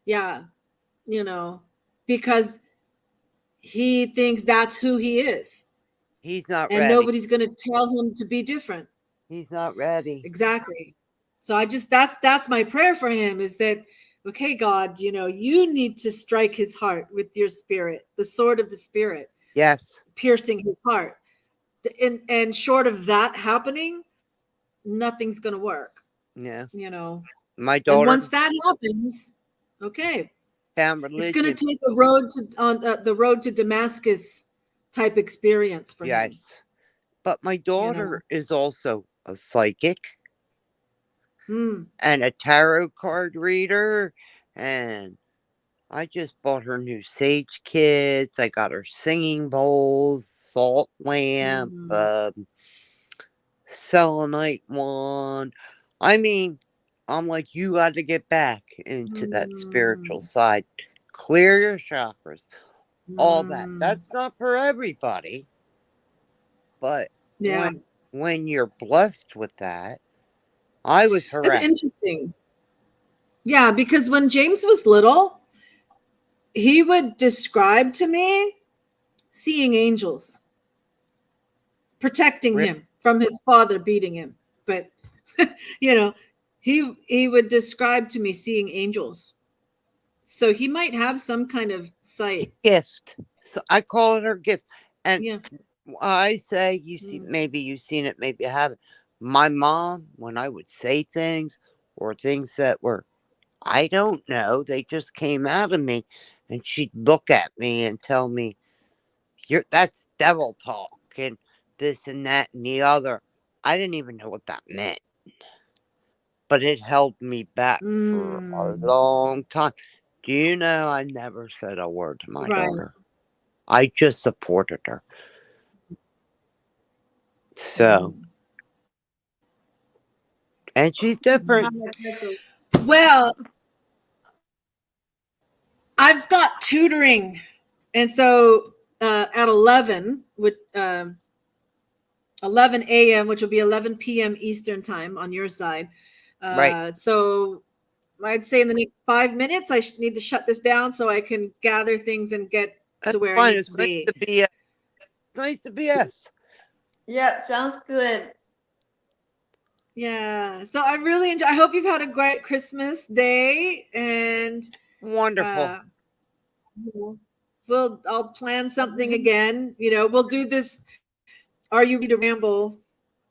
yeah, because he thinks that's who he is. He's not And ready. nobody's going to tell him to be different. He's not ready. Exactly. So that's my prayer for him, is that, okay, God, you need to strike his heart with your spirit, the sword of the spirit, Yes. piercing his heart. And short of that happening, nothing's going to work, Yeah. And My daughter once that happens, okay, found it's going religion. to take the road to Damascus type experience for him. Yes. But my daughter is also a psychic and a tarot card reader. And I just bought her new sage kits. I got her singing bowls, salt lamp, selenite wand. I mean, I'm like, you got to get back into that spiritual side. Clear your chakras. All that. That's not for everybody. But Yeah. when you're blessed with that, I was That's harassed. interesting. Yeah, because when James was little, he would describe to me seeing angels protecting him from his father beating him. But he would describe to me seeing angels. So he might have some kind of sight. Gift. So I call it her gift. And Yeah. I say, maybe you've seen it, maybe you haven't. My mom, when I would say things or things that were, I don't know, they just came out of me, and she'd look at me and tell me, that's devil talk and this and that and the other. I didn't even know what that meant. But it held me back for a long time. Do you know I never said a word to my daughter? I just supported her. So, and she's different. Well, I've got tutoring, and so at 11 with 11 a.m., which will be 11 p.m. Eastern time on your side. Right. So I'd say in the next 5 minutes, I need to shut this down so I can gather things and get That's to where fine. I need It's to be. nice to BS. Yep, sounds good. Yeah. So I really enjoy. I hope you've had a great Christmas day, and Wonderful. I'll plan something again. We'll do this. Are you ready to ramble?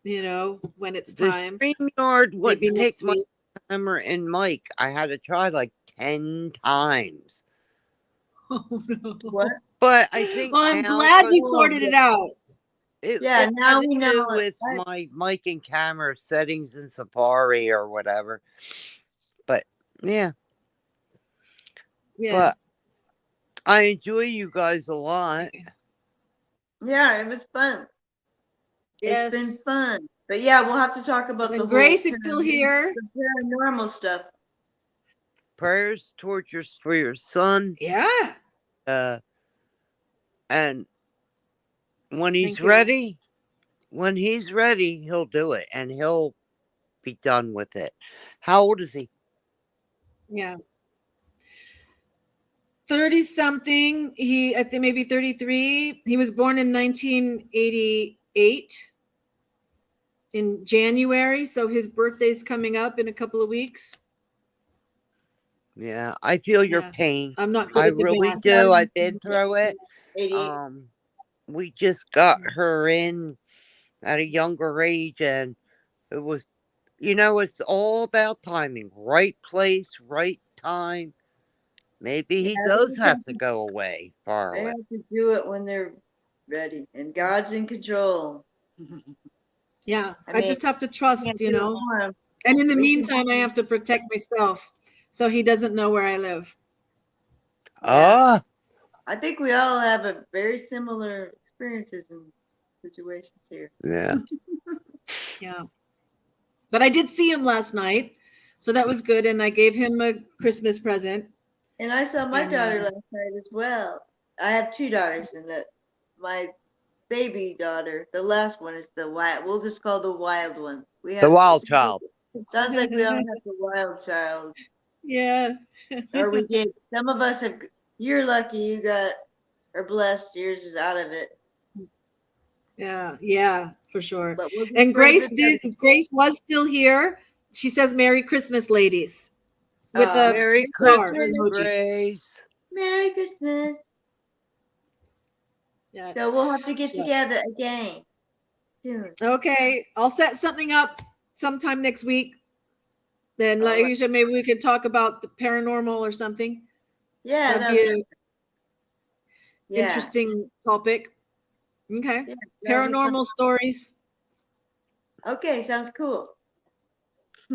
When it's The time. StreamYard Maybe wouldn't take next my week. timer and mic. I had to try like 10 times. Oh no. What? But I think Well, I'm now, glad you sorted it out. It now had we to know. do with my mic and camera settings in Safari or whatever. But yeah. But I enjoy you guys a lot. Yeah, it was fun. Yes. It's been fun. But yeah, we'll have to talk about And Grace is still here. The paranormal stuff. Prayers for your son. Yeah. And When he's Thank you. ready, he'll do it and he'll be done with it. How old is he? Yeah. 30 something. I think maybe 33. He was born in 1988 in January. So his birthday's coming up in a couple of weeks. Yeah, I feel your Yeah. pain. I'm not good I at the really math. do. I've been through it. 88. We just got her in at a younger age, and it was, it's all about timing. Right place, right time. Maybe he does have to go away for They it. have to do it when they're ready, and God's in control. Yeah. I I mean, just have to trust, can't do it for him. And in the We can- meantime, I have to protect myself so he doesn't know where I live. Yeah. Ah, I think we all have a very similar experiences and situations here. yeah. Yeah. But I did see him last night. So that was good. And I gave him a Christmas present. And I saw my And, daughter last night as well. I have two daughters, and my baby daughter, the last one, is the wild. We'll just call the wild one. We The have. wild child. Sounds like we all have the wild child, Yeah. or we did. Some of us have. You're lucky. You got, or blessed. Yours is out of it. Yeah. Yeah, for sure. But we'll just And pray Grace for them. Grace was still here. She says Merry Christmas, ladies. With a Merry star Christmas, emoji. Grace. Merry Christmas. Yeah. So we'll have to get Yeah. together again soon. Okay. I'll set something up sometime next week. Then All right. Laisha, maybe we could talk about the paranormal or something. Yeah, That'd be an yeah. interesting topic. Okay. Yeah, that'll be fun. Paranormal stories. Okay, sounds cool.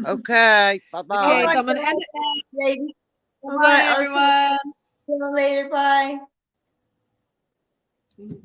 Okay. Bye Okay, bye. so I'm gonna end it. Lady. Bye, everyone. See you later. Bye. Mhm.